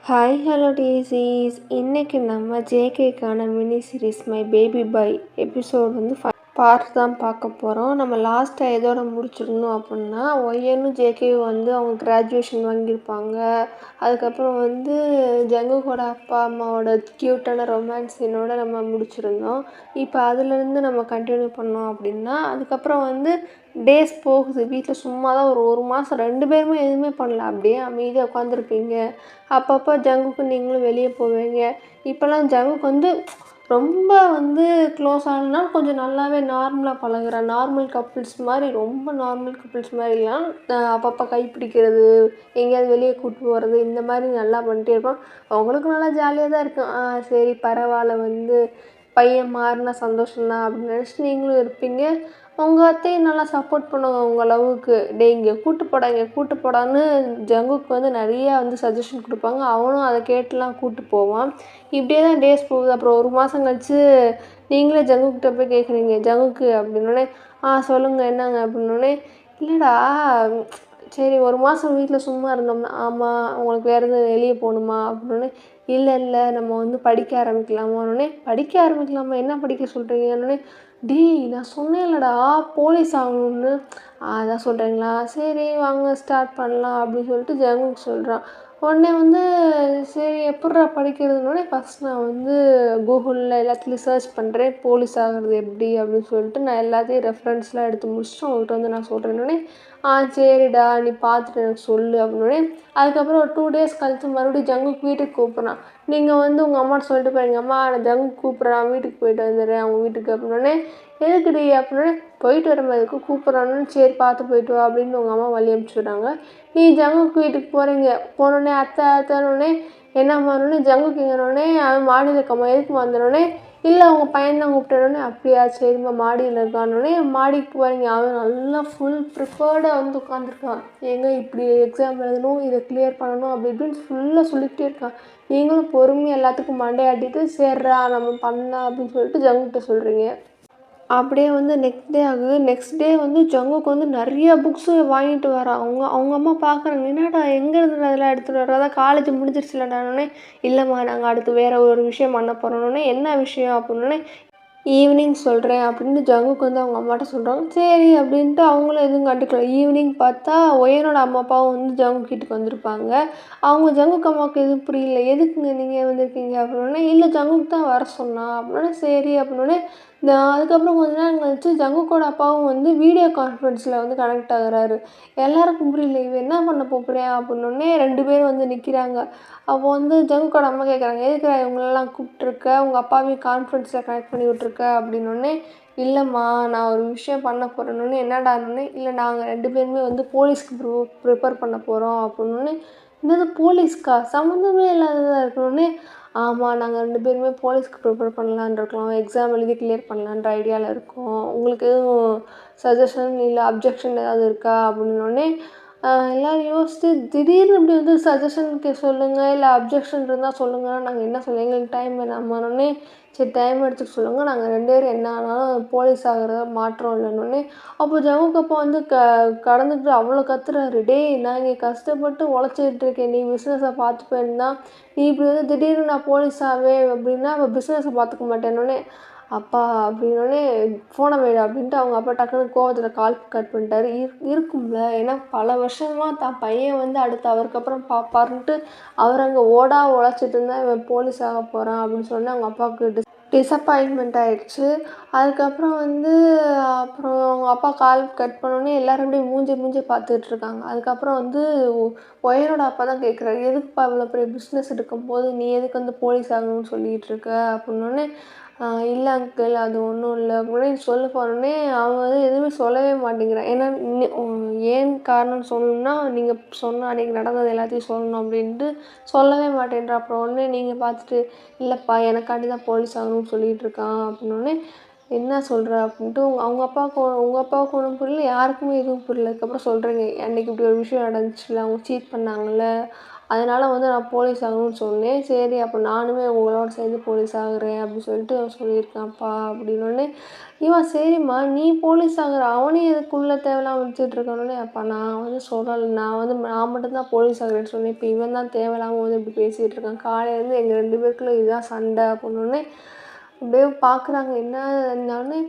Hi hello டேசிஸ். இன்னைக்கு நம்ம ஜேகேக்கான mini series my baby boy episode வந்து பார்ட் தான் பார்க்க போகிறோம். நம்ம லாஸ்ட்டாக எதோட முடிச்சிருந்தோம் அப்படின்னா, ஒய்யனும் ஜேகேவும் வந்து அவங்க கிராஜுவேஷன் வாங்கியிருப்பாங்க. அதுக்கப்புறம் வந்து ஜங்குக்கோட அப்பா அம்மாவோட க்யூட்டான ரொமான்ஸ் சீனோட நம்ம முடிச்சிருந்தோம். இப்போ அதுலேருந்து நம்ம கண்டினியூ பண்ணோம் அப்படின்னா, அதுக்கப்புறம் வந்து டேஸ் போகுது. வீட்டில் சும்மா தான் ஒரு மாதம் 2 பேருமே எதுவுமே பண்ணல. அப்படியே அமைதியாக உட்காந்துருப்பீங்க. அப்பப்போ ஜங்குக்கு நீங்களும் வெளியே போவீங்க. இப்போல்லாம் ஜங்குக்கு வந்து ரொம்ப வந்து க்ளோஸ் ஆகலைன்னா கொஞ்சம் நல்லாவே நார்மலாக பழகுறான். நார்மல் கப்புள்ஸ் மாதிரி, ரொம்ப நார்மல் கப்புள்ஸ் மாதிரிலாம் அப்பப்போ கைப்பிடிக்கிறது, எங்கேயாவது வெளியே கூப்பிட்டு போகிறது, இந்த மாதிரி நல்லா பண்ணிட்டே இருப்பான். அவங்களுக்கும் நல்லா ஜாலியாக தான் இருக்கும். சரி பரவாயில்ல, வந்து பையன் மாறினா சந்தோஷம்தான் அப்படின்னு நினச்சி நீங்களும் இருப்பீங்க. உங்கள் அத்தையும் நல்லா சப்போர்ட் பண்ணுவாங்க உங்கள் லவ்வுக்கு. இங்கே கூட்டு போடான்னு ஜங்குக்கு வந்து நிறையா வந்து சஜஷன் கொடுப்பாங்க. அவனும் அதை கேட்டுலாம் கூப்பிட்டு போவான். இப்படியே தான் டேஸ் போகுது. அப்புறம் 1 மாதம் கழிச்சு நீங்களே ஜங்குக்கிட்ட போய் கேட்குறீங்க, ஜங்குக்கு அப்படின்னோடனே சொல்லுங்கள் என்னங்க அப்படின்னோடனே, இல்லைடா சரி 1 மாதம் வீட்டில் சும்மா இருந்தோம்னா, ஆமாம் உங்களுக்கு வேறு எதுவும் வெளியே போகணுமா அப்படின்னோடனே, இல்லை நம்ம வந்து படிக்க ஆரம்பிக்கலாமான்னொடனே, படிக்க ஆரம்பிக்கலாமா, என்ன படிக்க சொல்கிறீங்கன்னொடனே, டேய் நான் சொன்னேன்லடா போலீஸ் ஆகணும்னு, அதான் சொல்கிறீங்களா, சரி வாங்க ஸ்டார்ட் பண்ணலாம் அப்படின்னு சொல்லிட்டு ஜங்குக்கு சொல்கிறான். உடனே வந்து சரி எப்பிட்றா படிக்கிறதுனோடனே, ஃபஸ்ட் நான் வந்து கூகுளில் எல்லாத்துலேயும் சர்ச் பண்ணுறேன் போலீஸ் ஆகிறது எப்படி அப்படின்னு சொல்லிட்டு நான் எல்லாத்தையும் ரெஃபரன்ஸ்லாம் எடுத்து முடிச்சுட்டு உங்கள்கிட்ட வந்து நான் சொல்கிறேன்னொடனே, சரிடா நீ பார்த்துட்டு எனக்கு சொல்லு அப்படின்னோடனே, அதுக்கப்புறம் ஒரு 2 டேஸ் கழித்து மறுபடியும் ஜங்குக்கு வீட்டுக்கு கூப்பிட்றான். நீங்கள் வந்து உங்கள் அம்மாட்ட சொல்லிட்டு போயிருங்க, அம்மா நான் ஜங்குக்கு கூப்பிட்றான் வீட்டுக்கு போயிட்டு வந்துடுறேன் அவங்க வீட்டுக்கு அப்படின்னோடனே, எதுக்குடி அப்படின்னோடனே, போயிட்டு வர மாதிரி இருக்கும் கூப்பிட்றான்னு, சரி பார்த்து போயிட்டு வா அப்படின்னு உங்கள் அம்மா வழி அனுப்பிச்சுடுறாங்க. நீ ஜங்குக்கு வீட்டுக்கு போகிறீங்க. போனோடனே அத்தைன்னொடனே என்னம்மானோடனே ஜங்குக்கு எங்கன்னொடனே அவன் மாடியில் இருக்கம்மா எதுக்குமா வந்தோடனே, இல்லை அவங்க பையன்தான் கூப்பிட்டோடனே, அப்படியா சரிம்மா மாடியில் இருக்கான்னொடனே மாடிக்கு போகிறீங்க. அவன் நல்லா ஃபுல் ப்ரிப்பேர்டாக வந்து உட்காந்துருக்கான். இப்படி எக்ஸாம் எழுதணும், இதை கிளியர் பண்ணணும் அப்படி இப்படின்னு ஃபுல்லாக சொல்லிக்கிட்டே இருக்கான். நீங்களும் பொறுமையாக எல்லாத்துக்கும் மண்டையாட்டிட்டு சரிடா நம்ம பண்ணலாம் அப்படின்னு சொல்லிட்டு ஜங்குக்கிட்ட சொல்கிறீங்க. அப்படியே வந்து நெக்ஸ்ட் டே ஆகுது. நெக்ஸ்ட் டே வந்து ஜங்குக்கு வந்து நிறையா புக்ஸு வாங்கிட்டு வரான். அவங்க அம்மா பார்க்குறாங்க, என்னடா எங்கேருந்து அதெல்லாம் எடுத்துகிட்டு வர, அதான் காலேஜ் முடிஞ்சிருச்சுலடானோடனே, இல்லைம்மா நாங்கள் அடுத்து வேறு ஒரு விஷயம் பண்ண போகிறோன்னொடனே, என்ன விஷயம் அப்படின்னோடனே, ஈவினிங் சொல்கிறேன் அப்படின்னு ஜங்குக்கு வந்து அவங்க அம்மாட்ட சொல்கிறாங்க. சரி அப்படின்ட்டு அவங்களும் எதுவும் கண்டுக்கல. ஈவினிங் பார்த்தா ஒயனோட அம்மா அப்பாவும் வந்து ஜங்கு வீட்டுக்கு வந்திருப்பாங்க. அவங்க ஜங்குக்கு அம்மாவுக்கு எதுவும் புரியல, எதுக்குங்க நீங்கள் வந்திருக்கீங்க அப்படின்னோடனே, இல்லை ஜங்குக்கு தான் வர சொன்னான் அப்படின்னோடனே, சரி அப்படின்னோடனே அதுக்கப்புறம் கொஞ்ச நேரம் கழிச்சு ஜங்குக்கோட அப்பாவும் வந்து வீடியோ கான்ஃபரன்ஸில் வந்து கனெக்ட் ஆகுறாரு. எல்லாருக்கும் புரியல, இவன் என்ன பண்ண போகிறேன் அப்படின்னோடனே 2 பேரும் வந்து நிற்கிறாங்க. அப்போ வந்து ஜங்குக்கோட அம்மா கேட்குறாங்க, எதுக்குடா இவங்களெல்லாம் கூப்பிட்ருக்க, உங்கள் அப்பாவையும் கான்ஃபரன்ஸில் கனெக்ட் பண்ணி விட்ருக்க அப்படின்னோடனே, இல்லைம்மா நான் ஒரு விஷயம் பண்ண போகிறேன்னொடனே, என்னடான்னொடனே, இல்லை நாங்கள் 2 பேருமே வந்து போலீஸ்க்கு ப்ரிப்பேர் பண்ண போகிறோம் அப்படின்னோடனே, என்னது போலீஸ்க்கா, சம்மந்தமே இல்லாததாக இருக்கணுன்னே, ஆமாம் நாங்கள் 2 பேருமே போலீஸ்க்கு ப்ரிப்பேர் பண்ணலான்னு இருக்கோம், எக்ஸாம் எழுதி கிளியர் பண்ணலான்ற ஐடியாவில் இருக்கோம், உங்களுக்கு எதுவும் சஜஷன் இல்லை அப்ஜெக்ஷன் ஏதாவது இருக்கா அப்படின்னோடனே, எல்லோரும் யோசிச்சு திடீர்னு இப்படி வந்து சஜஷனுக்கு சொல்லுங்கள் இல்லை அப்ஜெக்ஷன் இருந்தால் சொல்லுங்கன்னா நாங்கள் என்ன சொல்லுங்கள், எங்களுக்கு டைம் வேணாமான்னொடனே, சரி டைம் எடுத்துக்க சொல்லுங்கள், நாங்கள் 2 பேரும் என்ன ஆனாலும் போலீஸ் ஆகிறத மாற்றம் இல்லைன்னொடனே, அப்போ ஜங்குக்கு அப்பா வந்து கடந்துட்டு அவ்வளோ கத்துறாரு, டேய் நான் இங்கே கஷ்டப்பட்டு உழைச்சிட்டு இருக்கேன், நீ பிஸ்னஸை பார்த்துப்பேன்னா, நீ இப்படி வந்து திடீர்னு நான் போலீஸ் ஆவேன் அப்படின்னா அவள் பிஸ்னஸை பார்த்துக்க மாட்டேன்னொடனே, அப்பா அப்படின்னோடனே ஃபோனை வைடா அப்படின்ட்டு அவங்க அப்பா டக்குன்னு கோவத்தில் கால் கட் பண்ணிட்டாரு. இருக்கும்ல, ஏன்னா பல வருஷமாக தான் பையன் வந்து அடுத்து அவருக்கு அப்புறம் பார்ப்பாருன்ட்டு அவர் அங்கே உழைச்சிட்டு இருந்தால் இவன் போலீஸ் ஆக போகிறான் அப்படின்னு சொன்னால் அவங்க அப்பாவுக்கு டிசப்பாயின்மெண்ட் ஆகிடுச்சு. அதுக்கப்புறம் வந்து அப்புறம் அவங்க அப்பா கால் கட் பண்ணோடனே எல்லோரும் அப்படியே மூஞ்சி பார்த்துட்ருக்காங்க. அதுக்கப்புறம் வந்து ஒயனோட அப்பா தான் கேட்குறாரு, எதுக்குப்பா இவ்வளோ பெரிய பிஸ்னஸ் இருக்கும்போது நீ எதுக்கு வந்து போலீஸ் ஆகணும்னு சொல்லிகிட்டு இருக்க அப்படின்னோடனே, இல்லை அங்கிள் அது ஒன்றும் இல்லை அப்படின்னு சொல்ல போனோடனே அவங்க வந்து எதுவுமே சொல்லவே மாட்டேங்கிறான். ஏன்னா ஏன் காரணம் சொல்லணும்னா, நீங்கள் சொன்ன அன்றைக்கி நடந்தது எல்லாத்தையும் சொல்லணும் அப்படின்ட்டு சொல்லவே மாட்டேன்றா. அப்புறம் உடனே நீங்கள் பார்த்துட்டு, இல்லைப்பா எனக்காண்டி தான் போலீஸ் ஆகணும்னு சொல்லிகிட்டு இருக்கான் அப்படின்னோடனே, என்ன சொல்கிற அப்படின்ட்டு உங்கள் அப்பாவுக்கு ஒன்றும் புரியல, யாருக்குமே எதுவும் புரியல. அதுக்கப்புறம் சொல்கிறீங்க, அன்றைக்கி இப்படி ஒரு விஷயம் நடந்துச்சுல, அவங்க சீட் பண்ணாங்கள்ல, அதனால் வந்து நான் போலீஸ் ஆகணும்னு சொன்னேன். சரி அப்போ நானுமே உங்களோட சேர்ந்து போலீஸ் ஆகுறேன் அப்படின்னு சொல்லிட்டு அவன் சொல்லியிருக்கான்ப்பா அப்படின்னோடனே இவன் சரிம்மா நீ போலீஸ் ஆகுற அவனையும் எதுக்குள்ளே தேவையில்லாம வச்சுட்டு இருக்கானோடனே அப்பா நான் வந்து சொல்லலை நான் மட்டும்தான் போலீஸ் ஆகுறேன்னு சொன்னேன். இப்போ இவன் தான் தேவையில்லாமல் வந்து இப்படி பேசிகிட்டு இருக்கான். காலையிலேருந்து எங்கள் 2 பேருக்குள்ள இதுதான் சண்டை அப்படின்னோடனே அப்படியே பார்க்குறாங்க என்னன்னே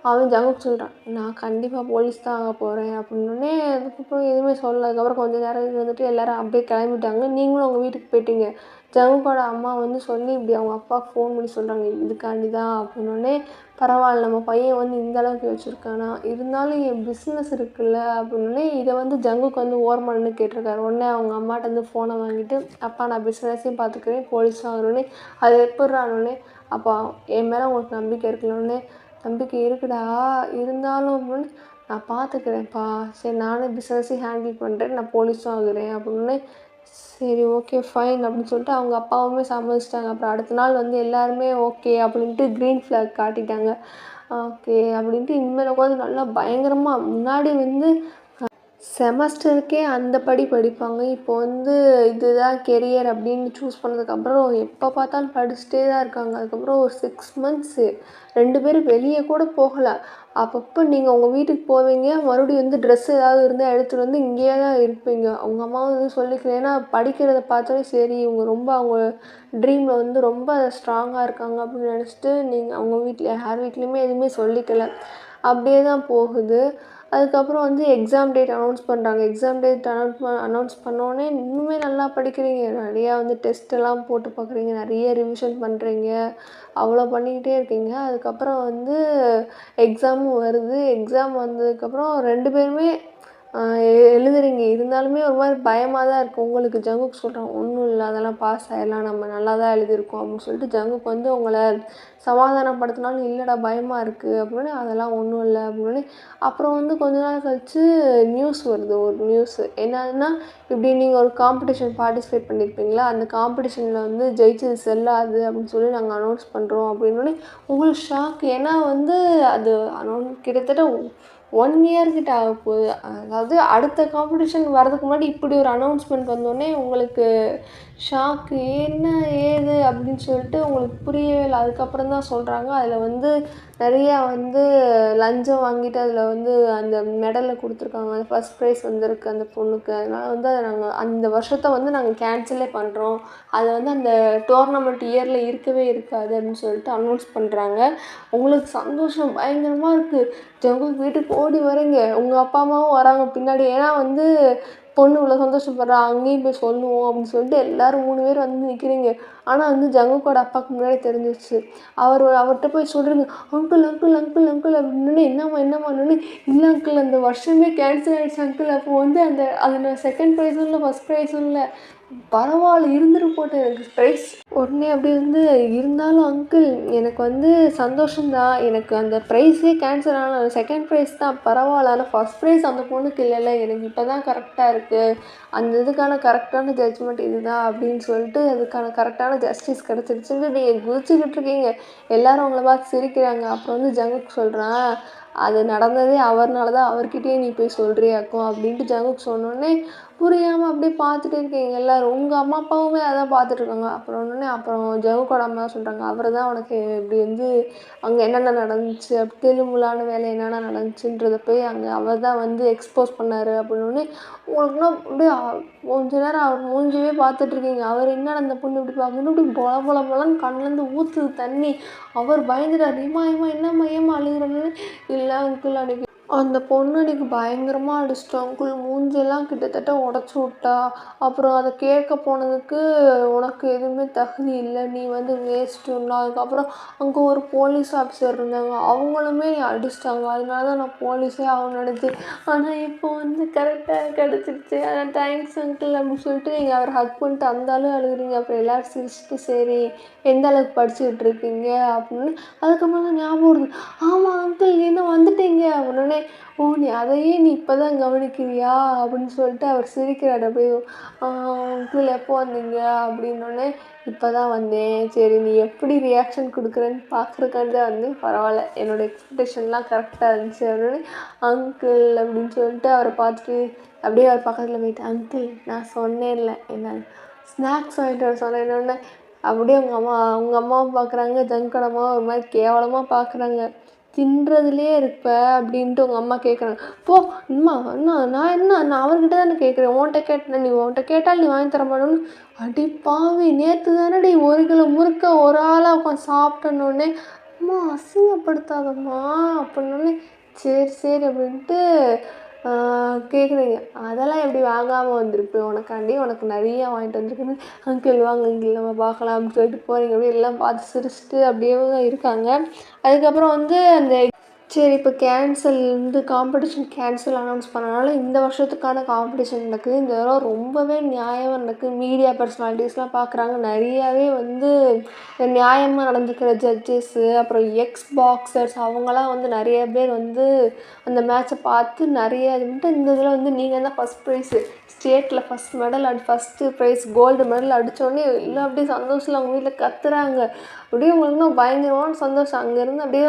அவன் ஜங்குக்கு சொல்கிறான் நான் கண்டிப்பாக போலீஸ் தான் ஆக போகிறேன் அப்படின்னோடனே அதுக்கப்புறம் எதுவுமே சொல்லல. அதுக்கப்புறம் கொஞ்சம் நேரம் இருந்துட்டு எல்லோரும் அப்படியே கிளம்பிட்டாங்க. நீங்களும் உங்கள் வீட்டுக்கு போயிட்டீங்க. ஜங்குக்கோட அம்மா வந்து சொல்லி இப்படி அவங்க அப்பாவுக்கு ஃபோன் பண்ணி சொல்கிறாங்க இதுக்காண்டி தான் அப்படின்னோடனே பரவாயில்ல நம்ம பையன் வந்து இந்த அளவுக்கு வச்சுருக்கானா இருந்தாலும் என் பிஸ்னஸ் இருக்குல்ல அப்படின்னோடனே இதை வந்து ஜங்குக்கு வந்து ஓரமாக நின்று கேட்டிருக்காரு. உடனே அவங்க அம்மாட்ட வந்து ஃபோனை வாங்கிட்டு அப்பா நான் பிஸ்னஸையும் பார்த்துக்கிறேன் போலீஸும் ஆகணுன்னே அது எப்படிறானோடனே அப்பா என் மேலே உங்களுக்கு நம்பிக்கை இருக்கணுன்னே நம்பிக்கை இருக்குடா இருந்தாலும் அப்படின்னு நான் பார்த்துக்கிறேன்ப்பா சரி நானே பிஸ்னஸையும் ஹேண்டில் பண்ணுறேன் நான் போலீஸும் ஆகுறேன் அப்படின்னு சரி ஓகே ஃபைன் அப்படின்னு சொல்லிட்டு அவங்க அப்பாவுமே சம்மதிச்சிட்டாங்க. அப்புறம் அடுத்த நாள் வந்து எல்லாருமே ஓகே அப்படின்ட்டு க்ரீன் ஃப்ளாக் காட்டிட்டாங்க. ஓகே அப்படின்ட்டு இனிமேல் உட்காந்து நல்லா பயங்கரமாக முன்னாடி வந்து செமஸ்டருக்கே அந்த படிப்பாங்க. இப்போ வந்து இதுதான் கெரியர் அப்படின்னு சூஸ் பண்ணதுக்கப்புறம் எப்போ பார்த்தாலும் படிச்சுட்டே தான் இருக்காங்க. அதுக்கப்புறம் ஒரு 6 மந்த்ஸு 2 பேரும் வெளியே கூட போகலை. அப்பப்போ நீங்கள் உங்கள் வீட்டுக்கு போவீங்க மறுபடியும் வந்து ட்ரெஸ் ஏதாவது இருந்தால் எடுத்துகிட்டு வந்து இங்கேயே தான் இருப்பீங்க. அவங்க அம்மாவும் வந்து சொல்லிக்கல ஏன்னா படிக்கிறத பார்த்தாலே சரி இவங்க ரொம்ப அவங்க ட்ரீமில் வந்து ரொம்ப ஸ்ட்ராங்காக இருக்காங்க அப்படின்னு நினச்சிட்டு நீங்கள் அவங்க வீட்டில் யார் வீட்லேயுமே எதுவுமே சொல்லிக்கலை. அப்படியே தான் போகுது. அதுக்கப்புறம் வந்து எக்ஸாம் டேட் அனௌன்ஸ் பண்ணுறாங்க. எக்ஸாம் டேட் அனௌன்ஸ் பண்ணோடனே இன்னுமே நல்லா படிக்கிறீங்க. நிறையா வந்து டெஸ்ட்டெல்லாம் போட்டு பார்க்குறீங்க. நிறைய ரிவிஷன் பண்ணுறீங்க. அவ்வளோ பண்ணிக்கிட்டே இருக்கீங்க. அதுக்கப்புறம் வந்து எக்ஸாமும் வருது. எக்ஸாம் வந்ததுக்கப்புறம் 2 பேருமே எழுதுறீங்க. இருந்தாலுமே ஒரு மாதிரி பயமாக தான் இருக்குது. உங்களுக்கு ஜங்குக்கு சொல்கிறான் ஒன்றும் இல்லை அதெல்லாம் பாஸ் ஆகிடலாம் நம்ம நல்லா தான் எழுதியிருக்கோம் அப்படின்னு சொல்லிட்டு ஜங்குக்கு வந்து உங்களை சமாதானப்படுத்தினாலும் இல்லைடா பயமாக இருக்குது அப்படின்னு அதெல்லாம் ஒன்றும் இல்லை அப்படின்னு. அப்புறம் வந்து கொஞ்ச நாள் கழித்து நியூஸ் வருது. ஒரு நியூஸு என்னதுன்னா இப்படி நீங்கள் ஒரு காம்படிஷன் பார்ட்டிசிபேட் பண்ணியிருப்பீங்களா அந்த காம்படிஷனில் வந்து ஜெயிச்சது செல்லாது அப்படின்னு சொல்லி நாங்கள் அனௌன்ஸ் பண்ணுறோம் அப்படின்னோடனே உங்களுக்கு ஷாக். ஏன்னா வந்து அது கிட்டத்தட்ட 1 இயர்கிட்ட ஆக போகுது. அதாவது அடுத்த காம்படிஷன் வரதுக்கு முன்னாடி இப்படி ஒரு அனௌன்ஸ்மெண்ட் வந்தோடனே உங்களுக்கு ஷாக்கு என்ன ஏது அப்படின்னு சொல்லிட்டு உங்களுக்கு புரியவே இல்லை. அதுக்கப்புறம் தான் சொல்கிறாங்க அதில் வந்து நிறையா வந்து லஞ்சம் வாங்கிட்டு அதில் வந்து அந்த மெடலை கொடுத்துருக்காங்க. அந்த ஃபஸ்ட் ப்ரைஸ் வந்திருக்கு அந்த பொண்ணுக்கு. அதனால் வந்து அதை நாங்கள் அந்த வருஷத்தை வந்து நாங்கள் கேன்சலே பண்ணுறோம். அதை வந்து அந்த டோர்னமெண்ட் இயரில் இருக்கவே இருக்காது அப்படின்னு சொல்லிட்டு அனௌன்ஸ் பண்ணுறாங்க. உங்களுக்கு சந்தோஷம் பயங்கரமாக இருக்குது. ஜங்குக்கு வீட்டுக்கு ஓடி வரீங்க. உங்கள் அப்பா அம்மாவும் வராங்க பின்னாடி. ஏன்னா வந்து பொண்ணு இவ்வளோ சந்தோஷப்படுறா அங்கேயும் போய் சொல்லுவோம் அப்படின்னு சொல்லிட்டு எல்லோரும் 3 பேர் வந்து நிற்கிறீங்க. ஆனால் வந்து ஜங்குக்கோட அப்பாவுக்கு முன்னாடி தெரிஞ்சிருச்சு. அவர்கிட்ட போய் சொல்கிறீங்க அங்கிள் அங்கிள் அங்கிள் அங்கிள் அப்படின்னு. என்னம்மான்னு இல்லை அங்கிள் அந்த வருஷமே கேன்சல் ஆகிடுச்சு அங்கிள். அப்போ வந்து அதில் செகண்ட் ப்ரைஸும் இல்லை ஃபஸ்ட் ப்ரைஸும் இல்லை பரவாயில்ல இருந்துட்டு போட்டு எனக்கு ப்ரைஸ் உடனே அப்படி வந்து இருந்தாலும் அங்கிள் எனக்கு வந்து சந்தோஷம்தான். எனக்கு அந்த ப்ரைஸே கேன்சல் ஆனால் செகண்ட் ப்ரைஸ் தான் பரவாயில்ல. ஆனால் ஃபஸ்ட் ப்ரைஸ் அந்த பொண்ணுக்கு இல்லைல்ல எனக்கு இப்போ தான் கரெக்டாக இருக்குது. அந்த இதுக்கான கரெக்டான ஜட்ஜ்மெண்ட் இதுதான் அப்படின்னு சொல்லிட்டு அதுக்கான கரெக்டான ஜஸ்டிஸ் கிடச்சிருச்சுன்னு நீங்கள் குதிச்சுக்கிட்டு இருக்கீங்க. எல்லோரும் அவங்கள பார்த்து சிரிக்கிறாங்க. அப்புறம் வந்து ஜங்குக்கு சொல்கிறேன் அது நடந்ததே அவர்னால தான் அவர்கிட்டயே நீ போய் சொல்கிறியாக்கும் அப்படின்ட்டு ஜங்குக்கு சொன்னோடனே புரியாமல் அப்படியே பார்த்துட்டு இருக்கீங்க எல்லோரும். உங்கள் அம்மா அப்பாவுமே அதான் பார்த்துட்ருக்காங்க. அப்புறம் ஜங்குக்கோட அம்மா சொல்கிறாங்க அவர் தான் உனக்கு இப்படி வந்து அங்கே என்னென்ன நடந்துச்சு திருமுலான வேலை என்னென்ன நடந்துச்சுன்றதை போய் அங்கே அவர் தான் வந்து எக்ஸ்போஸ் பண்ணார் அப்படின்னோடனே உங்களுக்குன்னா அப்படியே கொஞ்ச நேரம் அவர் மூஞ்சியே பார்த்துட்ருக்கீங்க. அவர் என்னடா அந்த பொண்ணு இப்படி பார்க்கணும் இப்படி பொலன்னு கண்ணிலேருந்து ஊற்றுது தண்ணி. அவர் பயந்துட்டார். என்னம்மா ஏம்மா அழுகுறன்னு. இல்லை அங்கிள் அன்றைக்கி அந்த பொண்ணு அன்றைக்கி பயங்கரமாக அடிச்சிட்டோம் அங்கிள். மூஞ்செல்லாம் கிட்டத்தட்ட உடச்சி விட்டா. அப்புறம் அதை கேட்க போனதுக்கு உனக்கு எதுவுமே தகுதி இல்லை நீ வந்து வேஸ்ட்டுன்னா. அதுக்கப்புறம் அங்கே ஒரு போலீஸ் ஆஃபீஸர் இருந்தாங்க அவங்களுமே அடிச்சிட்டாங்க. அதனால தான் நான் போலீஸே ஆகணும்னு நினச்சேன். ஆனால் இப்போ வந்து கரெக்டாக கிடச்சிருச்சு. ஆனால் தேங்க்ஸ் அங்கிள் அப்படின்னு சொல்லிட்டு நீங்கள் அவர் ஹக் பண்ணிட்டு அந்த அளவு அழுகுறீங்க. அப்புறம் எல்லோரும் சிரிச்சுட்டு சரி எந்த அளவுக்கு படிச்சுக்கிட்டு இருக்கீங்க அப்படின்னு. அதுக்கப்புறம் தான் ஞாபகம் வருது ஆமாம் அங்கிள் என்ன வந்துட்டீங்க அப்படின்னே நீ அதையே நீ இப்போ தான் கவனிக்கிறியா அப்படின்னு சொல்லிட்டு அவர் சிரிக்கிறார். அப்படியே அங்கிள் எப்போ வந்தீங்க அப்படின்னோடனே இப்போ தான் வந்தேன். சரி நீ எப்படி ரியாக்ஷன் கொடுக்குறேன்னு பார்க்குறக்காண்டி தான் வந்தேன். பரவாயில்ல என்னோடய எக்ஸ்பெக்டேஷன்லாம் கரெக்டாக இருந்துச்சு அப்படின்னு அங்கிள் அப்படின்னு சொல்லிட்டு அவரை பார்த்துட்டு அப்படியே அவர் பக்கத்தில் போயிட்டு அங்கிள் நான் சொன்னேன்ல என்ன ஸ்நாக்ஸ் வாங்கிட்டு வர சொன்னேன்னொன்னே அப்படியே அவங்க அம்மாவும் பார்க்குறாங்க, ஜங்குக்கோட அம்மாவும் ஒரு மாதிரி கேவலமாக பார்க்குறாங்க. தின்றதுலேயே இருப்ப அப்படின்ட்டு உங்கள் அம்மா கேட்குறாங்க. போ அம்மா அண்ணா நான் அவர்கிட்ட தானே கேட்குறேன், உன்கிட்ட கேட்டேன், நீ உன்கிட்ட கேட்டால் நீ வாங்கி தர மாட்டேன்னு. அடி பாவி, நேற்று தானடி 1 கிலோ முறுக்க ஒரு ஆளாக உட்காந்து சாப்பிட்டனோடனே, அம்மா அசிங்கப்படுத்தாதம்மா அப்படின்னோடனே, சரி சரி அப்படின்ட்டு கேட்குறீங்க. அதெல்லாம் எப்படி வாங்காமல் வந்திருப்பேன் உனக்காண்டி, உனக்கு நிறையா வாங்கிட்டு வந்திருக்குன்னு. அங்கிள் வாங்க அங்கிள் நம்ம பார்க்கலாம் அப்படின்னு சொல்லிட்டு போகிறீங்க. அப்படியே எல்லாம் பார்த்து சிரிச்சுட்டு அப்படியே இருக்காங்க. அதுக்கப்புறம் அந்த சரி இப்போ காம்படிஷன் கேன்சல் அனௌன்ஸ் பண்ணனால இந்த வருஷத்துக்கான காம்படிஷன் நடக்குது. இந்த தடவை ரொம்பவே நியாயமாக நடக்குது. மீடியா பர்சனாலிட்டிஸ்லாம் பார்க்குறாங்க. நிறையாவே நியாயமாக நடந்துக்கிற ஜட்ஜஸ்ஸு, அப்புறம் பாக்ஸர்ஸ் அவங்களாம் நிறைய பேர் அந்த மேட்ச்சை பார்த்து நிறைய இந்த இதில் நீங்கள் தான் ஃபஸ்ட் ப்ரைஸு, ஸ்டேட்டில் first medal first prize gold medal அடித்தோடனே எல்லாம் அப்படியே சந்தோஷத்தில் அவங்க வீட்டில் கத்துறாங்க. அப்படியே உங்களுக்கு பயங்கரமான சந்தோஷம். அங்கேருந்து அப்படியே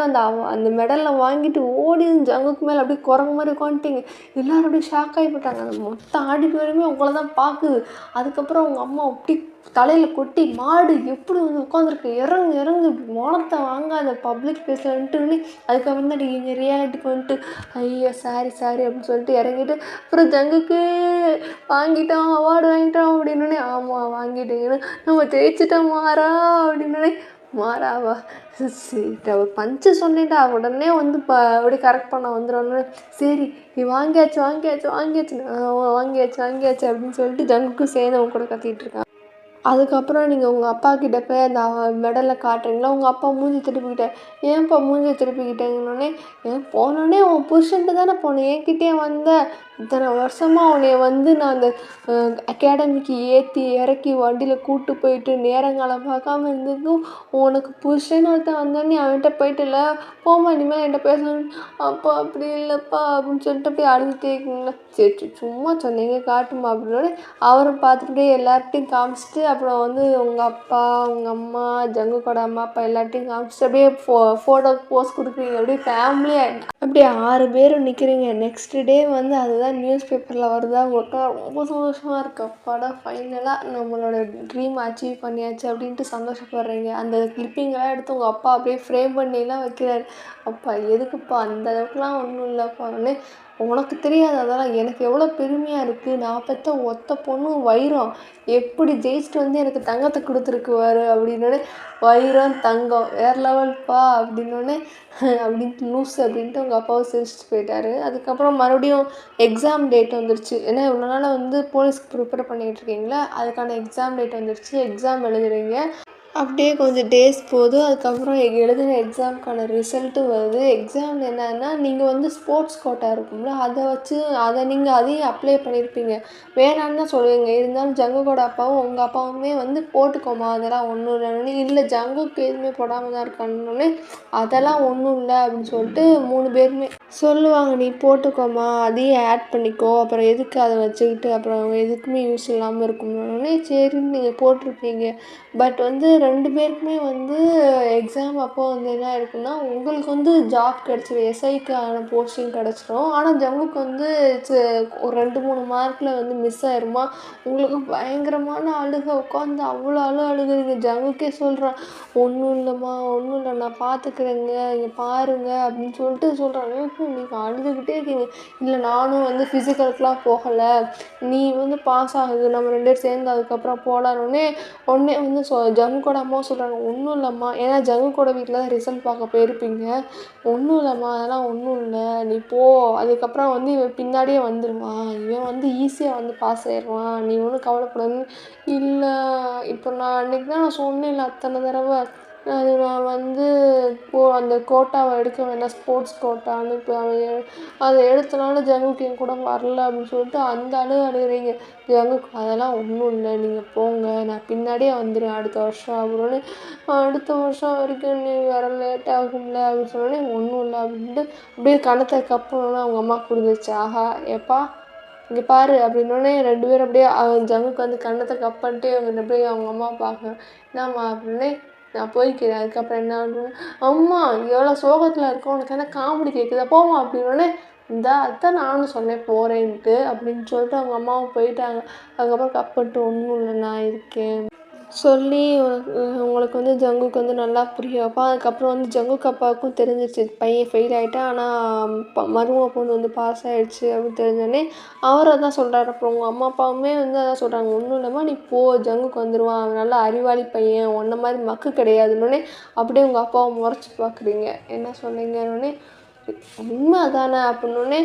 அந்த மெடலில் வாங்கிட்டு ஓடி ஜங்குக்கு மேலே அப்படியே குரங்கு மாதிரி உட்காந்துட்டிங்க. எல்லோரும் அப்படியே ஷாக் ஆகி போட்டாங்க. அந்த மொத்த ஆடிட்டோரியமே உங்களை தான் பார்க்குது. அதுக்கப்புறம் அவங்க அம்மா அப்படி தலையில் கொட்டி, மாடு எப்படி உட்காந்துருக்கு, இறங்கு மோனத்தை வாங்காத பப்ளிக் பிளேஸ்லன்ட்டுன்னு. அதுக்கப்புறம் தான் நீங்கள் ரியாலிட்டிக்கு ஐயோ சாரி அப்படின்னு சொல்லிட்டு இறங்கிட்டு, அப்புறம் ஜங்குக்கு வாங்கிட்டோம், அவார்டு வாங்கிட்டோம் அப்படின்னே. ஆமாம் வாங்கிட்டீங்கன்னு, நம்ம ஜெயிச்சிட்டோம் மாறா அப்படின்னே. மாறாவா சரி ஒரு பஞ்சு சொன்னேன்டா, உடனே அப்படியே கரெக்ட் பண்ண வந்துடும்னு. சரி நீ வாங்கியாச்சு வாங்கியாச்சு அப்படின்னு சொல்லிட்டு ஜங்குக்கும் சேர்ந்து அவங்க கூட கத்திட்டு இருக்காங்க. அதுக்கப்புறம் நீங்கள் உங்கள் அப்பா கிட்ட போய் அந்த மெடலை காட்டுறீங்களா, உங்கள் அப்பா மூஞ்சி திருப்பிக்கிட்டேன். ஏன்ப்பா மூஞ்சி திருப்பிக்கிட்டேங்கன்னொடனே, போனோடனே உன் புருஷன்ட்டு தானே போனேன், என்கிட்டே வந்த இத்தனை வருஷமாக உன்னைய நான் அந்த அகாடமிக்கு ஏற்றி இறக்கி வண்டியில் கூப்பிட்டு போயிட்டு நேரங்காலம் பார்க்காம இருந்ததுக்கும் உனக்கு புருஷன்னு ஒருத்தன் வந்தோடனே அவன்கிட்ட போயிட்டுல, போமா இனிமேல் என்கிட்ட பேசணும். அப்பா அப்படி இல்லைப்பா அப்படின்னு சொல்லிட்டு அப்படியே அழுதுகிட்டே இருக்கீங்களா. சரி சும்மா சொன்னீங்க காட்டுமா அப்படின்னோடனே அவரும் பார்த்துட்டு எல்லார்ட்டையும் காமிச்சிட்டு, அப்புறம் உங்கள் அப்பா உங்கள் அம்மா ஜங்குக்கோட அம்மா அப்பா எல்லார்ட்டையும் காமிச்சிட்டு அப்படியே ஃபோட்டோ போஸ்ட் கொடுக்குறீங்க. அப்படியே ஃபேமிலியாக அப்படியே 6 பேரும் நிற்கிறீங்க. நெக்ஸ்ட் டே அதுதான் நியூஸ் பேப்பரில் வருதா, உங்களுக்கு ரொம்ப சந்தோஷமாக இருக்கு. அப்பாடா ஃபைனலாக நம்மளோட ட்ரீம் அச்சீவ் பண்ணியாச்சு அப்படின்ட்டு சந்தோஷப்படுறீங்க. அந்த கிளிப்பிங்கெல்லாம் எடுத்து உங்கள் அப்பா அப்படியே ஃப்ரேம் பண்ணிலாம் வைக்கிறாரு. அப்பா எதுக்குப்பா அந்த அளவுக்குலாம் ஒன்றும் இல்லைப்பா, உனக்கு தெரியாது அதெல்லாம், எனக்கு எவ்வளோ பெருமையாக இருக்குது. நான் பெற்ற ஒத்த பொண்ணு வைரம் எப்படி ஜெயிச்சுட்டு எனக்கு தங்கத்தை கொடுத்துருக்குவாரு அப்படின்னோடனே, வைரம் தங்கம் வேறு லெவல்ப்பா அப்படின்னோடனே அப்படின்ட்டு லூஸ் அப்படின்ட்டு உங்கள் அப்பாவும் சிரிச்சிட்டு போயிட்டாரு. அதுக்கப்புறம் மறுபடியும் எக்ஸாம் டேட் வந்துருச்சு. ஏன்னா இவ்வளோ நாள் போலீஸ்க்கு ப்ரிப்பேர் பண்ணிகிட்டு இருக்கீங்களா, அதுக்கான எக்ஸாம் டேட் வந்துருச்சு. எக்ஸாம் எழுதுறீங்க. அப்படியே கொஞ்சம் டேஸ் போகுது. அதுக்கப்புறம் எழுதின எக்ஸாமுக்கான ரிசல்ட்டும் வருது. எக்ஸாமில் என்னன்னா, நீங்கள் ஸ்போர்ட்ஸ் கோட்டா இருக்கும்ல, அதை நீங்கள் அதையும் அப்ளை பண்ணியிருப்பீங்க. வேணான்னு தான் சொல்லுவீங்க. இருந்தாலும் ஜங்குக்கோட அப்பாவும் உங்கள் அப்பாவுமே போட்டுக்கோமா அதெல்லாம் ஒன்றும் இல்லைன்னு. இல்லை ஜங்குக்கு எதுவுமே போடாமல் தான் இருக்கானோடனே, அதெல்லாம் ஒன்றும் இல்லை அப்படின்னு சொல்லிட்டு 3 பேருமே சொல்லுவாங்க. நீ போட்டுக்கோமா, அதையும் ஆட் பண்ணிக்கோ, அப்புறம் எதுக்கு அதை வச்சுக்கிட்டு அப்புறம் எதுக்குமே யூஸ் இல்லாமல் இருக்கும்னோடனே சரின்னு நீங்கள் போட்டிருப்பீங்க. பட் 2 பேருக்குமே எக்ஸாம் அப்போ என்ன ஆயிருக்குன்னா, உங்களுக்கு ஜாப் கிடச்சிரும், எஸ்ஐக்கான போஸ்டிங் கிடச்சிரும். ஆனால் ஜங்குக்கு ஒரு 2-3 மார்க்கில் மிஸ் ஆயிருமா. உங்களுக்கு பயங்கரமான அழுகை, உட்காந்து அவ்வளோ அழுகுறீங்க. ஜங்குக்கே சொல்கிறான், ஒன்றும் இல்லைம்மா ஒன்றும் இல்லை, நான் பார்த்துக்கிறேங்க, இங்கே பாருங்க அப்படின்னு சொல்லிட்டு சொல்கிறாங்க. நீங்கள் அழுதுகிட்டே இருக்கீங்க. இல்லை நானும் ஃபிசிக்கலுக்குலாம் போகலை, நீ பாஸ் ஆகுது, நம்ம 2 பேரும் சேர்ந்து அதுக்கப்புறம் போகலான்னொடனே ஜங்குக்கோட அம்மாவும் சொல்கிறாங்க, ஒன்றும் இல்லைம்மா. ஏன்னா ஜங்குக்கோட வீட்டில் தான் ரிசல்ட் பார்க்க போயிருப்பீங்க. ஒன்றும் இல்லைம்மா அதெல்லாம் ஒன்றும் இல்லை, நீ போ. அதுக்கப்புறம் இவன் பின்னாடியே வந்துடுவான், இவன் ஈஸியாக பாஸ் ஆயிடுவான், நீ ஒன்றும் கவலைப்படாதுன்னு. இல்லை இப்போ நான் அன்றைக்கி தான் நான் சொன்னேன்ல அத்தனை தடவை, அது நான் அந்த கோட்டாவை எடுக்க வேண்டாம், ஸ்போர்ட்ஸ் கோட்டான்னு. இப்போ அதை எடுத்தனால ஜங்குக்கு என் கூட வரல அப்படின்னு சொல்லிட்டு அந்த அழுகிறீங்க. ஜங்குக்கு அதெல்லாம் ஒன்றும் இல்லை, நீங்கள் போங்க, நான் பின்னாடியே வந்துடுவேன் அடுத்த வருஷம் அப்படின்னு. அடுத்த வருஷம் வரைக்கும் நீ வர லேட் ஆகும்ல அப்படின்னு சொன்னோடனே, ஒன்றும் இல்லை அப்படின்ட்டு அப்படியே கணத்தை கப்பணுன்னு அவங்க அம்மா புரிஞ்சிச்சு. ஆஹா எப்பா இங்கே பாரு அப்படின்னோடனே 2 பேரும் அப்படியே ஜங்குக்கு கண்ணத்தை கப் பண்ணிட்டு அவங்க அப்படியே அவங்க அம்மா பார்க்க, என்னம்மா அப்படின்னே, நான் போய்க்கிறேன். அதுக்கப்புறம் என்ன ஆகுது, அம்மா எவ்வளோ சோகத்தில் இருக்கோம், உனக்கு என்ன காமெடி கேட்குதா, போமா அப்படின்னோடனே அதுதான் நானும் சொன்னேன் போகிறேன்ட்டு அப்படின்னு சொல்லிட்டு அவங்க அம்மாவும் போயிட்டாங்க. அதுக்கப்புறம் கப்பட்டு ஒன்றும் இல்லை நான் இருக்கேன் சொல்லி உங்களுக்கு வந்து ஜங்குக்கு வந்து நல்லா புரிய வைப்பான். அதுக்கப்புறம் வந்து ஜங்குக்கு அப்பாவுக்கும் தெரிஞ்சிருச்சு பையன் ஃபெயில் ஆகிட்டான், ஆனால் மருமக பொண்ணு வந்து பாஸ் ஆகிடுச்சு அப்படின்னு தெரிஞ்சோடனே அவர் அதான் சொல்கிறாரு. அப்புறம் உங்கள் அம்மா அப்பாவுமே வந்து அதான் சொல்கிறாங்க, ஒன்றும் இல்லைம்மா நீ போ, ஜங்குக்கு வந்துடுவான், அவன் நல்லா அறிவாளி பையன், உன்ன மாதிரி மக்கு கிடையாதுன்னொடனே அப்படியே உங்கள் அப்பாவை முறைச்சி பார்க்குறீங்க, என்ன சொன்னீங்கன்னொடனே உண்மை அதானே அப்படின்னோடனே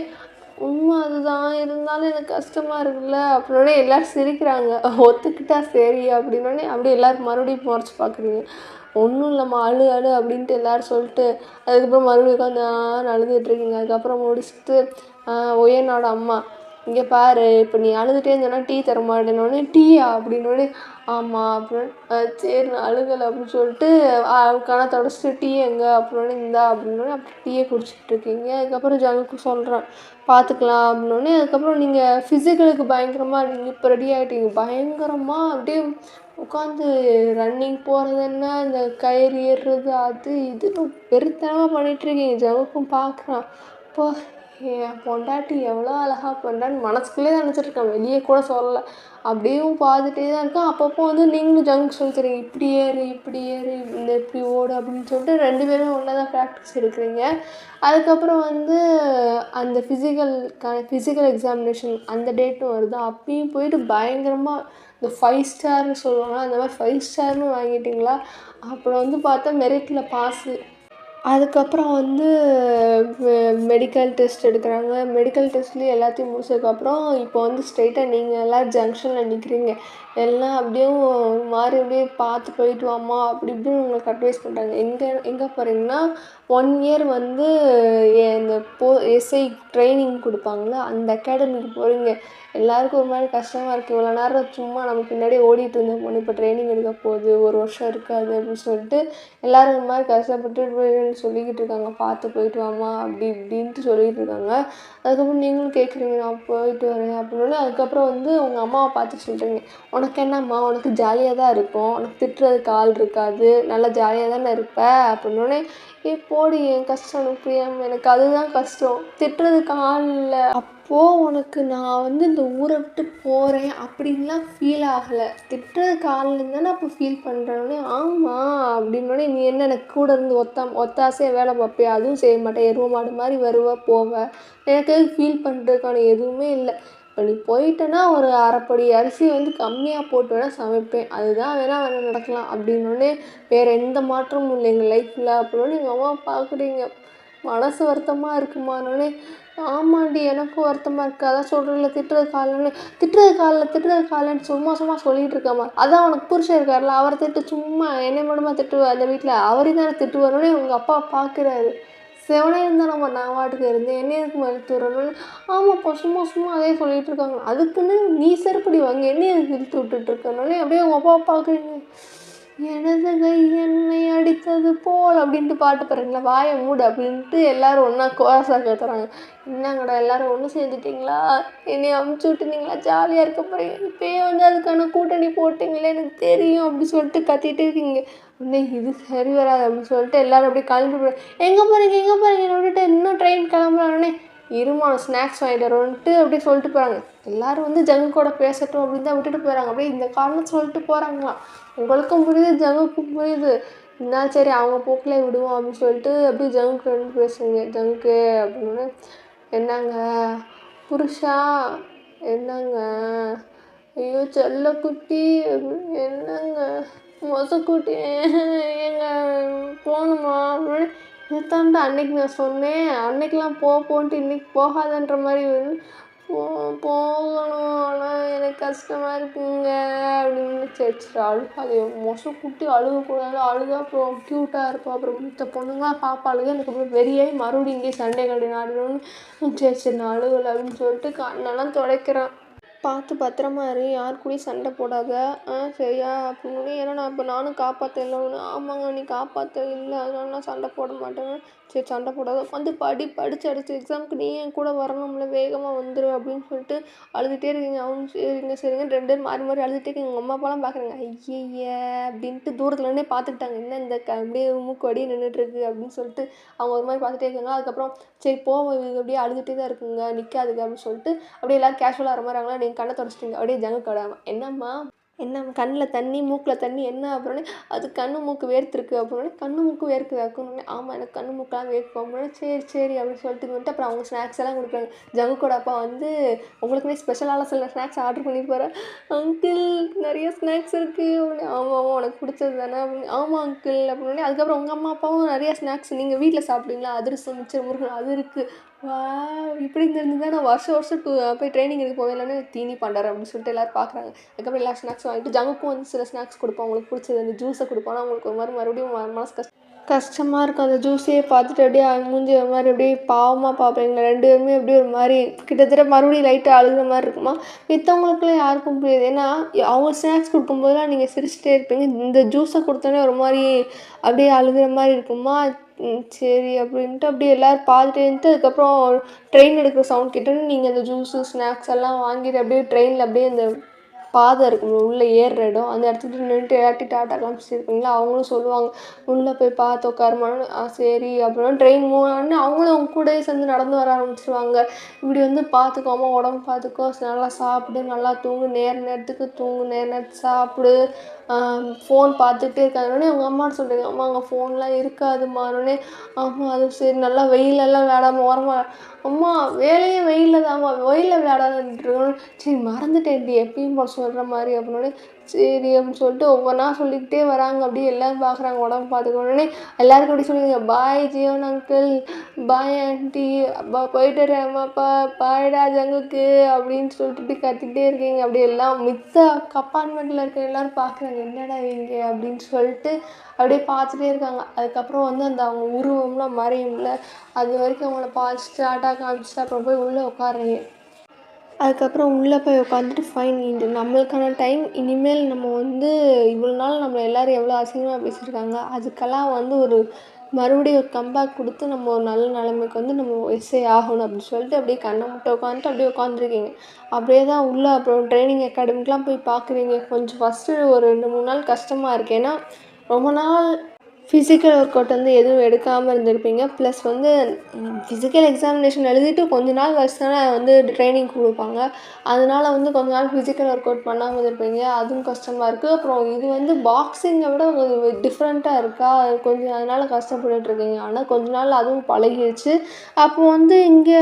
உண்மை அதுதான், இருந்தாலும் எனக்கு கஷ்டமாக இருக்குல்ல அப்படின்னோடனே எல்லோரும் சிரிக்கிறாங்க. ஒத்துக்கிட்டா சரி அப்படின்னோடனே அப்படியே எல்லோரும் மறுபடியும் முறைச்சி பார்க்குறீங்க. ஒன்றும் இல்லைம்மா அழு அழு அப்படின்ட்டு எல்லோரும் சொல்லிட்டு அதுக்கப்புறம் மறுபடியும் உட்காந்து அழுதுகிட்ருக்கீங்க. அதுக்கப்புறம் முடிச்சுட்டு ஒய்யனோட அம்மா இங்கே பாரு, இப்போ நீ அழுதுகிட்டே இருந்தேன்னா டீ தர மாட்டேன்னொடனே டீயா அப்படின்னோடனே ஆமாம் அப்படின்னு சரி நான் அழுகலை அப்படின்னு சொல்லிட்டு கணை தொடச்சிட்டு டீ எங்கே அப்படின்னோடனே இந்தா அப்படின்னோடனே அப்புறம் டீயை குடிச்சிட்டு இருக்கீங்க. அதுக்கப்புறம் ஜங்குக்கு சொல்கிறேன் பார்த்துக்கலாம் அப்படின்னோடனே அதுக்கப்புறம் நீங்கள் ஃபிசிக்கலுக்கு பயங்கரமாக நீங்கள் இப்போ ரெடி ஆகிட்டீங்க, பயங்கரமாக அப்படியே உட்காந்து ரன்னிங் போகிறது என்ன, இந்த கயிறு ஏறுறது அது இதுன்னு வெறித்தனமாக பண்ணிகிட்ருக்கீங்க. ஜங்குக்கும் பார்க்குறான், இப்போ என் பொண்டாட்டி எவ்வளோ அழகாக பண்ணுறான்னு மனசுக்குள்ளே தான் நினச்சிட்ருக்கேன், வெளியே கூட சொல்லலை. அப்படியும் பார்த்துட்டே தான் இருக்கேன். அப்பப்போ வந்து நீங்களும் ஜங்க் சொல்லி தரீங்க, இப்படி ஏறு இப்படி ஏறு இந்த இப்படி ஓடு அப்படின்னு சொல்லிட்டு 2 பேருமே ஒன்றா தான் ப்ராக்டிஸ் எடுக்கிறீங்க. அதுக்கப்புறம் வந்து அந்த ஃபிசிக்கல் எக்ஸாமினேஷன் அந்த டேட்டும் வருது. அப்பயும் போயிட்டு பயங்கரமாக இந்த 5 ஸ்டார்னு சொல்லுவாங்க, அந்த மாதிரி 5 ஸ்டார்னு வாங்கிட்டிங்களா. அப்புறம் வந்து பார்த்தா மெரிட்டில் பாஸு. அதுக்கப்புறம் வந்து மெடிக்கல் டெஸ்ட் எடுக்கிறாங்க. மெடிக்கல் டெஸ்ட்லேயும் எல்லாத்தையும் முடிச்சதுக்கப்புறம் இப்போ வந்து ஸ்ட்ரெயிட்டாக நீங்கள் எல்லோரும் ஜங்ஷனில் நிற்கிறீங்க. எல்லாம் அப்படியும் மாறி அப்படியே பார்த்து போயிட்டு வாம்மா அப்படி இப்படின்னு உங்களுக்கு அட்வைஸ் பண்ணுறாங்க. எங்கே போகிறீங்கன்னா 1 இயர் வந்து இந்த எஸ்ஐ ட்ரைனிங் கொடுப்பாங்களே அந்த அகாடமிக்கு போகிறீங்க. எல்லாருக்கும் ஒரு மாதிரி கஷ்டமாக இருக்குது, இவ்வளோ நேரம் சும்மா நம்ம பின்னாடியே ஓடிட்டு இருந்த பொண்ணு இப்போ ட்ரைனிங் எடுக்க போகுது, 1 வருஷம் இருக்காது அப்படின்னு சொல்லிட்டு எல்லோரும் இந்த மாதிரி கஷ்டப்பட்டு சொல்லிக்கிட்டு இருக்காங்க, பார்த்து போயிட்டு வாம்மா அப்படி இப்படின்ட்டு சொல்லிகிட்டு இருக்காங்க. அதுக்கப்புறம் நீங்களும் கேட்குறீங்க நான் போயிட்டு வரேன் அப்படின்னோடனே அதுக்கப்புறம் வந்து உங்கள் அம்மாவை பார்த்து சொல்கிறீங்க, உனக்கு என்னம்மா உனக்கு ஜாலியாக தான் இருக்கும், உனக்கு திட்டுறதுக்கு ஆள் இருக்காது, நல்லா ஜாலியாக தானே இருப்ப அப்படின்னோடனே போடி என் கஷ்டம் எனக்கு புரியாமல், எனக்கு அதுதான் கஷ்டம், திட்டுறதுக்கு ஆள் இல்லை. அப்போது உனக்கு நான் வந்து இந்த ஊரை விட்டு போகிறேன் அப்படின்லாம் ஃபீல் ஆகலை, திட்டுறதுக்கு ஆள் இருந்தானே அப்போ ஃபீல் பண்ணுறோன்னே ஆமாம் அப்படின்னோடனே நீ என்ன எனக்கு கூட இருந்து ஒத்தாசையாக வேலை பார்ப்பியா, அதுவும் செய்ய மாட்டேன், எருவ மாடு மாதிரி வருவ போவ, எனக்கு ஃபீல் பண்ணுறதுக்கான எதுவுமே இல்லை. இப்போ நீ போயிட்டேன்னா ஒரு அரைப்படி அரிசி வந்து கம்மியாக போட்டு வேணால் சமைப்பேன், அதுதான் வேணால் நடக்கலாம் அப்படின்னோடனே வேறு எந்த மாற்றமும் இல்லை எங்கள் லைஃப்பில் அப்படின்னோடனே எங்கள் அம்மா பார்க்குறீங்க. மனசு வருத்தமாக இருக்குமானோடனே ஆமாண்டி எனக்கும் வருத்தமாக இருக்குது, அதான் சொல்கிறேன்ல திட்டுறது காலன்னு சும்மா சொல்லிகிட்டு இருக்காமா, அதான் உனக்கு புருஷன் இருக்கார்ல அவரை திட்டு, சும்மா என்னை மட்டுமா திட்டுவார் அந்த வீட்டில், அவரையும் தானே திட்டுவாரோடனே உங்கள் அப்பா பார்க்குறாரு. செவனே இருந்தால் நம்ம நான் வாட்டுக்கு இருந்தேன், என்ன எதுக்கு மறுத்து வரணும்னு. ஆமாப்பா சும்மா அதே சொல்லிகிட்டு இருக்காங்க, அதுக்குன்னு நீ செருப்படி வாங்க என்ன எதுக்கு இழுத்து விட்டுட்ருக்கனோடனே அப்படியே உங்கள் அப்பா பார்க்குறீங்க. எனது கை என்னை அடித்தது போல் அப்படின்ட்டு பாட்டு பாருங்களா, வாயை மூடு அப்படின்ட்டு எல்லோரும் ஒன்றா கோரஸாக கத்துறாங்க. என்னங்கடா எல்லோரும் ஒன்று சேர்ந்துட்டிங்களா, என்னை அமுச்சு விட்டுனீங்களா, ஜாலியாக இருக்க போகிறீங்க, இப்போயே வந்து அதுக்கான கூட்டணி போட்டிங்களே எனக்கு தெரியும் அப்படி சொல்லிட்டு கத்திகிட்டே இருக்கீங்க. உடனே இது சரி வராது அப்படின்னு சொல்லிட்டு எல்லோரும் அப்படியே கிளம்பி எங்கே போகிறீங்க என்னை விட்டுட்டு இன்னும் ட்ரெயின் கிளம்புறானே, இருமா ஸ்நாக்ஸ் வாங்கிட்டு வருவோன்ட்டு அப்படியே சொல்லிட்டு போகிறாங்க. எல்லோரும் வந்து ஜங்குக்கூட பேசட்டும் அப்படின்னு தான் விட்டுட்டு போகிறாங்க. அப்படியே இந்த காரணம் சொல்லிட்டு போகிறாங்களாம். உங்களுக்கும் புரியுது ஜங்குக்கும் புரியுது, இருந்தாலும் சரி அவங்க போக்கில் விடுவோம் அப்படின்னு சொல்லிட்டு அப்படியே ஜங்குக்கு ரெண்டு பேசுவீங்க. ஜங்கு அப்படின்னு என்னங்க புருஷா, என்னங்க ஐயோ செல்லக்குட்டி, என்னங்க மொசக்குட்டி, எங்க போகணுமா அப்படின்னு இதைத்தாண்டா அன்னைக்கு நான் சொன்னேன், அன்னைக்கெலாம் போன்ட்டு இன்றைக்கி போகாதன்ற மாதிரி போகணும், ஆனால் எனக்கு கஷ்டமாக இருக்குங்க அப்படின்னு. சரி அழுகாது, மொசக்குட்டி அழுகக்கூடாது, அழுதா அப்புறம் க்யூட்டாக இருப்போம், அப்புறம் மித்த பொண்ணுங்களாம் பாப்பாளுங்க, எனக்கு அப்புறம் வெறியாகி மறுபடியும் இங்கேயே சண்டை கட்டி ஆடணும்னு. சரி நான் அழுகலை அப்படின்னு சொல்லிட்டு கண்ணெல்லாம் துடைக்கிறான். பார்த்து பத்திரமா இரு, யார் கூடயும் சண்டை போடாத, சரியா அப்படின்னு. ஏன்னா நான் இப்போ நானும் காப்பாற்ற இல்லைன்னு. ஆமாங்க நீ காப்பாற்ற இல்லை, அதனால நான் சண்டை போட மாட்டேங்க. சரி சண்டை போடாத, வந்து படித்து அடுத்த எக்ஸாமுக்கு நீ என் கூட வரணும்ல, வேகமாக வந்துரு அப்படின்னு சொல்லிட்டு அழுதுகிட்டே இருக்கீங்க. அவங்க சரிங்க சரிங்க 2 பேரும் மாறி மாறி அழுதுகிட்டே இருக்கீங்க. உங்கள் அம்மா அப்பாலாம் பார்க்குறாங்க, ஐயய்ய அப்படின்ட்டு தூரத்துலேருந்தே பார்த்துக்கிட்டாங்க. என்ன இந்த அப்படியே மூக்கு அப்படியே நின்றுட்டுருக்கு அப்படின்னு சொல்லிட்டு அவங்க ஒரு மாதிரி பார்த்துட்டே இருக்காங்க. அதுக்கப்புறம் சரி போவோம், இது அப்படியே அழுதுகிட்டே தான் இருக்குங்க, நிற்காதுங்க அப்படின்னு சொல்லிட்டு அப்படியே எல்லோரும் கேஷுவலாக வரமாறாங்களா, நீங்கள் கண்ணை தொடச்சிட்டிங்க. அப்படியே ஜங்கு கடாம என்னம்மா என்ன கண்ணில் தண்ணி மூக்கில் தண்ணி என்ன அப்படின்னே, அது கண்ணு மூக்கு வேர்த்துருக்கு அப்படின்னே. கண்ணு மூக்கு வேர்க்குது அப்படின்னு. ஆமாம் எனக்கு கண்ணு மூக்கெலாம் வேர்க்கும் அப்படின்னா. சரி சரி அப்படின்னு சொல்லிட்டு வந்துட்டு அப்புறம் அவங்க ஸ்நாக்ஸ் எல்லாம் கொடுக்குறாங்க. ஜங்குக்கோட அப்பா வந்து உங்களுக்குமே ஸ்பெஷலான சில ஸ்நாக்ஸ் ஆர்டர் பண்ணி போகிறேன். அங்கிள் நிறைய ஸ்நாக்ஸ் இருக்குது அப்படின்னு. ஆமாம் ஆமாம் உனக்கு பிடிச்சது தானே அப்படின்னு. ஆமாம் அங்கிள் அப்படின்னு. அதுக்கப்புறம் உங்கள் அம்மா அப்பாவும் நிறைய ஸ்நாக்ஸ் நீங்கள் வீட்டில் சாப்பிடுவீங்களா, அதிரசம் மிச்சர் முருகன் அது இருக்குது. வா இப்படி இருந்திருந்தா நான் வருஷம் வருஷம் போய் ட்ரைனிங் எடுக்க போவேன்லன்னு தீனி பண்டார் அப்படின்னு சொல்லிட்டு எல்லோரும் பார்க்குறாங்க. அதுக்கப்புறம் எல்லா ஸ்நாக்ஸ் வாங்கிட்டு ஜங்குக்கும் வந்து சில ஸ்நாக்ஸ் கொடுப்போம், அவங்களுக்கு பிடிச்சது அந்த ஜூஸை கொடுப்போம். ஆனால் அவங்களுக்கு ஒரு மாதிரி மறுபடியும் மனசு கஷ்டமாக இருக்கும். அந்த ஜூஸையே பார்த்துட்டு அப்படியே மூஞ்சி ஒரு மாதிரி அப்படியே பாவமாக பார்ப்பேங்க. 2 பேருமே அப்படியே ஒரு மாதிரி கிட்டத்தட்ட மறுபடியும் லைட்டாக அழுகிற மாதிரி இருக்குமா. மித்தவங்களுக்குலாம் யாருக்கும் புரியாது. ஏன்னா அவங்க ஸ்நாக்ஸ் கொடுக்கும்போதெல்லாம் நீங்கள் சிரிச்சிட்டே இருப்பீங்க. இந்த ஜூஸை கொடுத்தோன்னே ஒரு மாதிரி அப்படியே அழுகிற மாதிரி இருக்குமா. சரி அப்படின்ட்டு அப்படியே எல்லோரும் பார்த்துட்டே இருந்துட்டு அதுக்கப்புறம் ட்ரெயின் எடுக்கிற சவுண்ட் கேட்டோன்னே நீங்கள் அந்த ஜூஸு ஸ்நாக்ஸ் எல்லாம் வாங்கிட்டு அப்படியே ட்ரெயினில் அப்படியே அந்த பாதை இருக்கும் உள்ளே ஏறுற இடம், அந்த இடத்துக்கு நின்றுட்டு இல்லாட்டி டாட்டா காமிச்சிருப்பீங்களா, அவங்களும் சொல்லுவாங்க உள்ளே போய் பார்த்து உட்காருமான்னு. சரி அப்புறம் ட்ரெயின் மூவ் ஆனோடனே அவங்களும் அவங்க கூடயே சேர்ந்து நடந்து வர ஆரம்பிச்சிருவாங்க. இப்படி வந்து பார்த்துக்கோமா, உடம்பு பார்த்துக்கோ, நல்லா சாப்பிடு, நல்லா தூங்கு, நேரத்துக்கு தூங்கு, நேரத்துக்கு சாப்பிடு, ஃபோன் பார்த்துக்கிட்டே இருக்காங்கன்னே அவங்க அம்மாட்ட சொல்கிறீங்க. அம்மா அங்கே ஃபோன்லாம் இருக்காதுமானோடனே. ஆமாம் அது சரி நல்லா வெயிலெல்லாம் விளையாடாமல் ஓரமாக. அம்மா வேலையே வெயிலில் தான்மா, வெயிலில் விளையாடாதுன்ட்டு. சரி மறந்துட்டேன்டி எப்பயும் போல் சொல்கிற மாதிரி அப்படின்னோடனே. சரி அப்படின்னு சொல்லிட்டு ஒவ்வொன்றா சொல்லிக்கிட்டே வராங்க. அப்படியே எல்லோரும் பார்க்குறாங்க உடம்பு பார்த்துக்கோன்னே. எல்லாருக்கும் அப்படி சொல்லுவீங்க, பாய் ஜீவன் அங்கிள், பாய் ஆண்டி, அப்பா போயிட்டு வரேன் அம்மாப்பா, பாய்டா ஜங்குக்கு அப்படின்னு சொல்லிட்டு இப்படி கத்திக்கிட்டே இருக்கீங்க. அப்படி எல்லாம் மித்த அப்பார்ட்மெண்ட்டில் இருக்க எல்லோரும் பார்க்குறாங்க, என்னடா இவங்க அப்படின்னு சொல்லிட்டு அப்படியே பார்த்துட்டே இருக்காங்க. அதுக்கப்புறம் வந்து அந்த அவங்க உருவம்லாம் மறையும்ல, அது வரைக்கும் அவங்கள பார்த்துட்டு டாட்டா காமிச்சிட்டு அப்புறம் போய் உள்ளே உட்காருறீங்க. அதுக்கப்புறம் உள்ளே போய் உட்காந்துட்டு ஃபைன், இது நம்மளுக்கான டைம், இனிமேல் நம்ம வந்து இவ்வளோ நாள் நம்மளை எல்லோரும் எவ்வளோ அசிங்கமாக பேசியிருக்காங்க, அதுக்கெல்லாம் வந்து ஒரு மறுபடியும் ஒரு கம்பேக் கொடுத்து நம்ம ஒரு நல்ல நிலைமைக்கு வந்து நம்ம எஸ்ஸே ஆகணும் அப்படின்னு சொல்லிட்டு அப்படியே கண்ணை முட்டை உட்காந்துட்டு அப்படியே உட்காந்துருக்கீங்க. அப்படியே தான் உள்ளே அப்புறம் ட்ரைனிங் அகாடமிக்கெலாம் போய் பார்க்குறீங்க. கொஞ்சம் ஃபஸ்ட்டு ஒரு 2-3 நாள் கஷ்டமாக இருக்குது. ஏன்னா ரொம்ப நாள் ஃபிசிக்கல் ஒர்க் அவுட் வந்து எதுவும் எடுக்காமல் இருந்திருப்பீங்க. ப்ளஸ் வந்து ஃபிசிக்கல் எக்ஸாமினேஷன் எழுதிட்டு கொஞ்ச நாள் கழிச்சு தானே வந்து ட்ரைனிங் கொடுப்பாங்க. அதனால வந்து கொஞ்ச நாள் ஃபிசிக்கல் ஒர்க் அவுட் பண்ணாமல் இருந்திருப்பீங்க. அதுவும் கஷ்டமாக இருக்குது. அப்புறம் இது வந்து பாக்ஸிங்கை விட டிஃப்ரெண்ட்டாக இருக்கா, கொஞ்சம் அதனால் கஷ்டப்பட்டுட்ருக்கீங்க. ஆனால் கொஞ்ச நாள் அதுவும் பழகிடுச்சு. அப்போ வந்து இங்கே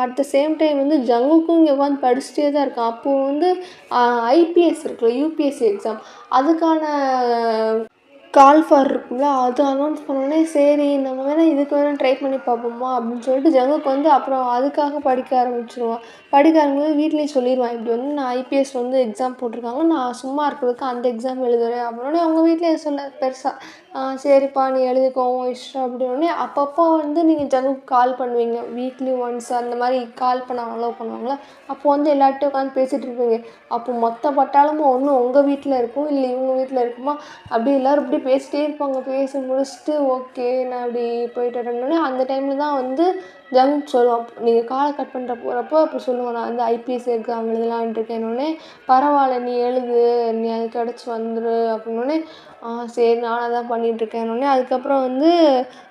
அட் த சேம் டைம் வந்து ஜங்குக்கும் இங்கே உட்காந்து படிச்சுட்டே தான் இருக்கான். அப்போது வந்து ஐபிஎஸ் இருக்குல்ல, யூபிஎஸ்சி எக்ஸாம், அதுக்கான கால் ஃபார் இருக்கும்ல, அது அனௌன்ஸ் பண்ணோடனே சரி நம்ம வேணால் இதுக்கு வேணால் ட்ரை பண்ணி பார்ப்போமா அப்படின்னு சொல்லிட்டு ஜங்குக்கு வந்து அப்புறம் அதுக்காக படிக்க ஆரம்பிச்சிருவான். படிக்க ஆரம்பிக்கும்போது வீட்லேயும் சொல்லிடுவான், இப்படி வந்து நான் ஐபிஎஸ் வந்து எக்ஸாம் போட்டிருக்காங்க, நான் சும்மா இருக்கிறதுக்கு அந்த எக்ஸாம் எழுதுறேன் அப்படின்னோடனே அவங்க வீட்டில் சொல்ல பெருசாக சரிப்பா நீ எழுதிக்கோ இஷ்டம் அப்படின்னோடனே. அப்பப்போ வந்து நீங்கள் ஜங்குக்கு கால் பண்ணுவீங்க, வீக்லி ஒன்ஸ் அந்த மாதிரி கால் பண்ண அலோவ் பண்ணுவாங்களா. அப்போ வந்து எல்லார்ட்டையும் உட்காந்து பேசிகிட்டு இருப்பீங்க. அப்போ மொத்த பட்டாளமும் ஒன்று உங்கள் வீட்டில் இருக்கும், இல்லை இவங்க வீட்டில் இருக்குமா, அப்படி எல்லோரும் இப்படி பேசிகிட்டே இருப்பாங்க. பேசி முடிச்சுட்டு ஓகே நான் அப்படி போயிட்டு வரேன்னொடனே அந்த டைமில் தான் வந்து ஜங்க் சொல்லுவான், நீங்கள் காலை கட் பண்ணுற போகிறப்போ அப்போ சொல்லுவான், நான் வந்து ஐபிஎஸ் எக்ஸாம் எழுதலான்ட்டு இருக்கேன்னொடனே. பரவாயில்ல நீ எழுது, நீ அது கிடச்சி வந்துடு அப்படின்னோடனே. சரி நானாக தான் பண்ணிகிட்ருக்கேன்னொடனே. அதுக்கப்புறம் வந்து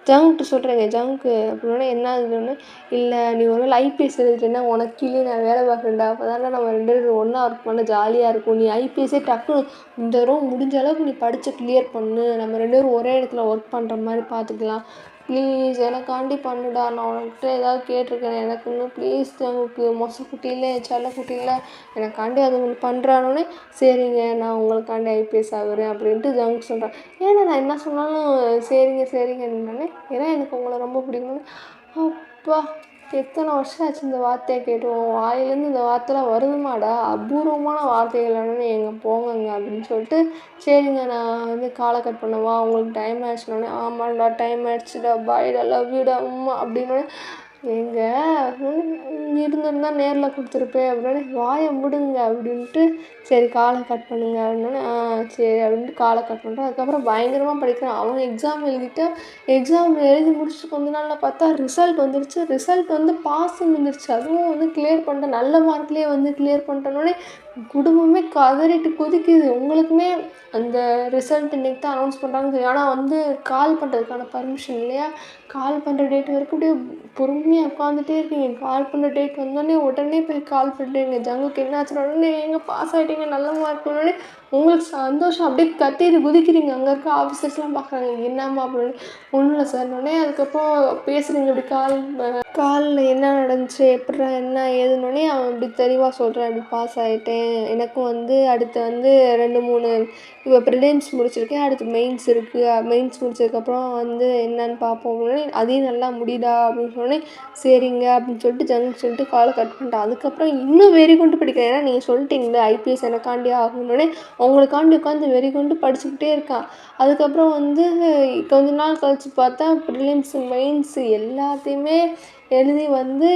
ஜங்க்ட்டு சொல்கிறேங்க, ஜங்க்கு அப்படின்னோடனே என்ன இதுன்னு. இல்லை நீ ஒரு வேளை ஐபிஎஸ் எழுதிட்டேன்னா உனக்கு கீழே நான் வேலை பார்க்குறேன்டா, அப்போ தானே நம்ம 2 பேரும் ஒன்றா ஒர்க் பண்ண ஜாலியாக இருக்கும். நீ ஐபிஎஸ்ஸே டக்குன்னு இந்த தடவை முடிஞ்ச அளவுக்கு நீ படித்து கிளியர் பண்ணு, நம்ம 2 பேரும் ஒரே இடத்துல ஒர்க் பண்ணுற மாதிரி பார்த்துக்கலாம். ப்ளீஸ் எனக்காண்டி பண்ணுடா, நான் உனக்கிட்ட ஏதாவது கேட்டிருக்கேன் எனக்குன்னு, ப்ளீஸ் ஜங்குக்கு, மொசக்குட்டியில் செல்லக்குட்டியில் எனக்காண்டி அது ஒன்று பண்ணுறானோடனே. சரிங்க நான் உங்களுக்காண்டி ஐபிஎஸ் ஆகுறேன் அப்படின்ட்டு ஜங்க் சொல்கிறேன். ஏன்னா நான் என்ன சொன்னாலும் சரிங்க சரிங்கன்னே, ஏன்னா எனக்கு உங்களை ரொம்ப பிடிக்கும்னு. அப்பா எத்தனை வருஷம் ஆச்சு இந்த வார்த்தையை கேட்டு, உன் வாயிலேருந்து இந்த வார்த்தைலாம் வருதுமாடா, அபூர்வமான வார்த்தைகள் என்னன்னு எங்கே போங்கங்க அப்படின்னு சொல்லிட்டு. சரிங்க நான் வந்து காலை கட் பண்ணவா, உங்களுக்கு டைம் ஆயிடுச்சுனோடனே. ஆமாண்டா டைம் ஆயிடுச்சுடா, பாய்டா, லவ் யூடா உம்மா அப்படின்னோடனே. ஏங்க இருந்திருந்தா நேரில் கொடுத்துருப்பேன் அப்படின்னு வாயை விடுங்க அப்படின்ட்டு சரி காலை கட் பண்ணுங்க அப்படின்னோடனே சரி அப்படின்ட்டு காலை கட் பண்ணுறேன். அதுக்கப்புறம் பயங்கரமாக படிக்கிறேன். அவன் எக்ஸாம் எழுதிட்டு எக்ஸாம் எழுதி முடிச்சுட்டு கொஞ்ச நாளில் பார்த்தா ரிசல்ட் வந்துடுச்சு. ரிசல்ட் வந்து பாஸ்ன்னு வந்துடுச்சு. அதுவும் வந்து கிளியர் பண்ணிட்டேன். நல்ல மார்க்லேயே வந்து கிளியர் பண்ணிட்டேன்னொடனே குடும்பமே கதறிட்டு கொதிக்குது. உங்களுக்குமே அந்த ரிசல்ட் இன்றைக்கி தான் அனௌன்ஸ் பண்ணுறாங்கன்னு தெரியும். ஆனால் வந்து கால் பண்ணுறதுக்கான பர்மிஷன் இல்லையா? கால் பண்ணுற டேட் வரைக்கும் அப்படியே பொறுமையாக உட்காந்துட்டே இருக்கீங்க. கால் பண்ணுற டேட் வந்தோடனே உடனே போய் கால் பண்ணுறீங்க. ஜங்குக்கு என்ன ஆச்சுன்னா உடனே எங்கே பாஸ் ஆகிட்டீங்க நல்ல மார்க் உடனே உங்களுக்கு சந்தோஷம் அப்படியே கத்திட்டு குதிக்கிறீங்க. அங்கே இருக்க ஆஃபீஸர்ஸ்லாம் பார்க்குறாங்க என்னம்மா அப்படின்னு. ஒன்றும் இல்லை சார் உடனே அதுக்கப்புறம் பேசுகிறீங்க இப்படி காலில் என்ன நடந்துச்சு எப்படிடா என்ன ஏதுன்னொடனே அவன் இப்படி தெளிவாக சொல்கிறான் இப்படி பாஸ் ஆகிட்டேன். எனக்கும் வந்து அடுத்து வந்து 2-3 இப்போ ப்ரிலிம்ஸ் முடிச்சிருக்கேன். அடுத்து மெயின்ஸ் இருக்குது. மெயின்ஸ் முடிச்சதுக்கப்புறம் வந்து என்னன்னு பார்ப்போம் அப்படின்னே அதையும் நல்லா முடிடா அப்படின்னு சொன்னோடனே சரிங்க அப்படின்னு சொல்லிட்டு ஜங்கு சொல்லிட்டு காலை கட் பண்ணிட்டேன். அதுக்கப்புறம் இன்னும் வெறி கொண்டு படிக்கிறேன். ஏன்னா நீங்கள் சொல்லிட்டீங்களே ஐபிஎஸ் எனக்காண்டி ஆகணுன்னே அவங்களுக்காண்டி உட்காந்து வெறி கொண்டு படிச்சுக்கிட்டே இருக்கான். அதுக்கப்புறம் வந்து கொஞ்ச நாள் கழித்து பார்த்தா ப்ரிலிம்ஸு மெயின்ஸு எல்லாத்தையுமே எழுதி வந்து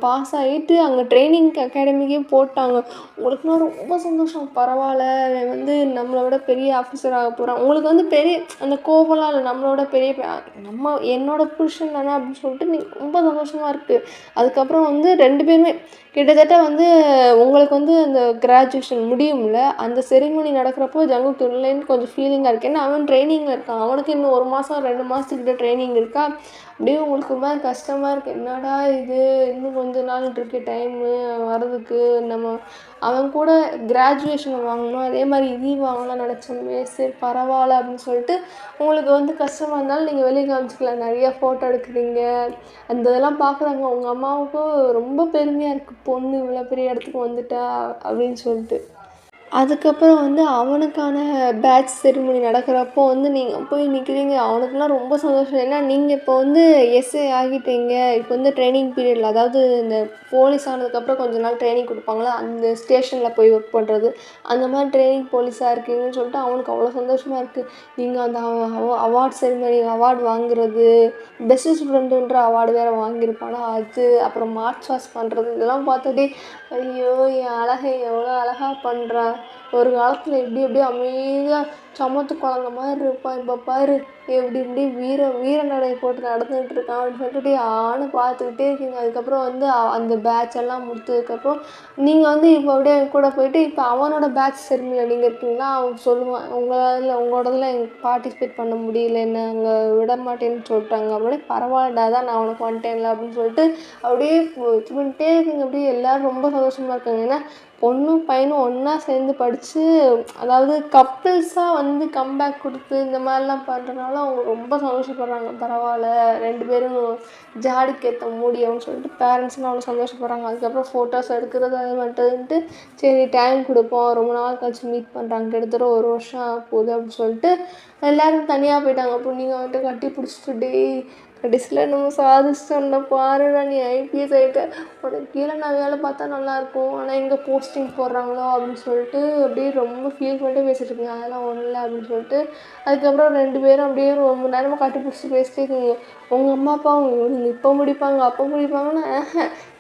பாஸ் ஆகிட்டு அங்கே ட்ரைனிங் அகாடமிக்கே போட்டாங்க. உங்களுக்குன்னா ரொம்ப சந்தோஷம். பரவாயில்ல அவன் வந்து நம்மளை விட பெரிய ஆஃபீஸர் ஆக போகிறான். உங்களுக்கு வந்து பெரிய அந்த கோபம்லாம் இல்லை. நம்மளோட பெரிய என்னோடய புருஷன் தானே அப்படின்னு சொல்லிட்டு நீங்கள் ரொம்ப சந்தோஷமாக இருக்குது. அதுக்கப்புறம் வந்து 2 பேருமே கிட்டத்தட்ட வந்து உங்களுக்கு வந்து அந்த கிராஜுவேஷன் முடியும்ல அந்த செரிமனி நடக்கிறப்போ ஜங்குக்கு இல்லைன்னு கொஞ்சம் ஃபீலிங்காக இருக்குது. ஏன்னா அவன் ட்ரைனிங்கில் இருக்கான். அவனுக்கு இன்னும் 1 மாதம் 2 மாதத்துக்கிட்ட ட்ரைனிங் இருக்கா. அப்படியே உங்களுக்கு ரொம்ப கஷ்டமாக இருக்குது. என்னடா இது இன்னும் கொஞ்ச நாள் இருக்குது டைமு வர்றதுக்கு. அவன் கூட கிராஜுவேஷன் வாங்கணும் அதே மாதிரி இதையும் வாங்கலாம் நினச்சோமே. சரி பரவாயில்ல அப்படின்னு சொல்லிட்டு உங்களுக்கு வந்து கஷ்டமாக இருந்தாலும் நீங்கள் வெளியே காமிச்சிக்கலாம். நிறையா ஃபோட்டோ எடுக்கிறீங்க. அந்த இதெல்லாம் பார்க்குறாங்க. உங்கள் அம்மாவுக்கும் ரொம்ப பெருமையாக இருக்குது. பொண்ணு இவ்வளோ பெரிய இடத்துக்கு வந்துட்டா அப்படின்னு சொல்லிட்டு. அதுக்கப்புறம் வந்து அவனுக்கான பேட்ச் செரிமனி நடக்கிறப்போ வந்து நீங்கள் போய் நிற்கிறீங்க. அவனுக்குலாம் ரொம்ப சந்தோஷம். ஏன்னா நீங்கள் இப்போ வந்து எஸ்ஏ ஆகிட்டீங்க. இப்போ வந்து ட்ரைனிங் பீரியடில் அதாவது இந்த போலீஸ் ஆனதுக்கப்புறம் கொஞ்ச நாள் ட்ரைனிங் கொடுப்பாங்களா அந்த ஸ்டேஷனில் போய் ஒர்க் பண்ணுறது அந்த மாதிரி ட்ரைனிங் போலீஸாக இருக்கீங்கன்னு சொல்லிட்டு அவனுக்கு அவ்வளோ சந்தோஷமாக இருக்குது. நீங்கள் அந்த அவார்ட் செரிமனி அவார்டு வாங்குறது பெஸ்ட்டு ஸ்டூடெண்ட்டுன்ற அவார்டு வேறு வாங்கியிருப்பானா அது அப்புறம் மார்ச் பாஸ் பண்ணுறது இதெல்லாம் பார்த்துட்டே ஐயோ என் அழகை எவ்வளோ அழகாக பண்ணுறான். ஒரு காலத்தில் எப்படி அமைதியாக சமத்து குழந்த மாதிரி இருப்பான். இப்போ பாரு எப்படி வீர நடை போட்டு நடந்துகிட்டு இருக்கான் அப்படின்னு சொல்லிட்டு ஆன்னு பார்த்துக்கிட்டே இருக்கீங்க. அதுக்கப்புறம் வந்து அந்த பேட்ச் எல்லாம் முடித்ததுக்கப்புறம் நீங்கள் வந்து இப்போ அப்படியே கூட போயிட்டு இப்போ அவனோட பேட்ச் செரிமனியில் நீங்கள் இருக்கீங்களா அவன் சொல்லுவான் உங்களோடதில் எனக்கு பார்ட்டிசிபேட் பண்ண முடியல என்ன அங்கே விட மாட்டேன்னு சொல்லிட்டாங்க அப்படியே பரவாயில்லடா தான் நான் உனக்கு வந்துட்டேன்ல அப்படின்னு சொல்லிட்டு அப்படியே இது பண்ணிட்டே இருக்கீங்க. அப்படியே எல்லோரும் ரொம்ப சந்தோஷமாக இருக்காங்க. ஏன்னா பொண்ணும் பையனும் ஒன்றா சேர்ந்து படித்து அதாவது கப்பிள்ஸாக வந்து கம்பேக் கொடுத்து இந்த மாதிரிலாம் பண்ணுறதுனால அவங்க ரொம்ப சந்தோஷப்படுறாங்க. பரவாயில்ல 2 பேரும் ஜாடிக்கேற்ற மூடியவன்னு சொல்லிட்டு பேரண்ட்ஸ்லாம் அவ்வளோ சந்தோஷப்படுறாங்க. அதுக்கப்புறம் ஃபோட்டோஸ் எடுக்கிறது அது மட்டும்ட்டு சரி டைம் கொடுப்போம் ரொம்ப நாள் கழிச்சு மீட் பண்ணுறாங்க. கிட்டத்தட்ட 1 வருஷம் ஆக போகுது அப்படின்னு சொல்லிட்டு எல்லோரும் தனியாக போயிட்டாங்க. அப்போ நீங்கள் வந்துட்டு கட்டி பிடிச்சிட்டு கடைசியில் நம்ம சாதிச்சிட்டோம்னா பாருடா நீ ஐபிஎஸ் ஆகிட்ட உனக்கு கீழே நான் வேலை பார்த்தா நல்லாயிருக்கும் ஆனால் எங்கே போஸ்டிங் போடுறாங்களோ அப்படின்னு சொல்லிட்டு அப்படியே ரொம்ப ஃபீல் பண்ணிட்டு பேசிகிட்டு இருக்கீங்க. அதெல்லாம் ஒன்றும் இல்லை அப்படின்னு சொல்லிட்டு அதுக்கப்புறம் 2 பேரும் அப்படியே ரொம்ப நேரமாக கட்டி பிடிச்சி பேசிட்டே இருக்கீங்க. உங்கள் அம்மா அப்பா நீங்கள் இப்போ முடிப்பாங்க அப்போ முடிப்பாங்கன்னா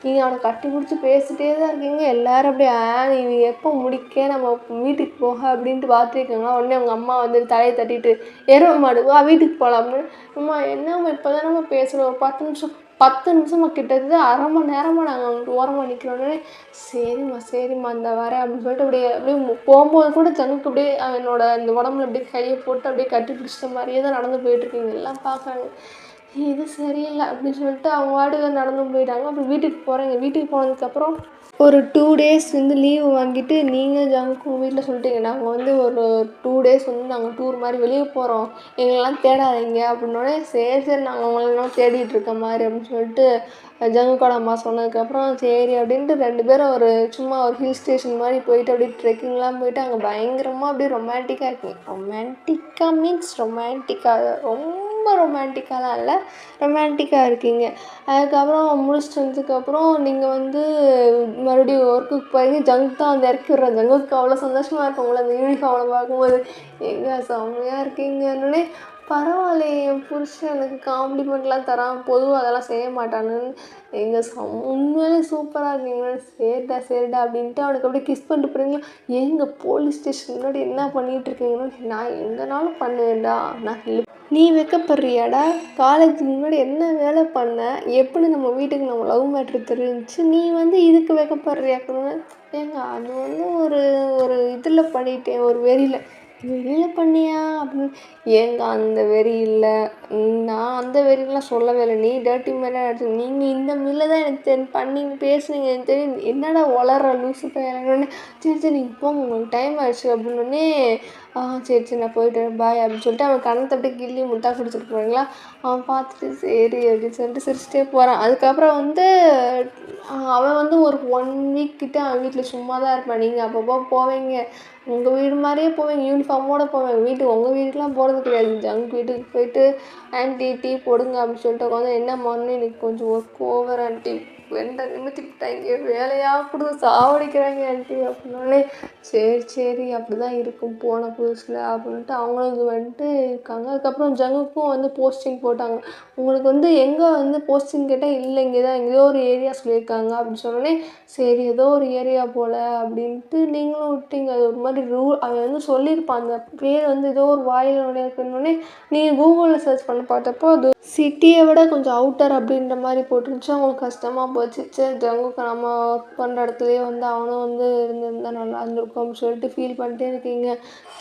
நீங்கள் அவனை கட்டி பிடிச்சி பேசிகிட்டே தான் இருக்கீங்க. எல்லோரும் அப்படியே நீ எப்போ முடிக்க நம்ம வீட்டுக்கு போக அப்படின்ட்டு பார்த்துருக்கீங்களா. உடனே அவங்க அம்மா வந்து தலையை தட்டிட்டு எருவ மாடு வா வீட்டுக்கு போகலாம் அப்படின்னு. அம்மா என்னம்மா இப்போ தான் நம்ம பேசுகிறோம் ஒரு 10 நிமிஷமாக கிட்டத்தட்ட அரை மணி நேரமாக நாங்கள் அவங்களுக்கு ஓரமாக நிற்கிறோன்னே சரிம்மா இந்த வரேன் அப்படின்னு சொல்லிட்டு அப்படியே போகும்போது கூட ஜங்குக்கு அப்படியே என்னோட இந்த உடம்புல அப்படியே கையை போட்டு அப்படியே கட்டி பிடிச்சிட்ட மாதிரியே தான் நடந்து போயிட்டுருக்கீங்க. எல்லாம் பார்க்குறாங்க இது சரியில்லை அப்படின்னு சொல்லிட்டு அவங்க வாடகை நடந்து போயிட்டாங்க. அப்புறம் வீட்டுக்கு போகிறேங்க. வீட்டுக்கு போனதுக்கப்புறம் ஒரு 2 டேஸ் வந்து லீவு வாங்கிட்டு நீங்கள் ஜங்குக்கும் வீட்டில் சொல்லிட்டீங்க நாங்கள் வந்து ஒரு 2 டேஸ் வந்து நாங்கள் டூர் மாதிரி வெளியே போகிறோம் எங்களெல்லாம் தேடாதீங்க அப்படின்னோடனே சரி நாங்கள் உங்களெல்லாம் தேடிட்டு இருக்க மாதிரி அப்படின்னு சொல்லிட்டு ஜங்குக்கோட அம்மா சொன்னதுக்கப்புறம் சரி அப்படின்ட்டு 2 பேரும் சும்மா ஒரு ஹில் ஸ்டேஷன் மாதிரி போயிட்டு அப்படியே ட்ரெக்கிங்லாம் போயிட்டு அங்கே பயங்கரமாக அப்படியே ரொமான்டிக்காக இருக்குங்க. ரொமான்டிக்காக மீன்ஸ் ரொமான்டிக்காக ரொம்ப ரொம்ப ரொமான்டிக்காலாம் இல்லை, ரொமான்டிக்காக இருக்கீங்க. அதுக்கப்புறம் முடிச்சுட்டு வந்ததுக்கப்புறம் நீங்கள் வந்து மறுபடியும் ஒர்க்குக்கு போய் ஜங்க் தான் வந்து இறக்கி விட்றேன். ஜங்குக்கு அவ்வளோ சந்தோஷமாக இருக்கும்ல அந்த யூனிஃபார்மில் பார்க்கும்போது, எங்கே செம்மையாக இருக்கீங்கன்னே. பரவாயில்லையே என் புருஷன் எனக்கு காம்ப்ளிமெண்ட்லாம் தரான், பொதுவாக அதெல்லாம் செய்ய மாட்டானுன்னு. எங்கள் உண்மையிலே சூப்பராக இருக்கீங்க, சரிடா சரிடா அப்படின்ட்டு அவனுக்கு அப்படியே கிஸ் பண்ணிட்டு போகிறீங்களா. எங்கள் போலீஸ் ஸ்டேஷன் முன்னாடி என்ன பண்ணிகிட்டு இருக்கீங்கன்னு. நான் எங்கேனாலும் பண்ணுவேன்டா, நான் நீ வைக்கப்படுறியாடா, காலேஜுக்கு முன்னாடி என்ன வேலை பண்ண, எப்படி நம்ம வீட்டுக்கு நம்ம லவ் மேட்ரு தெரிஞ்சிச்சு, நீ வந்து இதுக்கு வைக்கப்படுறியாக்கணும்னு. ஏங்க அது வந்து ஒரு ஒரு இதில் பண்ணிட்டேன், ஒரு வெளியில் பண்ணியா அப்படின்னு. ஏங்க அந்த வெறி இல்லை, நான் அந்த வெறிலாம் சொல்லவே இல்லை, நீ டேர்ட்டி மேலே அடிச்சு நீங்கள் இந்த மில்ல தான் எனக்கு பண்ணி பேசுனீங்க எனக்கு தெரியும், என்னடா வளர லூசு பையனோடனே. சரி சரி நீங்கள் போங்க உங்களுக்கு டைம் ஆயிடுச்சு அப்படின்னோடனே. சரி சரி நான் போயிட்டு பாய் அப்படின்னு சொல்லிட்டு அவன் கண்ணத்தை அப்படியே கிள்ளி முட்டா குடிச்சிட்டு போகிறீங்களா. அவன் பார்த்துட்டு சரி அப்படின்னு சொல்லிட்டு சிரிச்சிட்டே போகிறான். அதுக்கப்புறம் வந்து அவன் வந்து ஒரு 1 வீக் கிட்ட அவன் வீட்டில் சும்மா தான் இருப்பான். நீங்கள் அப்பப்போ போவீங்க, உங்கள் வீடு மாதிரியே போவீங்க, யூனிஃபார்மோடு போவேன். உங்கள் வீட்டுக்கெலாம் போகிறது கிடையாது, ஜங்க் வீட்டுக்கு போயிட்டு ஆன்ட்டி டீ போடுங்க அப்படின்னு சொல்லிட்டு உட்காந்து, என்ன மார்னிங் எனக்கு கொஞ்சம் ஒர்க் ஓவர் ஆன்ட்டி, 2 நிமித்திட்டாங்க, வேலையாக கொடுத்து சாவடிக்கிறாங்க ஆன்ட்டி அப்படின்னோடனே. சரி அப்படி தான் இருக்கும் போன புதுசில் அப்படின்ட்டு அவங்களுக்கு வந்துட்டு இருக்காங்க. அதுக்கப்புறம் ஜங்குக்கும் வந்து போஸ்டிங் போட்டாங்க. உங்களுக்கு வந்து எங்கே வந்து போஸ்டிங் கேட்டால் இல்லை இங்கே தான் எங்கேயோ ஒரு ஏரியா சொல்லியிருக்காங்க அப்படின்னு சொன்னோடனே. சரி ஏதோ ஒரு ஏரியா போல் அப்படின்ட்டு நீங்களும் விட்டீங்க. அது ஒரு மாதிரி அவன் வந்து சொல்லியிருப்பான், அந்த பேர் வந்து ஏதோ ஒரு வாயில் நுழையிருக்கணுன்னே. நீங்கள் கூகுளில் சர்ச் பண்ணி பார்த்தப்போ அது சிட்டியை விட கொஞ்சம் அவுட்டர் அப்படின்ற மாதிரி போட்டுருந்துச்சு. அவங்களுக்கு கஷ்டமாக போச்சு. சரி ஜங்குக்கு நம்ம ஒர்க் பண்ணுற இடத்துலையே வந்து அவனும் வந்து இருந்திருந்தால் நல்லா இருந்திருக்கும் அப்படின்னு சொல்லிட்டு ஃபீல் பண்ணிட்டே இருக்கீங்க.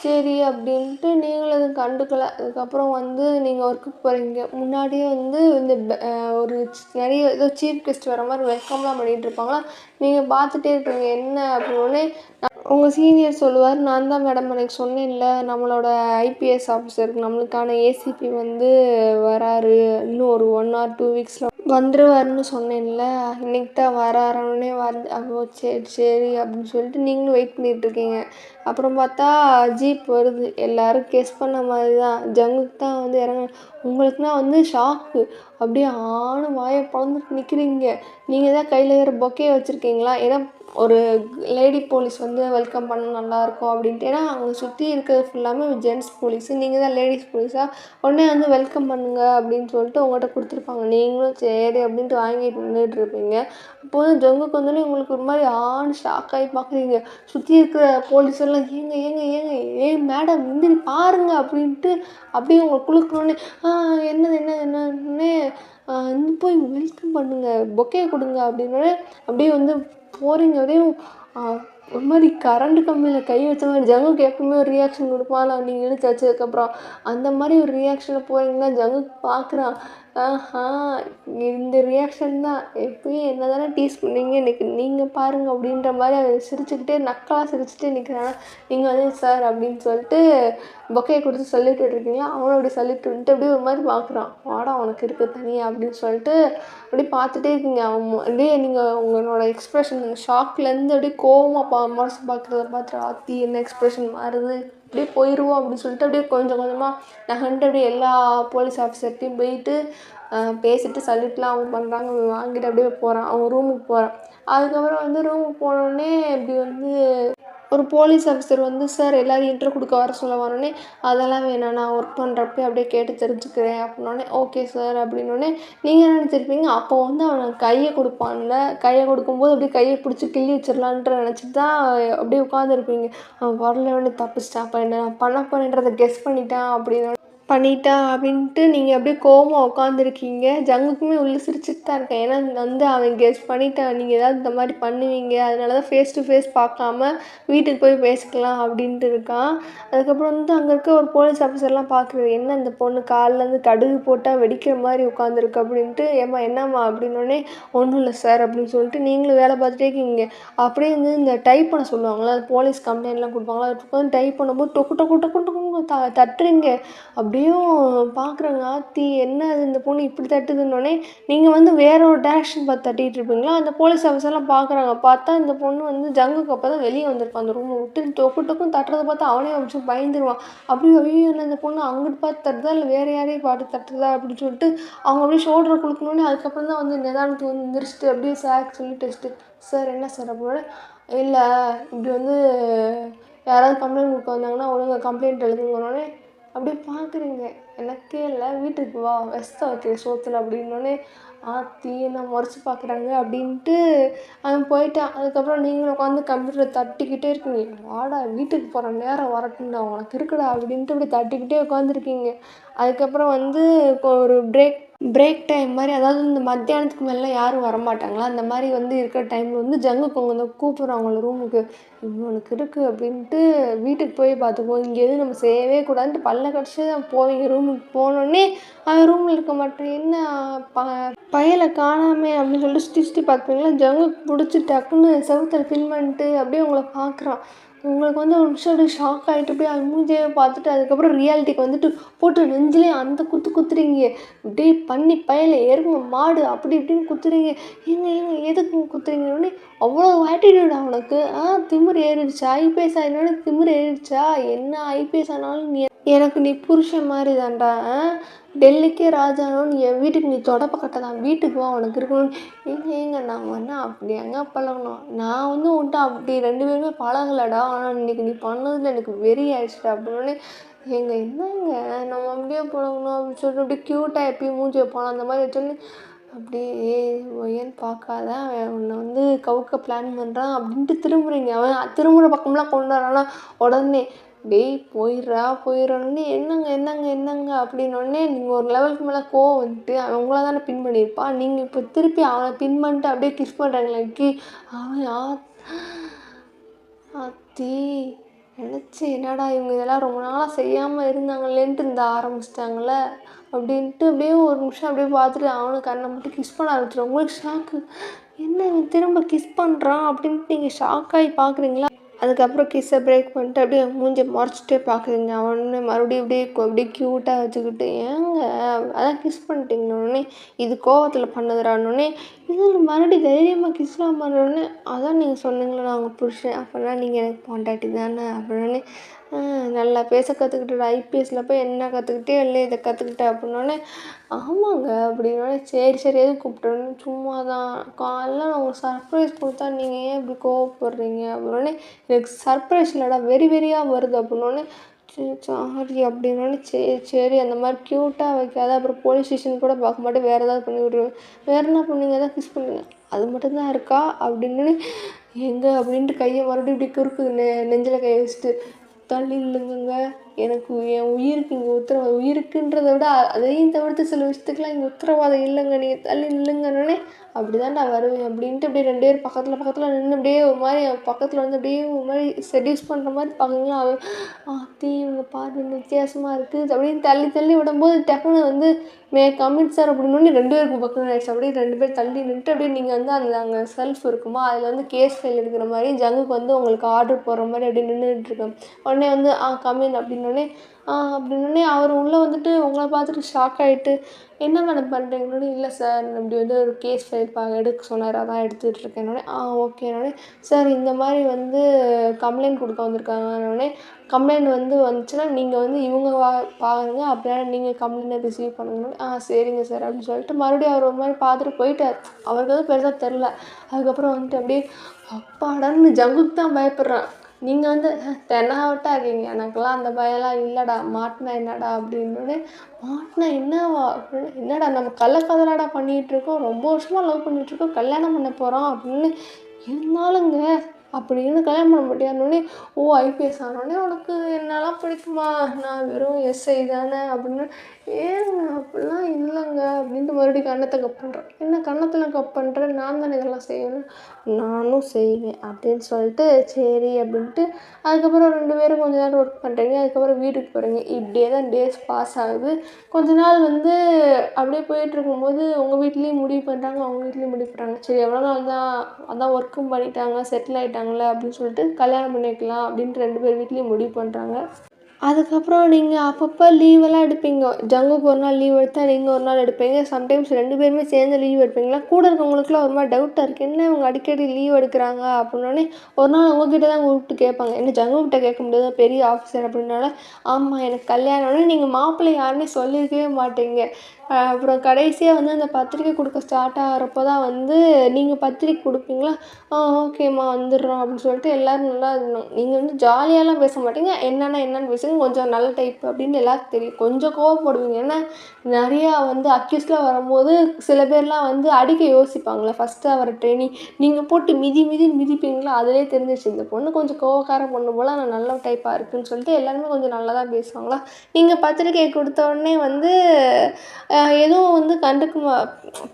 சரி அப்படின்ட்டு நீங்களும் எதுவும் கண்டுக்கலை. அதுக்கப்புறம் வந்து நீங்கள் ஒர்க்குக்கு போகிறீங்க. முன்னாடியே வந்து இந்த ஒரு நிறைய ஏதோ சீஃப் கெஸ்ட் வர மாதிரி வெல்கம்லாம் பண்ணிகிட்டு இருப்பாங்களா. நீங்கள் பார்த்துட்டே இருக்கீங்க என்ன அப்படின்னோடனே. உங்கள் சீனியர் சொல்லுவார், நான் தான் மேடம் எனக்கு சொன்னேன்ல, நம்மளோட ஐபிஎஸ் ஆஃபீஸருக்கு நம்மளுக்கான ஏசிபி வந்து வராரு, இன்னும் ஒரு 1 or 2 வீக்ஸில் வந்துடுவாருன்னு சொன்னேன்ல, இன்றைக்கி தான் வராருன்னே வந்து. அப்போ சரி அப்படின்னு சொல்லிட்டு நீங்களும் வெயிட் பண்ணிகிட்ருக்கீங்க. அப்புறம் பார்த்தா ஜீப் வருது. எல்லோரும் கெஸ் பண்ண மாதிரி தான், ஜங்குக்கு தான் வந்து உங்களுக்குனா வந்து ஷாக்கு. அப்படியே ஆணு வாயை பிளந்துட்டு நிற்கிறீங்க. நீங்கள் தான் கையில் வேறு பொக்கே வச்சுருக்கீங்களா, ஏன்னா ஒரு லேடி போலீஸ் வந்து வெல்கம் பண்ண நல்லாயிருக்கும் அப்படின்ட்டு. ஏன்னா அவங்க சுற்றி இருக்கிறது ஃபுல்லாமே ஜென்ட்ஸ் போலீஸு, நீங்கள் தான் லேடிஸ் போலீஸாக உடனே வந்து வெல்கம் பண்ணுங்க அப்படின்னு சொல்லிட்டு உங்கள்கிட்ட கொடுத்துருப்பாங்க. நீங்களும் சரி அப்படின்ட்டு வாங்கிட்டு நின்றுட்டு இருப்பீங்க. அப்போது ஜங்குக்கு வந்தோடனே உங்களுக்கு ஒரு மாதிரி ஷாக் ஆகி பார்க்குறீங்க. சுற்றி இருக்கிற போலீஸ் எல்லாம் ஏங்க மேடம் இந்த பாருங்க அப்படின்ட்டு அப்படியே உங்களை குளுக்கணுன்னே. என்னன்னே இந்த போய் வெல்கம் பண்ணுங்க, பொக்கே கொடுங்க அப்படின்னோடனே அப்படியே வந்து போகிறீங்க. அப்படியே ஒரு மாதிரி கரண்ட் கம்பியில் கை வச்ச மாதிரி. ஜங்குக்கு எப்பவுமே ஒரு ரியாக்ஷன் கொடுப்பான், நீங்கள் இழுத்து வச்சதுக்கப்புறம் அந்த மாதிரி ஒரு ரியாக்ஷனில் போகிறீங்கன்னா ஜங்குக்கு பார்க்குறான். இந்த ரியாக்ஷன் தான் எப்பயும் என்ன தானே டீஸ் பண்ணீங்க, இன்றைக்கி நீங்கள் பாருங்கள் அப்படின்ற மாதிரி அவன் சிரிச்சுக்கிட்டே நக்கலாக சிரிச்சுட்டே நிற்கிறான். நீங்கள் வந்து சார் அப்படின்னு சொல்லிட்டு பொக்கையை கொடுத்து சொல்லிட்டு இருக்கீங்களா, அவனும் அப்படி சொல்லிட்டு வந்துட்டு அப்படியே ஒரு மாதிரி பார்க்குறான். வாடா உனக்கு இருக்குது தனியாக அப்படின்னு சொல்லிட்டு அப்படியே பார்த்துட்டே இருக்கீங்க. அவன் அப்படியே நீங்கள் உங்களோட எக்ஸ்ப்ரெஷன் ஷாக்லேருந்து அப்படியே கோவமாக மனசு பார்க்குறத பார்த்து ஆத்தி என்ன எக்ஸ்ப்ரெஷன் மாறுது, அப்படியே போயிடுவோம் அப்படின்னு சொல்லிட்டு அப்படியே கொஞ்சம் கொஞ்சமாக நகண்டு அப்படியே எல்லா போலீஸ் ஆஃபீஸர்கிட்டையும் போயிட்டு பேசிட்டு சல்யூட்லாம் அவங்க பண்ணுறாங்க. வாங்கிட்டு அப்படியே போகிறான், அவங்க ரூமுக்கு போகிறான். அதுக்கப்புறம் வந்து ரூமுக்கு போனோடனே இப்படி வந்து ஒரு போலீஸ் ஆஃபீஸர் வந்து சார் எல்லோரும் இன்ட்ரோ கொடுக்க வர சொல்ல வரனே. அதெல்லாம் வேணாம், நான் ஒர்க் பண்ணுறப்ப அப்படியே கேட்டு தெரிஞ்சுக்கிறேன் அப்படின்னோடனே. ஓகே சார் அப்படின்னோடனே நீங்கள் என்ன நினச்சிருப்பீங்க, அப்போ வந்து அவனை கையை கொடுப்பான்ல, கையை கொடுக்கும்போது அப்படியே கையை பிடிச்சி கிள்ளி வச்சிடலான்ட்டு நினச்சிட்டு தான் அப்படியே உட்காந்துருப்பீங்க. அவன் வரலன்னு தப்பிச்சிட்டான், அப்போ என்ன நான் பண்ண போறேன்றதை கெஸ் பண்ணிட்டான் அப்படின்ட்டு நீங்கள் அப்படியே கோவமாக உட்காந்துருக்கீங்க. ஜங்குக்குமே உள்ளே சிரிச்சுட்டு தான் இருக்கேன், ஏன்னா வந்து அவன் கெஸ் பண்ணிட்டான் நீங்கள் ஏதாவது இந்த மாதிரி பண்ணுவீங்க, அதனால தான் ஃபேஸ் டு ஃபேஸ் பார்க்காம வீட்டுக்கு போய் பேசிக்கலாம் அப்படின்ட்டு இருக்கான். அதுக்கப்புறம் வந்து அங்கே இருக்க ஒரு போலீஸ் ஆஃபீஸர்லாம் பார்க்குறது, என்ன இந்த பொண்ணு காலிலேருந்து கடுகு போட்டால் வெடிக்கிற மாதிரி உட்காந்துருக்கு அப்படின்ட்டு. ஏம்மா என்னம்மா அப்படின்னோடனே. ஒன்றும் இல்லை சார் அப்படின்னு சொல்லிட்டு நீங்களும் வேலை பார்த்துட்டே இருக்கீங்க. அப்படியே வந்து இந்த டைப் பண்ண சொல்லுவாங்களா, போலீஸ் கம்ப்ளைண்ட்லாம் கொடுப்பாங்களா, அதுக்கு வந்து டைப் பண்ணும்போது டொக்கு டொக்கு டொக்கு டொக்குன்னு தட்டுறீங்க. அப்படியே அப்படியும் பார்க்குறாங்க. ஆத்தி என்ன அது இந்த பொண்ணு இப்படி தட்டுதுன்னோடனே, நீங்கள் வந்து வேற ஒரு டேரக்ஷன் பார்த்து தட்டிகிட்டு இருப்பீங்களா? அந்த போலீஸ் ஆஃபீஸர்லாம் பார்க்குறாங்க. பார்த்தா இந்த பொண்ணு வந்து ஜங்குக்கு அப்போ தான் வெளியே வந்திருப்பான் அந்த ரூமை விட்டு. டொக்கு டொக்குன்னு தட்டுறத பார்த்தா அவனே ஒரு பயந்துருவான். அப்படியே ஐயோ என்ன இந்த பொண்ணு அங்கிட்டு பார்த்து தட்டுதா இல்லை வேறு யாரையும் பார்த்து தட்டுதா அப்படின்னு சொல்லிட்டு அவங்க அப்படியே ஷோல்டரை குலுக்கணுன்னே அதுக்கப்புறம் தான் வந்து நிதானத்துக்கு வந்து எந்திரிச்சிட்டு அப்படியே சாருக்கு சொல்லி டெஸ்ட்டு சார் என்ன சார் அப்படின்னா இல்லை இப்படி வந்து யாராவது கம்ப்ளைண்ட் கொடுக்க வந்தாங்கன்னா ஒழுங்காக கம்ப்ளைண்ட் எழுதுங்கன்னொடனே அப்படியே பார்க்குறீங்க. எனக்கே இல்லை வீட்டுக்கு வா வெஸ்த வைக்கிற சோத்தில் அப்படின்னோடனே ஆத்தி என்ன முறைச்சி பார்க்குறாங்க அப்படின்ட்டு அவன் போயிட்டான். அதுக்கப்புறம் நீங்களும் உட்காந்து கம்ப்யூட்டரை தட்டிக்கிட்டே இருக்கீங்க. வாடா வீட்டுக்கு போகிற நேரம் வரட்டும்டா உனக்கு இருக்குடா அப்படின்ட்டு இப்படி தட்டிக்கிட்டே உட்காந்துருக்கீங்க. அதுக்கப்புறம் வந்து ஒரு பிரேக் டைம் மாதிரி, அதாவது இந்த மத்தியானத்துக்கு மேலே யாரும் வரமாட்டாங்களா அந்த மாதிரி வந்து இருக்கிற டைமில் வந்து ஜங்குக்கு அவங்க வந்து கூப்பிட்றாங்கள ரூமுக்கு. இவனுக்கு இருக்குது அப்படின்ட்டு வீட்டுக்கு போய் பார்த்துக்குவோம். இங்கே எதுவும் நம்ம செய்யவே கூடாதுன்ட்டு பல்ல கடிச்சு போவீங்க. ரூமுக்கு போனோடனே அவன் ரூமில் இருக்க மாட்டேன். என்ன பயலை காணாமே அப்படின்னு சொல்லிட்டு சுற்றி சுற்றி பார்ப்பீங்களா. ஜங்குக்கு பிடிச்சி டக்குன்னு செவுத்தில் பின் பண்ணிட்டு அப்படியே உங்களை பார்க்குறான். உங்களுக்கு வந்து ஒரு நிமிஷம் அப்படியே ஷாக் ஆகிட்டு அப்படியே அது மூஞ்சியை பார்த்துட்டு அதுக்கப்புறம் ரியாலிட்டிக்கு வந்துட்டு போட்டு நெஞ்சிலே அந்த குத்துறீங்க. அப்படியே பண்ணி பயலை எருமை மாடு அப்படி இப்படின்னு குத்துறீங்க. ஏங்க எதுக்கு குத்துறீங்கன்னொடனே அவ்வளோ ஆட்டிடியூடா உனக்கு திமிரு ஏறிடுச்சா? ஐபிஎஸ் ஆகினோடனே திமிரு ஏறிடுச்சா? என்ன ஐபிஎஸ் ஆனாலும் எனக்கு நீ புருஷன் மாதிரி தான்டா. டெல்லிக்கே ராஜானோன்னு என் வீட்டுக்கு நீ தொடப்ப கட்ட தான் வீட்டுக்கு வா உனக்கு இருக்கணும். ஏங்க நான் வந்து அப்படி எங்கே பழகணும்? நான் வந்து உன்ட்ட அப்படி 2 பேருமே பழகலடா. ஆனால் இன்றைக்கி நீ பண்ணதில் எனக்கு வெறி ஆயிடுச்சுடா அப்படின்னோடனே என்னங்க நம்ம அப்படியே பழகணும் அப்படின்னு சொல்லிட்டு அப்படியே க்யூட்டாக எப்பயும் மூஞ்சி வைப்பான் அந்த மாதிரி வச்சோன்னே அப்படியே ஒய்யன்னு பார்க்காத அவன் உன்னை வந்து கவுக்க பிளான் பண்ணுறான் அப்படின்ட்டு திரும்புறீங்க. அவன் திரும்புகிற பக்கம்லாம் கொண்டு வரானா உடனே டேய் போயிடுறான்னு என்னங்க அப்படின்னோடனே நீங்கள் ஒரு லெவலுக்கு மேலே கோவம் வந்துட்டு அவன் உங்களை தானே பின் பண்ணியிருப்பான். நீங்கள் இப்போ திருப்பி அவனை பின் பண்ணிட்டு அப்படியே கிஸ் பண்ணுறாங்களேக்கி அவன் ஆத்தி நினச்சி என்னடா இவங்க இதெல்லாம் ரொம்ப நாளாக செய்யாமல் இருந்தாங்களேன்ட்டு இந்த ஆரம்பிச்சிட்டாங்களே அப்படின்ட்டு அப்படியே ஒரு நிமிஷம் அப்படியே பார்த்துட்டு அவனுக்கு கண்ணை மட்டும் கிஸ் பண்ண ஆரம்பிச்சிடும். உங்களுக்கு ஷாக்கு என்ன இவன் திரும்ப கிஸ் பண்ணுறான் அப்படின்ட்டு நீங்கள் ஷாக்காகி பார்க்குறீங்களா? அதுக்கப்புறம் கிஸ்ஸை பிரேக் பண்ணிட்டு அப்படியே மூஞ்சி முறைச்சிட்டே பார்க்குறீங்க. அவனே மறுபடியும் அப்படியே க்யூட்டாக வச்சுக்கிட்டு ஏங்க அதான் கிஸ் பண்ணிட்டீங்கன்னொடனே இது கோவத்தில் பண்ணதுறானோடனே இதில் மறுபடியும் தைரியமாக கிஸ்லாம் பண்ணுறோடனே அதான் நீங்கள் சொன்னீங்களே நான் உங்கள் புருஷன் அப்படின்னா நீங்கள் எனக்கு பொண்டாட்டி தானே அப்படின்னோடனே நல்லா பேச கற்றுக்கிட்டு ஐபிஎஸ்சில் போய் என்ன கற்றுக்கிட்டே இல்லை இதை கற்றுக்கிட்டேன் அப்படின்னோடனே ஆமாங்க அப்படின்னோடனே சரி எது கூப்பிட்டோன்னு சும்மா தான் காலைல நான் உங்களுக்கு சர்ப்ரைஸ் கொடுத்தா நீங்கள் ஏன் இப்படி கோவப்படுறீங்க அப்படின்னோடனே எனக்கு சர்ப்ரைஸ் இல்லைடா வெறியாக வருது அப்படின்னோடனே சாரி அப்படின்னோடனே சரி அந்த மாதிரி க்யூட்டாக வைக்காத அப்புறம் போலீஸ் ஸ்டேஷன் கூட பார்க்க மாட்டேன் வேறு ஏதாவது பண்ணி விட்ருவேன். வேறு என்ன பண்ணுவீங்க எதாவது கிஸ் பண்ணுவீங்க அது மட்டும்தான் இருக்கா அப்படின்னு எங்கே அப்படின்ட்டு கையை மறுபடியும் இப்படி குறுக்கு நெஞ்சில் கையை வச்சுட்டு தள்ளி இல்லைங்க எனக்கு என் உயிருக்கு இங்கே உத்தரவாதம் உயிருக்குன்றதை விட அதையும் தவிர்த்து சில விஷயத்துக்குலாம் இங்கே உத்தரவாதம் இல்லைங்க நீங்கள் தள்ளி இல்லைங்கன்னே அப்படி தான் நான் வருவேன் அப்படின்ட்டு அப்படியே 2 பேர் பக்கத்தில் நின்று அப்படியே ஒரு மாதிரி பக்கத்தில் வந்து அப்படியே ஒரு மாதிரி செடியூஸ் பண்ணுற மாதிரி பார்க்குறீங்களா. அவன் ஆத்தி இவங்க பார்வை வித்தியாசமாக இருக்குது அப்படின்னு தள்ளி விடும்போது டக்குன்னு வந்து கமிட் சார் அப்படின்னோடனே 2 பேருக்கு பக்கம் ஆயிடுச்சு. அப்படியே 2 பேர் தள்ளி நின்றுட்டு அப்படியே நீங்கள் வந்து அங்கே செல்ஃப் இருக்குமா அதில் வந்து கேஸ் ஃபைல் எடுக்கிற மாதிரி ஜங்குக்கு வந்து உங்களுக்கு ஆர்டர் போடுற மாதிரி அப்படியே நின்றுட்டுருக்கேன். உடனே வந்து கமின் அப்படின்னோடனே அவர் உள்ளே வந்துட்டு உங்களை பார்த்துட்டு ஷாக் ஆகிட்டு என்ன மேடம் பண்ணுறீங்கன்னு இல்லை சார் இப்படி வந்து ஒரு கேஸ் ஃபைல் எடுக்க சொன்னார் அதான் எடுத்துகிட்ருக்கேன்னொடனே ஓகேன்னொடனே சார் இந்த மாதிரி வந்து கம்ப்ளைண்ட் கொடுக்க வந்திருக்காங்கன்னொடனே கம்ப்ளைண்ட் வந்து வந்துச்சுன்னா நீங்கள் வந்து இவங்க பாருங்க அப்படின்னா நீங்கள் கம்ப்ளைண்ட்டை ரிசீவ் பண்ணுங்கன்னு சரிங்க சார் அப்படின்னு சொல்லிட்டு மறுபடியும் அவர் ஒரு மாதிரி பார்த்துட்டு போயிட்டார். அவருக்கு வந்து பெருசாக தெரில. அதுக்கப்புறம் வந்துட்டு அப்படியே அப்பாடான்னு ஜங்குக்கு தான் பயப்படுறான். நீங்கள் வந்து தென்னாவட்டா இருக்கீங்க எனக்கெல்லாம் அந்த பயம்லாம் இல்லைடா மாட்டினா என்னடா அப்படின்னோடனே மாட்டினா என்னவா அப்படின்னு என்னடா நம்ம கள்ளக்காதலாடா பண்ணிகிட்ருக்கோம் ரொம்ப வருஷமாக லவ் பண்ணிகிட்ருக்கோம் கல்யாணம் பண்ண போகிறோம் அப்படின்னு இருந்தாலுங்க அப்படின்னு கல்யாணம் பண்ண மாட்டியானோடனே ஐபிஎஸ் ஆனோடனே உனக்கு என்னெல்லாம் பிடிக்குமா நான் வெறும் எஸ்ஐ தானே அப்படின்னு ஏங்க அப்படிலாம் இல்லைங்க அப்படின்ட்டு மறுபடியும் கன்னத்தை கப் பண்ணுறேன். என்ன கன்னத்தில் கப் பண்ணுறேன் நான் தானே இதெல்லாம் செய்யணும் நானும் செய்வேன் அப்படின்னு சொல்லிட்டு சரி அப்படின்ட்டு அதுக்கப்புறம் 2 பேரும் கொஞ்ச நேரம் ஒர்க் பண்ணுறீங்க. அதுக்கப்புறம் வீட்டுக்கு போகிறீங்க. இப்படியே தான் டேஸ் பாஸ் ஆகுது. கொஞ்ச நாள் வந்து அப்படியே போயிட்டுருக்கும்போது உங்கள் வீட்லேயும் முடிவு பண்ணுறாங்க அவங்க வீட்லேயும் முடிவு பண்ணுறாங்க. சரி எவ்வளோ நாள் தான் அதான் ஒர்க்கும் பண்ணிட்டாங்க செட்டில் ஆகிட்டாங்களே அப்படின்னு சொல்லிட்டு கல்யாணம் பண்ணி வைக்கலாம் அப்படின்ட்டு 2 பேர் வீட்லேயும் முடிவு பண்ணுறாங்க. அதுக்கப்புறம் நீங்கள் அப்பப்போ லீவெல்லாம் எடுப்பீங்க. ஜங்குக்கு ஒரு நாள் லீவ் எடுத்தா நீங்கள் ஒரு நாள் எடுப்பீங்க. சம்டைம்ஸ் 2 பேருமே சேர்ந்து லீவ் எடுப்பீங்களா? கூட இருக்கவங்களுக்குலாம் ஒரு மாதிரி டவுட்டாக இருக்குது. என்ன இவங்க அடிக்கடி லீவ் எடுக்கிறாங்க அப்படின்னோடனே ஒரு நாள் உங்ககிட்ட தான் கூப்பிட்டு கேட்பாங்க. என்ன ஜங்குக்கிட்ட கேட்க முடியாதா, பெரிய ஆஃபீஸர் அப்படின்னால, ஆமாம் எனக்கு கல்யாணம்னு நீங்கள் மாப்பிள்ளை யாருன்னே சொல்லியிருக்கவே மாட்டீங்க. அப்புறம் கடைசியாக வந்து அந்த பத்திரிக்கை கொடுக்க ஸ்டார்ட் ஆகிறப்போ தான் வந்து நீங்கள் பத்திரிக்கை கொடுப்பீங்களா? ஓகேம்மா வந்துடுறோம் அப்படின்னு சொல்லிட்டு எல்லோரும் நல்லா இருந்தோம். நீங்கள் வந்து ஜாலியாலாம் பேச மாட்டீங்க. என்னென்னு பேசுங்க, கொஞ்சம் நல்ல டைப் அப்படின்னு எல்லாருக்கும் தெரியும். கொஞ்சம் கோவப்படுவீங்க. ஏன்னா நிறையா வந்து அக்யூஸ்லாம் வரும்போது சில பேர்லாம் வந்து அடிக்க யோசிப்பாங்களே ஃபஸ்ட்டு அவரை ட்ரெயினிங் நீங்கள் போட்டு மிதின்னு மிதிப்பீங்களா, அதிலே தெரிஞ்சிச்சு இந்த பொண்ணு கொஞ்சம் கோவக்கார பொண்ணு போல் ஆனால் நல்ல டைப்பாக இருக்குதுன்னு சொல்லிட்டு எல்லாருமே கொஞ்சம் நல்லா தான் பேசுவாங்களா. நீங்கள் பத்திரிக்கையை கொடுத்த உடனே வந்து எதுவும் வந்து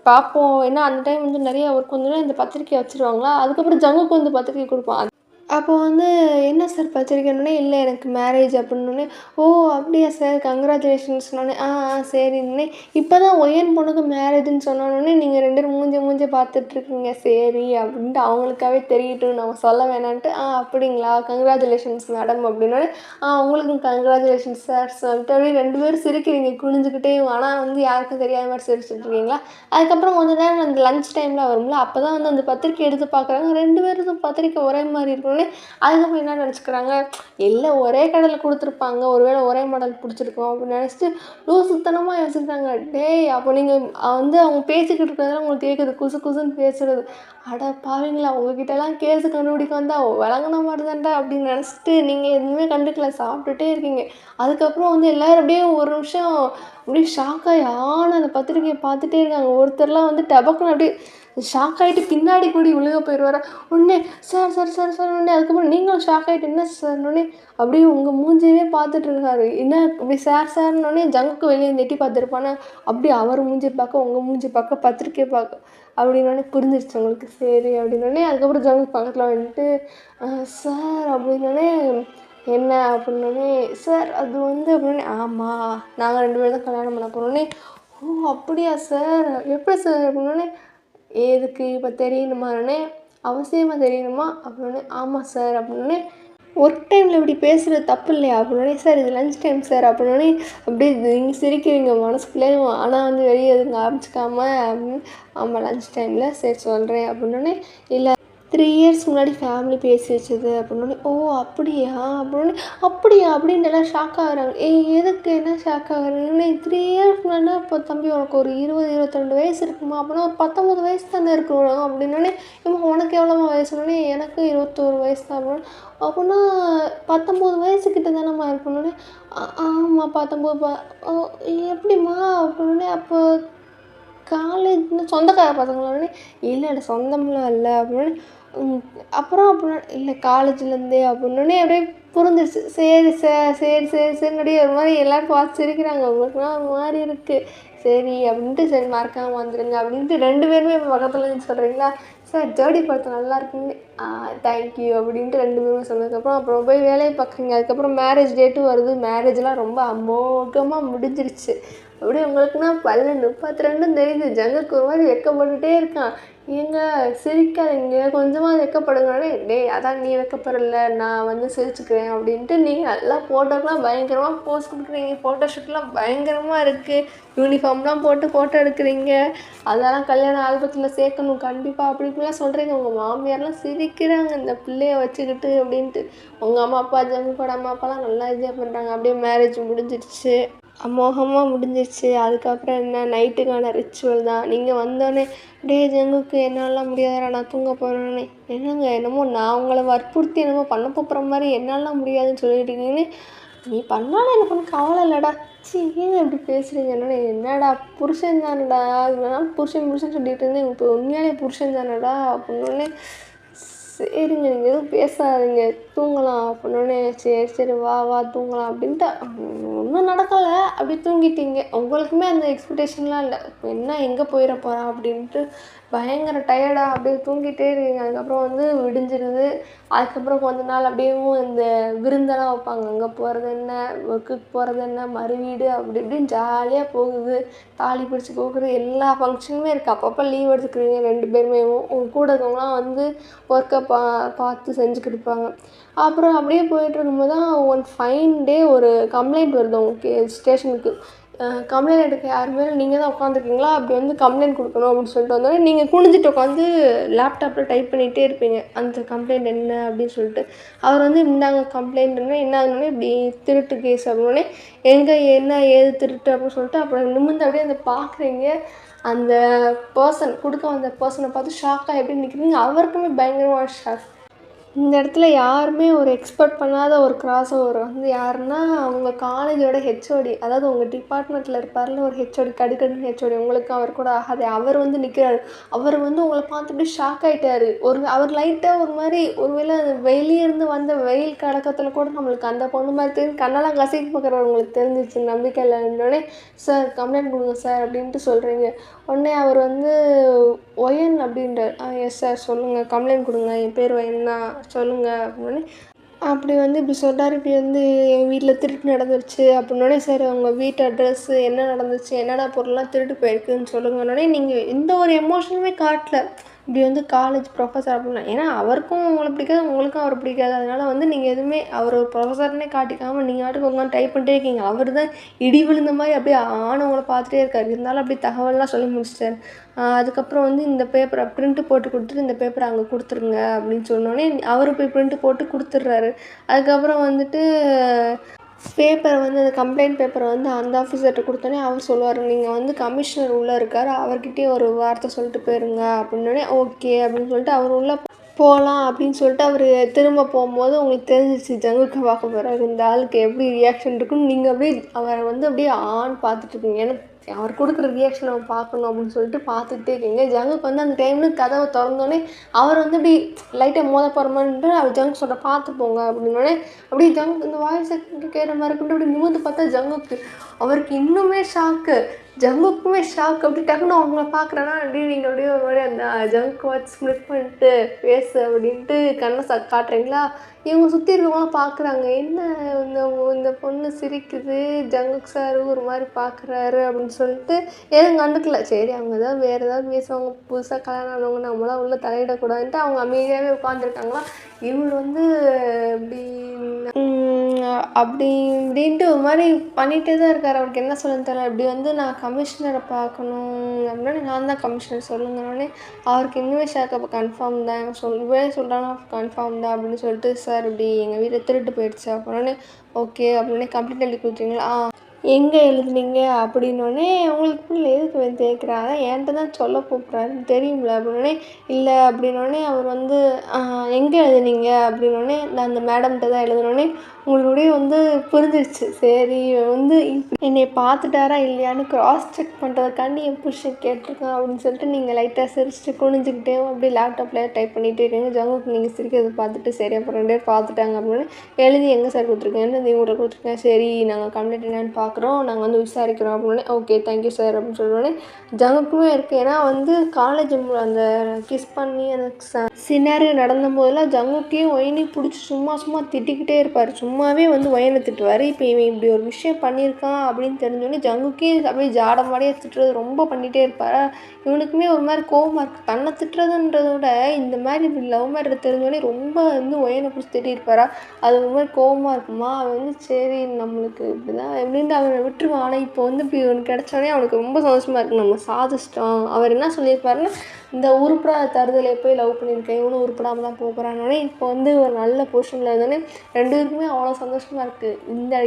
பார்ப்போம். ஏன்னா அந்த டைம் வந்து நிறைய ஒர்க் வந்துடும். இந்த பத்திரிக்கை வச்சுருவாங்களா. அதுக்கப்புறம் ஜங்குக்கு வந்து பத்திரிக்கை கொடுப்பான். அப்போ வந்து என்ன சார் பத்திரிக்கைன்னொடனே, இல்லை எனக்கு மேரேஜ் அப்படின்னோடனே, ஓ அப்படியா சார் கங்க்ராச்சுலேஷன்ஸ்னோடனே, சரின்னே இப்போ தான் ஒய்யன் பொண்ணுக்கு மேரேஜ்னு சொன்னோடனே நீங்கள் 2 பேரும் மூஞ்ச பார்த்துட்ருக்கீங்க. சரி அப்படின்ட்டு அவங்களுக்காகவே தெரியட்டும் நம்ம சொல்ல வேணான்ட்டு, அப்படிங்களா கங்க்ராச்சுலேஷன்ஸ் மேடம் அப்படின்னோடனே, உங்களுக்கும் கங்க்ராச்சுலேஷன்ஸ் சார் சொல்லிட்டு அப்படியே 2 பேரும் சிரிக்கிறீங்க குனிஞ்சுக்கிட்டே. ஆனால் வந்து யாருக்கும் தெரியாத மாதிரி சிரிச்சுட்டு இருக்கீங்களா. அதுக்கப்புறம் கொஞ்சம் நேரம் அந்த லஞ்ச் டைமில் வரும்ல, அப்போ தான் வந்து அந்த பத்திரிக்கை எடுத்து பார்க்குறாங்க. 2 பேருக்கும் பத்திரிக்கை ஒரே மாதிரி இருக்கும். அதுக்கப்புறம் என்ன நினச்சிக்கிறாங்க, இல்லை ஒரே கடையில் கொடுத்துருப்பாங்க, ஒருவேளை ஒரே மாடல் பிடிச்சிருக்கோம் அப்படின்னு நினச்சிட்டு லூசுத்தனமாக யோசிக்கிறாங்க. டேய் அப்போ நீங்கள் வந்து அவங்க பேசிக்கிட்டு இருக்கிறதெல்லாம் உங்களுக்கு கேட்குது, குசுன்னு பேசுகிறது. அட பாவீங்களா, உங்ககிட்டலாம் கேஸு கண்டுபிடிக்க வந்தால் விளங்குன மாதிரி தான்டா அப்படின்னு நினச்சிட்டு நீங்கள் எதுவுமே கண்டுக்கல, சாப்பிட்டுட்டே இருக்கீங்க. அதுக்கப்புறம் வந்து எல்லோரும் அப்படியே ஒரு நிமிஷம் அப்படியே ஷாக்காகி அந்த பத்திரிக்கையை பார்த்துட்டே இருக்காங்க. ஒருத்தர்லாம் வந்து டபக்குன்னு அப்படியே ஷாக் ஆகிட்டு பின்னாடி கூடி விழுக போயிடுவார். உடனே சார் உடனே அதுக்கப்புறம் நீங்களும் ஷாக் ஆகிட்டு என்ன சார்னோடனே அப்படியே உங்கள் மூஞ்சியவே பார்த்துட்ருக்காரு. என்ன இப்படி சார்னோடனே ஜங்குக்கு வெளியே நெட்டி பார்த்துருப்பானே, அப்படி அவர் மூஞ்சி பார்க்க உங்கள் மூஞ்சி பார்க்க பத்திரிக்கை பார்க்க அப்படின்னோடனே புரிஞ்சிருச்சு உங்களுக்கு. சரி அப்படின்னோடனே அதுக்கப்புறம் ஜங்குக்கு பக்கத்தில் வந்துட்டு சார் அப்படின்னோடனே என்ன அப்படின்னோடனே, சார் அது வந்து அப்படின்னே, ஆமாம் நாங்கள் 2 பேரும் தான் கல்யாணம் பண்ண போகிறோன்னே, ஓ அப்படியா சார் எப்படி சார் அப்படின்னோடனே, எதுக்கு இப்போ தெரியணுமானே, அவசியமாக தெரியணுமா அப்படின்னே, ஆமாம் சார் அப்படின்னே, ஒர்க் டைமில் இப்படி பேசுகிறது தப்பு இல்லையா அப்படின்னே, சார் இது லஞ்ச் டைம் சார் அப்படின்னே, அப்படியே நீங்கள் சிரிக்கிறீங்க மனசுக்குள்ளேயே. ஆனால் வந்து வெளியே எதுவும் ஆரம்பிச்சிக்காம அப்படின்னு, ஆமாம் லஞ்ச் டைமில் சரி சொல்கிறேன் அப்படின்னே, இல்லை 3 இயர்ஸ் முன்னாடி ஃபேமிலி பேசி வச்சது அப்படின்னோடனே, ஓ அப்படியா அப்படின்னு எல்லாம் ஷாக் ஆகுறாங்க. எதுக்கு என்ன ஷாக் ஆகுறீங்கன்னு, 3 இயர்ஸ் முன்னாடினா இப்போ தம்பி உனக்கு ஒரு 20-22 வயசு இருக்குமா அப்படின்னா ஒரு 19 வயசு தானே இருக்கணும் அப்படின்னோடனே, உனக்கு எவ்வளோமா வயசுனோடனே எனக்கு 21 வயசு தான் அப்படின்னா 19 வயசுக்கிட்ட தானேம்மா இருக்கணுன்னே, ஆமாம் 19 எப்படிம்மா அப்படின்னே, அப்போ காலேஜ்னு சொந்தக்கார பசங்களோடனே, இல்லை சொந்தம்லாம் இல்லை அப்படின்னு, அப்புறம் அப்படின்னா இல்லை காலேஜ்லேருந்தே அப்படின்னோடனே அப்படியே புரிஞ்சிருச்சு. சரி சார் சரின்னு ஒரு மாதிரி எல்லோரும் பார்த்து சிரிக்கிறாங்க. உங்களுக்குலாம் ஒரு மாதிரி இருக்குது சரி அப்படின்ட்டு, சரி மறக்காமல் வந்துடுங்க அப்படின்ட்டு 2 பேருமே இப்போ பக்கத்தில் இருந்து சொல்கிறீங்களா, சார் ஜோடி படத்தை நல்லா இருக்குன்னு, தேங்க்யூ அப்படின்ட்டு 2 பேருமே சொன்னதுக்கப்புறம் அப்புறம் போய் வேலையை பார்க்குறீங்க. அதுக்கப்புறம் மேரேஜ் டேட்டும் வருது. மேரேஜ்லாம் ரொம்ப அமோகமாக முடிஞ்சிருச்சு. அப்படியே உங்களுக்குன்னா 32 தெரியுது. ஜங்குக்கு ஒரு மாதிரி வெக்கப்பட்டுகிட்டே இருக்கான். ஏங்க சிரிக்காதீங்க, கொஞ்சமாக வெக்கப்படுங்கன்னே, டேய் அதான் நீ வெக்கப்படல நான் வந்து சிரிச்சுக்கிறேன் அப்படின்ட்டு நீங்கள் நல்லா ஃபோட்டோக்கெலாம் பயங்கரமாக போஸ்ட் கொடுக்குறீங்க. ஃபோட்டோ ஷூட்லாம் பயங்கரமாக இருக்குது. யூனிஃபார்ம்லாம் போட்டு ஃபோட்டோ எடுக்கிறீங்க. அதெல்லாம் கல்யாண ஆல்பத்தில் சேர்க்கணும் கண்டிப்பாக அப்படி இப்படிலாம் சொல்கிறீங்க. உங்கள் மாமியார்லாம் சிரிக்கிறாங்க இந்த பிள்ளைய வச்சுக்கிட்டு அப்படின்ட்டு. உங்கள் அம்மா அப்பா ஜங்குக்கோட அம்மா அப்பாலாம் நல்லா என்ஜாய் பண்ணுறாங்க. அப்படியே மேரேஜ் முடிஞ்சிடுச்சு, அமோகமாக முடிஞ்சிடுச்சு. அதுக்கப்புறம் என்ன, நைட்டுக்கான ரிச்சுவல் தான். நீங்கள் வந்தோடனே ஜங்குக்கு என்னாலலாம் முடியாதுடா நான் தூங்க போகிறேன்னே, என்னங்க என்னமோ நான் உங்களை வற்புறுத்தி என்னமோ பண்ண போகிற மாதிரி என்னாலலாம் முடியாதுன்னு சொல்லிட்டீங்கன்னு, நீ பண்ணாலும் எனக்கு ஒன்றும் கவலை இல்லைடா. ஏன் இப்படி பேசுகிறீங்க, என்னடா புருஷன் தானடா, இதனால புருஷன் சொல்லிட்டு இருந்தேன், இப்போ உண்மையாலே புருஷன் தானடா அப்படின்னோடனே, சரிங்க நீங்கள் எதுவும் பேசாதீங்க தூங்கலாம் அப்படின்னோடனே, சரி வா தூங்கலாம் அப்படின்ட்டு ஒன்றும் நடக்கலை. அப்படி தூங்கிட்டீங்க. உங்களுக்குமே அந்த எக்ஸ்பெக்டேஷன்லாம் இல்லை, இப்போ என்ன எங்கே போயிட போகிறான் அப்படின்ட்டு பயங்கர டயர்டாக அப்படியே தூங்கிட்டே இருக்கீங்க. அதுக்கப்புறம் வந்து விடிஞ்சிருது. அதுக்கப்புறம் கொஞ்ச நாள் அப்படியேவும் இந்த விருந்தெல்லாம் வைப்பாங்க. அங்கே போகிறது என்ன, ஒர்க்குக்கு போகிறது என்ன, மறுவீடு அப்படி இப்படின்னு ஜாலியாக போகுது. தாலி பிடிச்சி போகுது, எல்லா ஃபங்க்ஷனுமே இருக்குது. அப்பப்போ லீவ் எடுத்துக்கிறீங்க 2 பேருமே. உங்கள் கூட இருக்கவங்களாம் வந்து ஒர்க்கை பார்த்து செஞ்சுக்கிட்டு இருப்பாங்க. அப்புறம் அப்படியே போயிட்டு இருக்கும்போது தான் ஒன் ஃபைன் டே ஒரு கம்ப்ளைண்ட் வருது உங்களுக்கு ஸ்டேஷனுக்கு. கம்ப்ளைண்ட் எடுக்க யாருமே நீங்கள் தான் உட்காந்துருக்கீங்களா, அப்படி வந்து கம்ப்ளைண்ட் கொடுக்கணும் அப்படின்னு சொல்லிட்டு வந்தோடனே நீங்கள் குனிஞ்சிட்டு உட்காந்து லேப்டாப்பில் டைப் பண்ணிகிட்டே இருப்பீங்க அந்த கம்ப்ளைண்ட் என்ன அப்படின்னு சொல்லிட்டு. அவர் வந்து இந்தாங்க கம்ப்ளைண்ட்னா என்ன ஆகுதுன்னே இப்படி திருட்டு கேஸ் அப்படின்னே எங்கே என்ன ஏது திருட்டு அப்படின்னு சொல்லிட்டு அப்புறம் நிமிர்ந்து அப்படியே அந்த பார்க்குறீங்க. அந்த பர்சன் கொடுக்க வந்த பர்சனை பார்த்து ஷாக்காக எப்படி நிற்கிறீங்க. அவருக்குமே பயங்கரமான ஷாக். இந்த இடத்துல யாருமே ஒரு எக்ஸ்பெக்ட் பண்ணாத ஒரு கிராஸ் ஓவர் வந்து யாருன்னா அவங்க காலேஜோட ஹெச்ஓடி, அதாவது உங்கள் டிபார்ட்மெண்ட்டில் இருப்பார்ல ஒரு ஹெச்ஓடி, கடுக்கடுன்னு ஹெச்ஓடி, உங்களுக்கு அவர் கூட ஆகாது. அவர் வந்து நிற்கிறாரு. அவர் வந்து உங்களை பார்த்துட்டு ஷாக் ஆகிட்டார். அவர் லைட்டாக ஒரு மாதிரி ஒருவேளை வெளியே இருந்து வந்த வெயில் கலக்கத்தில் கூட நம்மளுக்கு அந்த பொண்ணு மாதிரி தெரியும், கண்ணெல்லாம் கசக்கி பார்க்குறவர் உங்களுக்கு தெரிஞ்சிச்சு. நம்பிக்கையில் இருந்தோடனே சார் கம்ப்ளைண்ட் கொடுங்க சார் அப்படின்ட்டு சொல்கிறீங்க. உடனே அவர் வந்து ஒயன் அப்படின்றார். எஸ் சார் சொல்லுங்கள், கம்ப்ளைண்ட் கொடுங்க, என் பேர் ஒயன் தான், சொல்லுங்கள் அப்படின்னோடனே அப்படி வந்து இப்படி சொல்கிறார். இப்படி வந்து எங்கள் வீட்டில் திருட்டு நடந்துருச்சு அப்படின்னோடனே சரி உங்கள் வீட்டு அட்ரெஸ்ஸு என்ன நடந்துச்சு, என்னென்ன பொருள்லாம் திருட்டு போயிருக்குன்னு சொல்லுங்கன்னோடனே நீங்கள் எந்த ஒரு எமோஷனுமே காட்டல. இப்படி வந்து காலேஜ் ப்ரொஃபஸர் அப்படின்னா ஏன்னா அவருக்கும் உங்களை பிடிக்காது, உங்களுக்கும் அவர் பிடிக்காது. அதனால் வந்து நீங்கள் எதுவுமே அவர் ஒரு ப்ரொஃபஸர்னே காட்டிக்காமல் நீங்கள் ஆட்டுக்கு உட்காந்து டைப் பண்ணிட்டே இருக்கீங்க. அவர் தான் இடி விழுந்த மாதிரி அப்படியே ஆனவங்களை பார்த்துட்டே இருக்கார். இருந்தாலும் அப்படி தகவல்லாம் சொல்லி முடிச்சிட்டார். அதுக்கப்புறம் வந்து இந்த பேப்பரை ப்ரிண்ட்டு போட்டு கொடுத்துட்டு இந்த பேப்பரை அங்கே கொடுத்துருங்க அப்படின்னு சொன்னோடனே அவர் போய் ப்ரிண்ட்டு போட்டு கொடுத்துட்றாரு. அதுக்கப்புறம் வந்துட்டு பேப்பரை வந்து அந்த கம்ப்ளைண்ட் பேப்பரை வந்து அந்த ஆஃபீஸர்கிட்ட கொடுத்தோன்னே அவர் சொல்லுவார், நீங்கள் வந்து கமிஷனர் உள்ளே இருக்கார், அவர்கிட்டயே ஒரு வார்த்தை சொல்லிட்டு போயிருங்க அப்படின்னோடனே ஓகே அப்படின்னு சொல்லிட்டு அவர் உள்ளே போகலாம் அப்படின்னு சொல்லிட்டு அவர் திரும்ப போகும்போது உங்களுக்கு தெரிஞ்சிச்சு ஜங்குக்கை பார்க்க போகிறாரு. இந்த ஆளுக்கு எப்படி ரியாக்ஷன் இருக்குன்னு நீங்கள் அப்படியே அவரை வந்து அப்படியே பார்த்துட்ருக்கீங்க. ஏன்னா அவர் கொடுக்குற ரியாக்ஷன் நம்ம பார்க்கணும் அப்படின்னு சொல்லிட்டு பார்த்துக்கிட்டே இருக்கீங்க. ஜங்குக்கு வந்து அந்த டைமில் கதவை திறந்தோடனே அவர் வந்து அப்படி லைட்டாக மோத போகிற மாதிரின்ட்டு அவர் ஜங்கு சொல்கிற பார்த்து போங்க அப்படின்னோடனே அப்படியே ஜங்கு இந்த வாய்ஸ் கேட்குற மாதிரி இருக்குன்ட்டு அப்படி நிமிர்ந்து பார்த்தா ஜங்குக்கு அவருக்கு இன்னுமே ஷாக்கு. ஜங்குக்குமே ஷாக். அப்படி டக்குன்னு அவங்கள பார்க்குறேன்னா அப்படி நீங்கள் அப்படியே ஒரு மாதிரி அந்த ஜங்க் வாட்ச் ஸ்ப்ளிட் பண்ணிட்டு பேசு அப்படின்ட்டு கண்ணை காட்டுறீங்களா. இவங்க சுற்றி இருக்கவங்களாம் பார்க்குறாங்க, என்ன இந்த பொண்ணு சிரிக்குது, ஜங்குக் சார் ஒரு மாதிரி பார்க்குறாரு அப்படின்னு சொல்லிட்டு எதுவும் கண்டுக்கல. சரி அவங்க ஏதாவது வேறு ஏதாவது பேசுவாங்க, புதுசாக கல்யாணம் ஆனவங்க, நம்மளாம் உள்ளே தலையிடக்கூடாதுன்ட்டு அவங்க அமைதியாகவே உட்காந்துருக்காங்களா. இவர் வந்து அப்படி இப்படின்ட்டு ஒரு மாதிரி பண்ணிகிட்டே தான் இருக்கார். அவருக்கு என்ன சொல்லுன்னு தெரியல. இப்படி வந்து நான் கமிஷனரை பார்க்கணும் அப்படின்னா நான் தான் கமிஷனர் சொல்லுங்கன்னே அவருக்கு இன்னுமே ஷாக். அப்போ கன்ஃபார்ம் தான் சொல்கிறாங்க கன்ஃபார்ம் தான் அப்படின்னு சொல்லிட்டு சார் இப்படி எங்கள் வீட்டில் திருட்டு போயிடுச்சு அப்படின்னே ஓகே அப்படின்னே கம்ப்ளைண்ட் எழுதி கொடுத்தீங்களா, எங்கே எழுதுனீங்க அப்படின்னோடனே உங்களுக்கு பிள்ளை எதுக்கு வந்து கேட்குறா, அதான் என்கிட்ட தான் சொல்ல போகிறாருன்னு தெரியும்ல அப்படின்னோடனே இல்லை அப்படின்னோடனே அவர் வந்து எங்கே எழுதுனீங்க அப்படின்னோடனே நான் அந்த மேடம்கிட்ட தான் எழுதுனோடனே உங்களுடைய வந்து புரிஞ்சிருச்சு. சரி வந்து என்னை பார்த்துட்டாரா இல்லையான்னு க்ராஸ் செக் பண்ணுறதுக்காண்டி என் புருஷன் கேட்டிருக்கான் அப்படின்னு சொல்லிட்டு நீங்கள் லைட்டாக சிரிச்சுட்டு குனிஞ்சிக்கிட்டே அப்படியே லேப்டாப்பில் டைப் பண்ணிகிட்டே இருக்கீங்க. ஜங்குக்கு நீங்கள் சிரிக்கிறத பார்த்துட்டு சரி அப்புறம் 2 பேர் பார்த்துட்டாங்க அப்படின்னு எழுதி எங்கே சார் கொடுத்துருக்கேன்னு இவங்கள்ட்ட கொடுத்துருக்கேன். சரி நாங்கள் கம்ப்ளைண்ட் என்னன்னு பார்க்குறோம், நாங்கள் வந்து விசாரிக்கிறோம் அப்படின்னு ஓகே தேங்க்யூ சார் அப்படின்னு சொன்னோடனே ஜங்குக்குமே இருக்குது. ஏன்னா வந்து காலேஜ் அந்த கிஸ் பண்ணி அந்த சினாரியோ நடந்த போதெல்லாம் ஜங்குக்கையும் ஒயினையும் பிடிச்சி சும்மா திட்டிக்கிட்டே இருப்பார். சும்மாவே வந்து ஒயனை திட்டுவார். இப்போ இவன் இப்படி ஒரு விஷயம் பண்ணியிருக்கான் அப்படின்னு தெரிஞ்சோடனே ஜங்குக்கே அப்படியே ஜாடமாடியாக திட்டுறது ரொம்ப பண்ணிகிட்டே இருப்பார். இவனுக்குமே ஒரு மாதிரி கோவமாக இருக்குது. தன்னை திட்டுறதுன்றத விட இந்த மாதிரி இப்படி லவ் மேரேஜ் தெரிஞ்சோடனே ரொம்ப வந்து ஒயனை பிடிச்சி திட்டிருப்பாரா. அது ஒரு மாதிரி கோவமாக இருக்குமா. அவன் வந்து சரி நம்மளுக்கு இப்படி தான் எப்படின்ட்டு அவனை விட்டுருவான். ஆனால் இப்போ வந்து இப்படி இவனுக்கு கிடச்சோடனே அவனுக்கு ரொம்ப சந்தோஷமாக இருக்குது, நம்ம சாதிச்சிட்டோம். அவர் என்ன சொல்லியிருப்பாருன்னா இந்த உருப்படாத தருதலை போய் லவ் பண்ணியிருக்கேன், இவனும் உருப்படாமல் தான் போகிறானோடனே இப்போ வந்து ஒரு நல்ல பொசிஷனில் இருந்தோடனே 2 பேருக்குமே அவ்வளோ சந்தோஷமாக இருக்குது. இந்த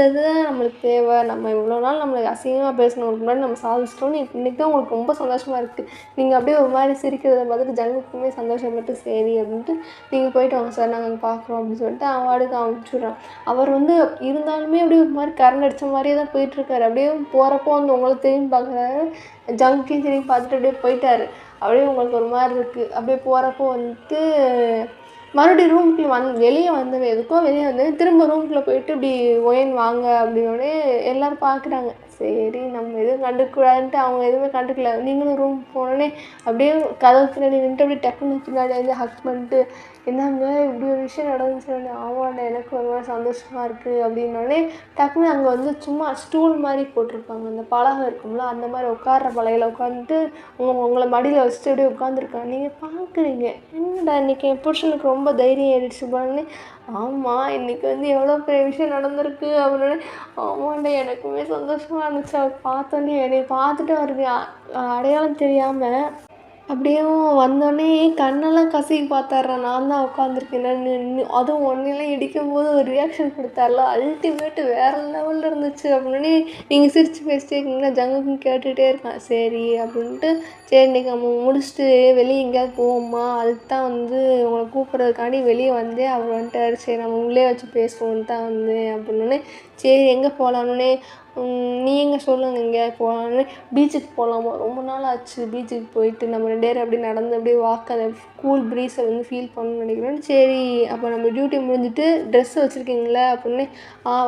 இதுதான் நம்மளுக்கு தேவை, நம்ம இவ்வளோ நாள் நம்மளுக்கு அசிங்கமாக பேசணும்னு முன்னாடி நம்ம சாதிச்சிட்டோன்னு இன்றைக்கி தான் உங்களுக்கு ரொம்ப சந்தோஷமாக இருக்குது. நீங்கள் அப்படியே ஒரு மாதிரி சிரிக்கிறத பார்த்துட்டு ஜங்குக்குமே சந்தோஷப்பட்டு சரி அப்படின்ட்டு நீங்கள் போயிட்டு வாங்க சார் நாங்கள் பார்க்குறோம் அப்படின்னு சொல்லிட்டு அவன் வாடுக்கு அனுப்பிச்சுட்றான். அவர் வந்து இருந்தாலுமே அப்படியே ஒரு மாதிரி கரண்ட் அடித்த மாதிரியே தான் போயிட்டுருக்காரு. அப்படியே போகிறப்போ வந்து உங்களை திரும்பி பார்க்குறாரு, ஜங்குக்கையும் திரும்பி பார்த்துட்டு அப்படியே போயிட்டார். அப்படியே உங்களுக்கு ஒரு மாதிரி இருக்குது. அப்படியே போகிறப்போ வந்துட்டு மறுபடியும் ரூமுக்குள்ளே வெளியே வந்தது எதுக்கோ வெளியே வந்தது திரும்ப ரூமுக்குள்ளே போயிட்டு இப்படி ஒயன் வாங்க அப்படின்னோடனே எல்லோரும் பார்க்குறாங்க. சரி நம்ம எதுவும் கண்டுக்கூடாதுன்ட்டு அவங்க எதுவுமே கண்டுக்கல. நீங்களும் ரூம் போனோடனே அப்படியே கதவு பின்னாடி நின்றுட்டு அப்படியே டக்குன்னு பின்னாடி வந்து ஹக் பண்ணிட்டு என்னங்க இப்படி ஒரு விஷயம் நடந்துச்சு. ஆமாண்டா எனக்கு ஒரு மாதிரி சந்தோஷமாக இருக்குது அப்படின்னோடனே டக்குன்னு அங்கே வந்து சும்மா ஸ்டூல் மாதிரி போட்டிருப்பாங்க, அந்த பலகை இருக்கும்ல அந்த மாதிரி உட்கார்ற பலகையில் உட்காந்துட்டு உங்களை மடியில் வச்சுட்டு அப்படியே உட்காந்துருக்காங்க. நீங்கள் பார்க்குறீங்க என்னடா இன்றைக்கி என் புருஷனுக்கு ரொம்ப தைரியம் ஏறிடுச்சு பாருன்னு. ஆமாம் இன்றைக்கி வந்து எவ்வளோ பெரிய விஷயம் நடந்திருக்கு அப்படின்னு. ஆமாண்டா எனக்குமே சந்தோஷமாக இருந்துச்சு. அவர் பார்த்தோன்னே என்னை பார்த்துட்டு அவருக்கு அடையாளம் தெரியாமல் அப்படியே வந்தோடனே கண்ணெல்லாம் கசக்கி பார்த்தார்றா. நான் தான் உட்காந்துருக்கேன்னு அதுவும் ஒன்றைலாம் இடிக்கும்போது ஒரு ரியாக்ஷன் கொடுத்தார்ல, அல்டிமேட்டு வேறு லெவலில் இருந்துச்சு அப்படின்னு. நீங்கள் சிரித்து பேசிட்டே இருக்கீங்களா ஜங்குக்கும் கேட்டுகிட்டே இருக்கேன். சரி அப்படின்ட்டு சரி இன்றைக்கி நம்ம முடிச்சுட்டு வெளியே எங்கேயாவது போவோம்மா, அதுக்கு தான் வந்து உங்களை கூப்பிட்றதுக்காண்டி வெளியே வந்தேன். அவர் வந்துட்டார், சரி நம்ம உள்ளே வச்சு பேசுவோன்னு தான் வந்தேன் அப்படின்னு. சரி எங்கே போகலான்னு நீ எங்கே சொல்லுங்க எங்கேயாவது போகலான்னு. பீச்சுக்கு போகலாமா, ரொம்ப நாள் ஆச்சு பீச்சுக்கு போயிட்டு நம்ம 2 பேரும் அப்படியே நடந்து அப்படியே வாக் அந்த கூல் ப்ரீஸை வந்து ஃபீல் பண்ணணும்னு நினைக்கிறேன். சரி அப்போ நம்ம டியூட்டி முடிஞ்சுட்டு ட்ரெஸ்ஸு வச்சுருக்கீங்களா அப்படின்னு.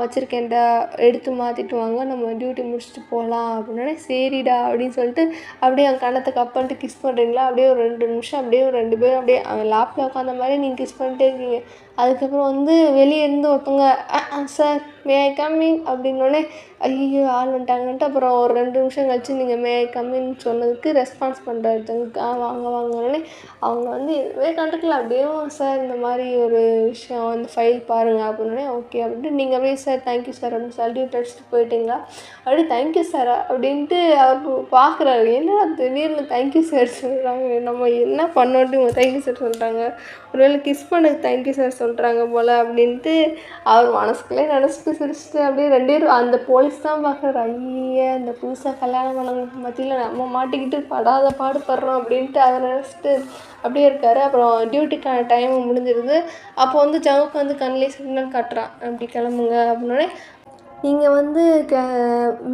வச்சுருக்கேன்டா எடுத்து மாற்றிட்டு வாங்க நம்ம டியூட்டி முடிச்சுட்டு போகலாம் அப்படின்னே. சரிடா அப்படின்னு சொல்லிட்டு அப்படியே என் கண்ணத்தை கப் பண்ணிட்டு கிஸ் பண்ணுறீங்களா, அப்படியே ஒரு 2 நிமிஷம் அப்படியே ஒரு 2 பேரும் அப்படியே லேப்பில் உட்காந்த மாதிரி நீங்கள் கிஸ் பண்ணிட்டே இருக்கீங்க. அதுக்கப்புறம் வந்து வெளியே இருந்து ஒருத்தவங்க sir May I come in அப்படின்னோடனே ஐயோ ஆள் வந்துட்டாங்கன்ட்டு அப்புறம் ஒரு 2 நிமிஷம் கழிச்சு நீங்கள் மே ஐ கம் இன் சொன்னதுக்கு ரெஸ்பான்ஸ் பண்ணுறாரு ஜங்குக்கு. வாங்க வாங்கன்னே அவங்க வந்து எதுவுமே கண்டுக்கல. அப்படியே சார் இந்த மாதிரி ஒரு விஷயம் வந்து ஃபைல் பாருங்கள் அப்படின்னே. ஓகே அப்படின்ட்டு நீங்கள் அப்படியே சார் தேங்க்யூ சார் அப்படின்னு சல்யூட் அடிச்சுட்டு போயிட்டீங்களா. அப்படியே தேங்க்யூ சார் அப்படின்ட்டு அவர் பார்க்குறாரு. என்ன திடீர்னு தேங்க்யூ சார் சொல்கிறாங்க, நம்ம என்ன பண்ணோட்டு இவங்க தேங்க்யூ சார் சொல்கிறாங்க, ஒருவேளை கிஸ் பண்ணது தேங்க்யூ சார் சொல்கிறாங்க போல் அப்படின்ட்டு அவர் மனசுக்குள்ளே நினச்சிட்டு சிரிச்சுட்டு அப்படியே 2 பேரும் அந்த போலீஸ் தான் பார்க்குறாரு. ஐயே இந்த புதுசாக கல்யாணம் பண்ணவங்களுக்கு மத்தியில் நம்ம மாட்டிக்கிட்டு படாத பாடுபடுறோம் அப்படின்ட்டு அவர் நினச்சிட்டு அப்படியே இருக்கார். அப்புறம் டியூட்டிக்கான டைம் முடிஞ்சிருது. அப்போ வந்து ஜங்குக்கு வந்து கண்ணிலே சிக்னல் காட்டுறான் அப்படி கிளம்புங்க அப்படின்னோடனே. நீங்கள் வந்து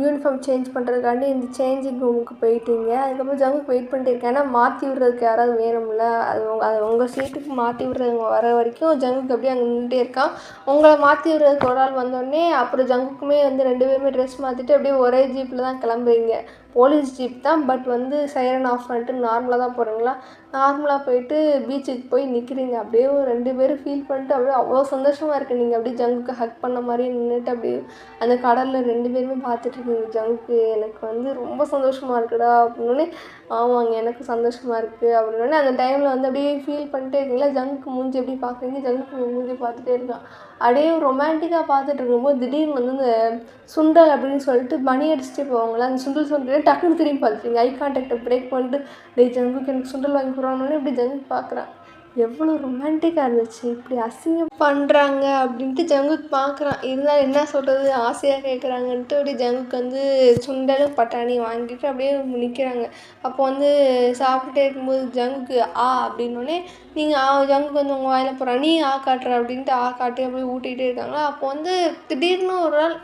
யூனிஃபார்ம் சேஞ்ச் பண்ணுறதுக்காண்டி இந்த சேஞ்சிங் ரூமுக்கு போயிட்டீங்க. அதுக்கப்புறம் ஜங்குக்கு வெயிட் பண்ணிட்டு இருக்கேன். ஏன்னா மாற்றி விடுறதுக்கு யாராவது வேணும்ல, அது உங்கள் சீட்டுக்கு மாற்றி விடுறவங்க வர வரைக்கும் ஜங்குக்கு அப்படியே அங்கே நின்றுட்டே இருக்கான். உங்களை மாற்றி விடுறதுக்கு ஒரு ஆள் வந்தோடனே அப்புறம் ஜங்குக்குமே வந்து 2 பேருமே ட்ரெஸ் மாற்றிட்டு அப்படியே ஒரே ஜீப்பில் தான் கிளம்புறீங்க. போலீஸ் ஜீப் தான், பட் வந்து சைரன் ஆஃப் பண்ணிட்டு நார்மலாக தான் போகிறீங்களா. நார்மலாக போயிட்டு பீச்சுக்கு போய் நிற்கிறீங்க. அப்படியே ஒரு 2 பேரும் ஃபீல் பண்ணிட்டு அப்படியே அவ்வளோ சந்தோஷமாக இருக்குது. நீங்கள் அப்படியே ஜங்குக்கு ஹக் பண்ண மாதிரி நின்றுட்டு அப்படியே அந்த கடலில் 2 பேருமே பார்த்துட்ருக்கீங்க. ஜங்குக்கு எனக்கு வந்து ரொம்ப சந்தோஷமாக இருக்குடா அப்படின்னோடனே. ஆமாங்க எனக்கும் சந்தோஷமாக இருக்குது அப்படின்னோடனே அந்த டைமில் வந்து அப்படியே ஃபீல் பண்ணிட்டே இருக்கீங்களா. ஜங்குக்கு மூஞ்சி எப்படி பார்க்குறீங்க, ஜங்குக்கு மூஞ்சி பார்த்துட்டே இருக்கான். அப்படியே ரொமான்டிக்காக பார்த்துட்டு இருக்கும்போது திடீர்னு வந்து இந்த சுண்டல் அப்படின்னு சொல்லிட்டு மணி அடிச்சுட்டே போவாங்களா, அந்த சுண்டல் டக்குன்னு திரும்பி பார்த்துட்டீங்க. ஐ கான்டாக்டை பிரேக் பண்ணிட்டு டேய் ஜங்குக்கு எனக்கு சுண்டல் வாங்கி போகிறான்னு இப்படி ஜங்குக்கு பார்க்குறான். எவ்வளோ ரொமான்டிக்காக இருந்துச்சு, இப்படி அசிங்கம் பண்ணுறாங்க அப்படின்ட்டு ஜங்குக்கு பார்க்குறான். இருந்தாலும் என்ன சொல்கிறது, ஆசையாக கேட்குறாங்கன்ட்டு அப்படியே ஜங்குக்கு வந்து சுண்டலும் பட்டாணி வாங்கிட்டு அப்படியே நிற்கிறாங்க. அப்போ வந்து சாப்பிட்டுட்டே இருக்கும்போது ஜங்குக்கு அப்படின்னோடனே நீங்கள் ஜங்குக்கு வந்து உங்கள் வாயில் போகிறான், நீ காட்டுற அப்படின்ட்டு காட்டி அப்படியே ஊட்டிகிட்டே இருக்காங்களா. அப்போ வந்து திடீர்னு ஒரு நாள்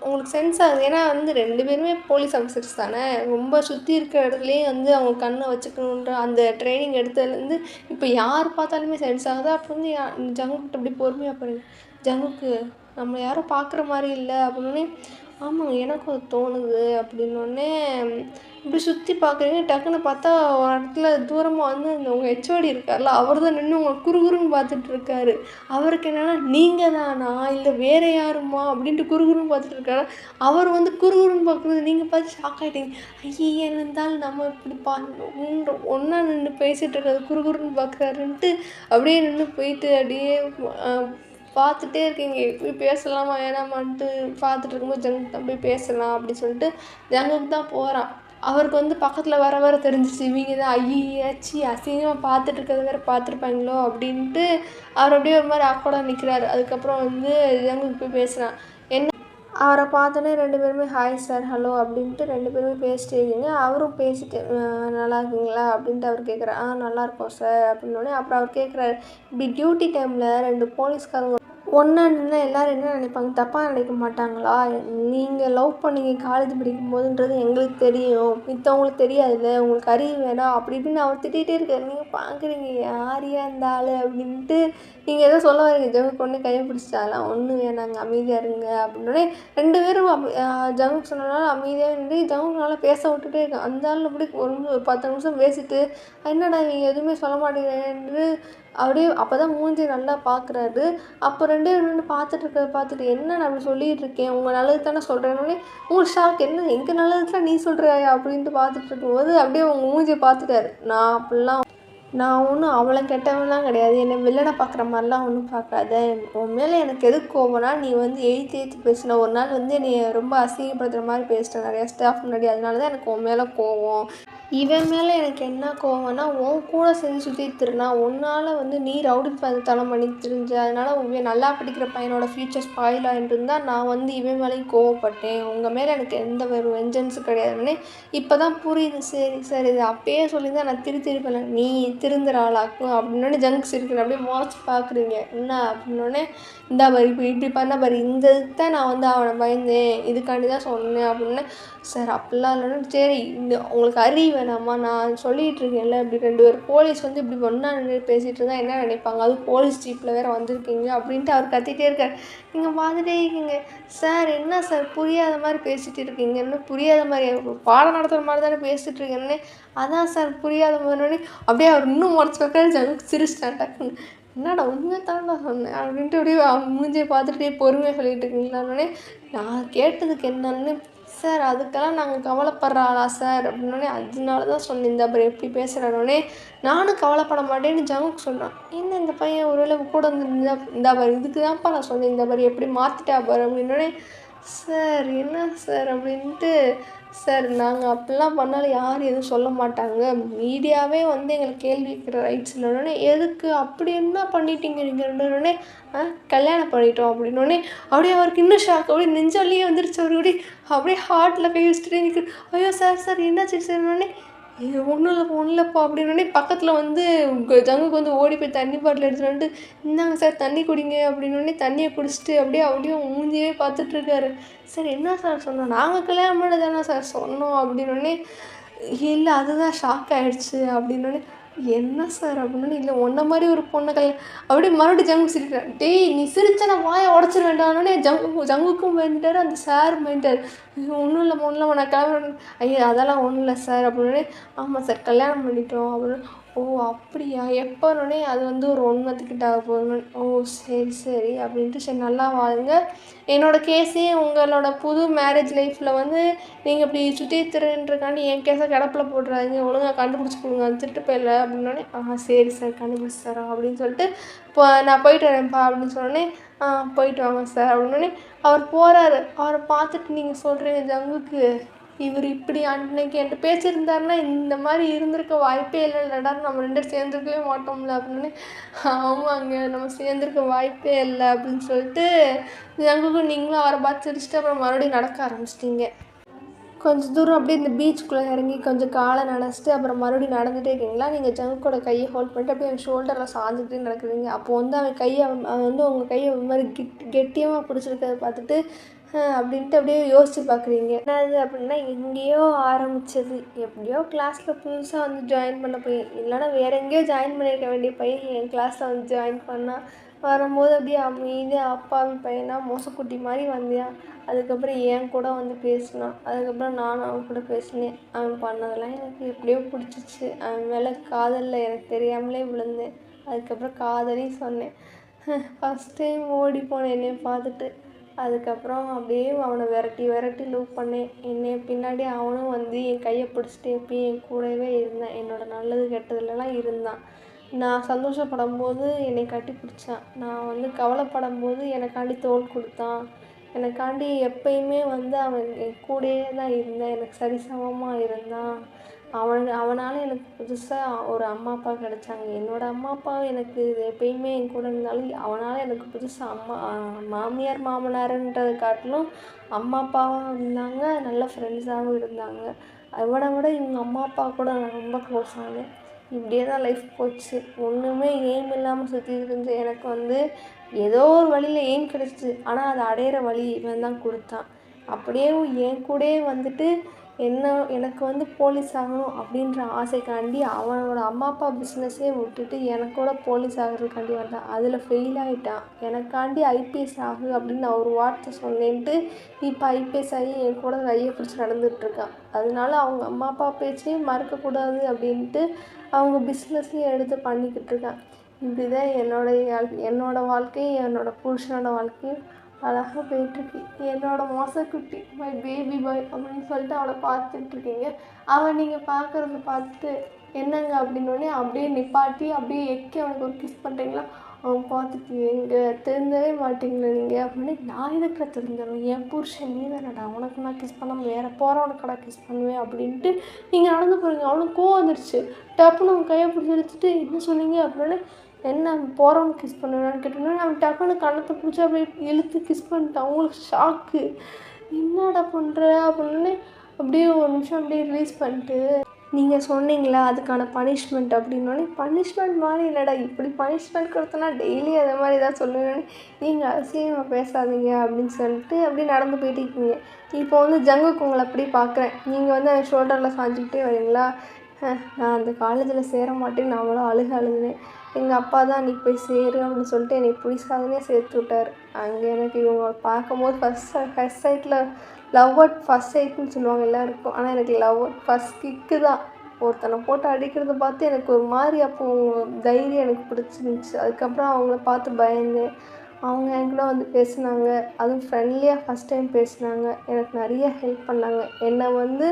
உங்களுக்கு சென்ஸ் ஆகுது. ஏன்னா வந்து 2 பேருமே போலீஸ் ஆஃபீஸர்ஸ் தானே, ரொம்ப சுற்றி இருக்கிற இடத்துலையே வந்து அவங்க கண்ணை வச்சுக்கணுன்ற அந்த ட்ரைனிங் எடுத்ததுலேருந்து இப்போ யார் பார்த்தாலுமே சென்ஸ் ஆகுது. அப்போ வந்து ஜங்குக்கிட்ட அப்படி பொறுமையாக பாருங்க, ஜங்குக்கு நம்ம யாரும் பார்க்குற மாதிரி இல்லை அப்படின்னே. ஆமாங்க எனக்கும் அது தோணுது அப்படின்னோடனே இப்படி சுற்றி பார்க்குறீங்க. டக்குன்னு பார்த்தா ஒரு இடத்துல தூரமாக வந்து அந்த உங்கள் ஹெச்ஓடி இருக்கார்ல, அவர் தான் நின்று உங்களை குறுகுறுன்னு பார்த்துட்ருக்காரு. அவருக்கு என்னென்னா நீங்கள் தானா இல்லை வேறு யாருமா அப்படின்ட்டு குறுகுறுன்னு பார்த்துட்ருக்காரு. அவர் வந்து குறுகுறுன்னு பார்க்குறது நீங்கள் பார்த்து ஷாக் ஆகிட்டீங்க. ஐயே இருந்தாலும் நம்ம இப்படி ஒன்றா நின்று பேசிகிட்டு இருக்கிறது குறுகுறுன்னு பார்க்குறாருன்ட்டு அப்படியே நின்று போயிட்டு அப்படியே பார்த்துட்டே இருக்கீங்க. எப்படி பேசலாமா வேணாமான்ட்டு பார்த்துட்டு இருக்கும்போது ஜங்குக்கு தான் போய் பேசலாம் அப்படின்னு சொல்லிட்டு ஜங்குக்கு தான் போகிறான். அவருக்கு வந்து பக்கத்தில் வர தெரிஞ்சிச்சு இவங்க தான் ஐயாச்சி அசிங்கமாக பார்த்துட்டு இருக்கிறத வேறு பார்த்துருப்பாங்களோ அப்படின்ட்டு அவர் அப்படியே ஒரு மாதிரி ஆக்வர்டாக நிற்கிறாரு. அதுக்கப்புறம் வந்து ஜங்குக்கு போய் பேசுகிறான். அவரை பார்த்தோன்னே 2 பேருமே ஹாய் சார் ஹலோ அப்படின்ட்டு 2 பேருமே பேசிட்டு இருக்கீங்க. அவரும் பேசிட்டு நல்லா இருக்குங்களா அப்படின்ட்டு அவர் கேட்குறாரு. நல்லாயிருக்கோம் சார் அப்படின்னோடனே அப்புறம் அவர் கேட்குறாரு, இப்படி டியூட்டி டைமில் 2 போலீஸ்காரங்க ஒன்றா நின்னா எல்லோரும் என்ன நினைப்பாங்க, தப்பாக நினைக்க மாட்டாங்களா? நீங்கள் லவ் பண்ணீங்க காலேஜ் படிக்கும்போதுன்றது எங்களுக்கு தெரியும், மித்தவங்களுக்கு தெரியாதுல்ல, உங்களுக்கு அறிவு வேணாம் அப்படி இப்படின்னு அவர் திட்டிகிட்டே இருக்காரு. நீங்கள் பார்க்குறீங்க யாரையா இந்த ஆள் அப்படின்ட்டு நீங்கள் எதோ சொல்ல வரீங்க. ஜங்குக்கு ஒன்று கையை பிடிச்சிட்டாலாம், ஒன்றும் வேணாங்க அமைதியாக இருங்க அப்படின்னோடனே 2 பேரும் ஜங்குக்கு சொன்னனால அமைதியாக நின்று ஜங்குக்கு பேச விட்டுட்டே இருக்கேன். அந்த ஆள் அப்படி ஒரு 10 நிமிஷம் பேசிட்டு என்னடா நீங்கள் எதுவுமே சொல்ல மாட்டேங்கிறேன்னு அப்படியே அப்போ தான் மூஞ்சி நல்லா பார்க்குறாரு. அப்போ 2 பேரும் நின்று பார்த்துட்டு என்ன நான் அப்படி சொல்லிகிட்டு இருக்கேன், உங்கள் நல்லது தானே சொல்கிறேன்னே உங்களுக்கு ஷாக், என்ன எங்கள் நல்லது தான் நீ சொல்கிறாயா அப்படின்ட்டு பார்த்துட்டு இருக்கும்போது அப்படியே உங்கள் மூஞ்சியை பார்த்துட்டாரு. நான் ஒன்றும் அவ்வளோ கெட்டவன்லாம் கிடையாது, என்னை வில்லனை பார்க்குற மாதிரிலாம் ஒன்றும் பார்க்காத. உன் மேலே எனக்கு எதுக்கு கோவம்னா, நீ எய்த்து பேசின ஒரு நாள் என்னை ரொம்ப அசிங்கப்படுத்துகிற மாதிரி பேசிட்டேன் நிறையா ஸ்டாஃப் முன்னாடி, அதனால தான் எனக்கு உன் மேலே கோவம். இவன் மேலே எனக்கு என்ன கோவம்னா, உன் கூட சேர்ந்து சுற்றிட்டு திருனா உன்னால் நீ ரவுடி தனம் பண்ணி திரிஞ்ச, அதனால் இவன் நல்லா படிக்கிற பையனோட ஃப்யூச்சர் ஸ்பாயில் ஆகிட்டு இருந்தால் நான் இவன் மேலேயும் கோவப்பட்டேன். உங்கள் மேலே எனக்கு எந்த ஒரு வெஞ்சன்ஸும் கிடையாதுன்னு இப்போ தான் புரியுது. சரி இது அப்பயே சொல்லியிருந்தா நான் திருப்பல, நீ திருந்துற ஆளாக்கும் அப்படின்னோடனே ஜங்க் இருக்கிற அப்படியே முறைச்சி பார்க்குறீங்க என்ன அப்படின்னோடனே, இந்தா பாரு இப்படி பண்ண பாரு, இந்த இதுக்கு தான் நான் அவனை பயந்தேன், இதுக்காண்டி தான் சொன்னேன் அப்படின்னு. சார் அப்படிலாம் இல்லைன்னு, சரி உங்களுக்கு அறிவு வேணாமா, நான் சொல்லிகிட்டு இருக்கேன்ல இப்படி 2 பேர் போலீஸ் இப்படி ஒன்றா நின்று பேசிகிட்டு இருந்தால் என்ன நினைப்பாங்க, அதுவும் போலீஸ் ஜீப்பில் வேறு வந்திருக்கீங்க அப்படின்ட்டு அவர் கத்திகிட்டே இருக்கார். நீங்கள் பார்த்துட்டே இருக்கீங்க. சார் என்ன சார் புரியாத மாதிரி பேசிகிட்டு இருக்கீங்கன்னு, புரியாத மாதிரி பாடம் நடத்துகிற மாதிரி தானே பேசிகிட்டு இருக்கேன்னு. அதான் சார் புரியாத மாதிரினே அப்படியே அவர் இன்னும் முறைச்சி பார்க்குறாரு. சிரிச்சிட்டேன் டக்குன்னு, என்னடா உண்மையை தானே சொன்னேன் அப்படின்ட்டு அப்படியே அவங்க மூஞ்சியை பார்த்துட்டே பொறுமையாக சொல்லிட்டு இருக்கீங்களான்னே. நான் கேட்டதுக்கு என்னன்னு, சார் அதுக்கெல்லாம் நாங்கள் கவலைப்படுற ஆளா சார் அப்படின்னோடனே, அதனால தான் சொன்னேன் இந்த அப்புறம் எப்படி பேசுகிறானோடனே, நானும் கவலைப்பட மாட்டேன்னு ஜங்குக்கு சொல்கிறேன். என்ன இந்த பையன் ஒருவேளை கூட இந்த பாரு இதுக்கு தான்ப்பா நான் சொன்னேன், இந்த பாரு எப்படி மாற்றிட்டா பாரு அப்படின்னோடனே, சார் என்ன சார் அப்படின்ட்டு, சார் நாங்கள் அப்படிலாம் பண்ணாலும் யாரும் எதுவும் சொல்ல மாட்டாங்க, மீடியாவே எங்களுக்கு கேள்வி கேட்குற ரைட்ஸ் இல்லைன்னொடனே, எதுக்கு அப்படி என்ன பண்ணிட்டீங்க நீங்கள் 2 பேருன்னே, கல்யாணம் பண்ணிட்டோம் அப்படின்னோடனே அப்படியே அவருக்கு இன்னும் ஷாக், அப்படியே நெஞ்சாலேயே வந்துருச்சு. அவரு அப்படியே ஹார்ட்டில் கை வச்சுட்டே நிற்க, ஐயோ சார் என்னாச்சு சார்னோடனே, ஒன்றும் இல்லைப்பா அப்படின்னோடனே பக்கத்தில் ஜங்குக்கு ஓடி போய் தண்ணி பாட்டில் எடுத்துகிட்டு வந்துட்டு, இந்தாங்க சார் தண்ணி குடிங்க அப்படின்னோடனே தண்ணியை குடிச்சிட்டு அப்படியே மூஞ்சியே பார்த்துட்ருக்காரு. சார் என்ன சார் சொன்னோம், நாங்கள் கல்யாணம் பண்ண தானே சார் சொன்னோம் அப்படின்னோடனே, இல்லை அதுதான் ஷாக் ஆகிடுச்சு அப்படின்னோடனே, என்ன சார் அப்படின்னோடனே, இல்லை உன்ன மாதிரி ஒரு பொண்ணை அப்படியே மறுபடியும் ஜங்கு சிரிக்கிறார். டேய் நீ சிரிச்சா நான் வாயை உடச்சிட வேண்டாம்னே. ஜங்குக்கும் வேண்டார், அந்த சார் வேண்டார். ஒன்றும் இல்லை நான் கிளம்புறேன். ஐயா அதெல்லாம் ஒன்றும் இல்லை சார் அப்படின்னே. ஆமாம் சார் கல்யாணம் பண்ணிட்டோம் அப்படின்னு. ஓ அப்படியா எப்போன்னே, அது ஒரு 1 மந்த்துக்கிட்ட ஆக போகுதுன்னு. ஓ சரி அப்படின்ட்டு, சரி நல்லா வாழுங்க, என்னோடய கேஸே உங்களோட புது மேரேஜ் லைஃப்பில் நீங்கள் இப்படி சுற்றி திருன்றக்காண்டி என் கேஸை கிடப்பில் போட்டுறாதீங்க, ஒழுங்காக கண்டுபிடிச்சி கொடுங்க அந்த திருட்டு போயிடல அப்படின்னோடனே, சரி சார் கண்டுபிடிச்சி தரோம் அப்படின்னு சொல்லிட்டு, இப்போ நான் போயிட்டு வரேன்ப்பா அப்படின்னு சொன்னோடனே, போயிட்டு வாங்க சார் அப்படின்னோடனே அவர் போகிறாரு. அவரை பார்த்துட்டு நீங்கள் சொல்கிறீங்க ஜங்குக்கு, இவர் இப்படி அன்னைக்கு என்கிட்ட பேசியிருந்தாருன்னா இந்த மாதிரி இருந்திருக்க வாய்ப்பே இல்லைடா, நம்ம 2 பேரும் சேர்ந்துருக்கவே மாட்டோம்ல அப்படின்னு. ஆமாங்க நம்ம சேர்ந்துருக்க வாய்ப்பே இல்லை அப்படின்னு சொல்லிட்டு ஜங்குக்கு நீங்களும் அவரை பார்த்து சிரிச்சிட்டு அப்புறம் மறுபடியும் நடக்க ஆரம்பிச்சிட்டிங்க. கொஞ்சம் தூரம் அப்படியே இந்த பீச்சுக்குள்ளே இறங்கி கொஞ்சம் காலை நனைச்சிட்டு அப்புறம் மறுபடியும் நடந்துகிட்டே இருக்கீங்களா, நீங்கள் ஜங்குக்கோட கையை ஹோல்ட் பண்ணிட்டு அப்படியே அவன் ஷோல்டரில் சாஞ்சிக்கிட்டே நடக்குறீங்க. அப்போது அவன் கையை உங்கள் கையை ஒரு மாதிரி கெட்டியமாக பிடிச்சிருக்கிறத பார்த்துட்டு அப்படின்ட்டு அப்படியே யோசித்து பார்க்குறீங்க. என்னது அப்படின்னா, எங்கேயோ ஆரம்பித்தது, எப்படியோ கிளாஸில் புதுசாக ஜாயின் பண்ண பையன், இல்லைனா வேறு எங்கேயோ ஜாயின் பண்ணியிருக்க வேண்டிய பையன் என் கிளாஸில் ஜாயின் பண்ணால் வரும்போது அப்படியே அமைதியாக அப்பாவி பையனாக மோசக்குட்டி மாதிரி வந்தியான். அதுக்கப்புறம் என் கூட பேசினான். அதுக்கப்புறம் நானும் அவன் கூட பேசினேன். அவன் பண்ணதெல்லாம் எனக்கு எப்படியோ பிடிச்சிச்சு. அவன் மேலே காதலில் எனக்கு தெரியாமலே விழுந்தேன். அதுக்கப்புறம் காதலையும் சொன்னேன். ஃபஸ்ட் டைம் ஓடி போனேன் என்னைய பார்த்துட்டு. அதுக்கப்புறம் அப்படியே அவனை விரட்டி லவ் பண்ணேன். என்னைய பின்னாடி அவனும் என் கையை பிடிச்சிட்டு எப்பயும் என் கூடவே இருந்தான். என்னோடய நல்லது கெட்டதுலலாம் இருந்தான். நான் சந்தோஷப்படும்போது என்னை கட்டி பிடிச்சான். நான் கவலைப்படும் போது எனக்காண்டி தோள் கொடுத்தான். எனக்காண்டி எப்பயுமே அவன் என் கூடயே தான் இருந்தான். எனக்கு சரிசமமாக இருந்தான். அவனால் எனக்கு புதுசாக ஒரு அம்மா அப்பா கிடச்சாங்க. என்னோடய அம்மா அப்பா எனக்கு எப்பயுமே என் கூட இருந்தாலும் அவனால் எனக்கு புதுசாக மாமியார் மாமனாருன்றதை காட்டிலும் அம்மா அப்பாவும் இருந்தாங்க, நல்ல ஃப்ரெண்ட்ஸாகவும் இருந்தாங்க. அதை விட இவங்க அம்மா அப்பா கூட நான் ரொம்ப க்ளோஸ் ஆனேன். இப்படியே தான் லைஃப் போச்சு. ஒன்றுமே எய்ம் இல்லாமல் சுற்றிட்டு இருந்த எனக்கு வந்து ஏதோ ஒரு வழியில் எய்ம் கிடச்சிச்சு. ஆனால் அதை அடையிற வழி இவன் தான் கொடுத்தான். அப்படியே என் கூடயே வந்துட்டு எனக்கு வந்து போலீஸ் ஆகணும் அப்படின்ற ஆசைக்காண்டி அவனோட அம்மா அப்பா பிஸ்னஸே விட்டுட்டு எனக்கூட போலீஸ் ஆகிறதுக்காண்டி வந்தான். அதில் ஃபெயில் ஆகிட்டான். எனக்காண்டி ஐபிஎஸ் ஆகு அப்படின்னு நான் ஒரு வார்த்தை சொன்னேன்ட்டு இப்போ ஐபிஎஸ் ஆகி என் கூட கையை பிடிச்சி நடந்துகிட்ருக்கான். அதனால அவங்க அம்மா அப்பா பேச்சையும் மறக்கக்கூடாது அப்படின்ட்டு அவங்க பிஸ்னஸையும் எடுத்து பண்ணிக்கிட்டு இருக்கான். இப்படி தான் என்னோடய வாழ்க்கையும் என்னோடய புருஷனோட வாழ்க்கையும் அழகாக போயிட்டுருக்கு. என்னோடய மோசக்குட்டி மை பேபி பாய் அப்படின்னு சொல்லிட்டு அவனை பார்த்துட்ருக்கீங்க. அவன் நீங்கள் பார்க்குறத பார்த்துட்டு என்னங்க அப்படின்னோடனே அப்படியே நிப்பாட்டி அப்படியே எக்கி அவனுக்கு ஒரு கிஸ் பண்ணுறீங்களா? அவன் பார்த்துட்டு எங்கே தெரிஞ்சவே மாட்டீங்களே நீங்கள் அப்படின்னு. நான் எதுக்குற தெரிஞ்சிடும், என் புருஷன் நீ தானடா, உனக்கு நான் கிஸ் பண்ணாமல் வேறு போகிறவனுக்கடா கிஸ் பண்ணுவேன் அப்படின்ட்டு நீங்கள் நடந்து போகிறீங்க. அவனுக்கு கோவம் வந்துடுச்சு. டப்புன்னு அவன் கையை பிடிச்சி எடுத்துட்டு என்ன சொன்னீங்க அப்படின்னு. என்ன போகிறவனுக்கு கிஸ் பண்ணுவேன்னு கேட்டோன்னா அவன் டக்குன்னு கண்ணத்தை பிடிச்சி அப்படியே இழுத்து கிஸ் பண்ணிட்டான். அவங்களுக்கு ஷாக்கு. என்னடா பண்ணுற அப்படின்னு அப்படியே ஒரு நிமிஷம் அப்படியே ரிலீஸ் பண்ணிட்டு நீங்கள் சொன்னீங்களா அதுக்கான பனிஷ்மெண்ட் அப்படின்னோடனே, பனிஷ்மெண்ட் மாதிரி இல்லைடா, இப்படி பனிஷ்மெண்ட் கொடுத்தனா டெய்லி அதே மாதிரி தான் சொல்லுவேன்னு நீங்கள் அசிங்கமாக பேசாதீங்க அப்படின்னு சொல்லிட்டு அப்படியே நடந்து போயிட்டு இருக்கீங்க. இப்போ வந்து ஜங்குக்கு உங்களை அப்படி பார்க்குறேன். நீங்கள் வந்து அந்த ஷோல்டரில் சாஞ்சிக்கிட்டே வரீங்களா? நான் அந்த காலேஜில் சேர மாட்டேன்னு நான் அவ்வளோ அழுதுனேன். எங்கள் அப்பா தான் நீ போய் சேரு அப்படின்னு சொல்லிட்டு என்னை பிடிச்சாதனே சேர்த்து விட்டார். அங்கே எனக்கு இவங்க பார்க்கும்போது ஃபஸ்ட் சைட்டில் லவ் அட் ஃபஸ்ட் சைட்னு சொல்லுவாங்க எல்லாருக்கும். ஆனால் எனக்கு லவ் அட் ஃபஸ்ட் கிக்கு தான். ஒருத்தனை போட்டு அடிக்கிறத பார்த்து எனக்கு ஒரு மாதிரி அப்போது தைரியம் எனக்கு பிடிச்சிருந்துச்சி. அதுக்கப்புறம் அவங்கள பார்த்து பயந்தேன். அவங்க என்கிட்ட வந்து பேசினாங்க. அதுவும் ஃப்ரெண்ட்லியாக ஃபஸ்ட் டைம் பேசினாங்க. எனக்கு நிறைய ஹெல்ப் பண்ணாங்க. என்னை வந்து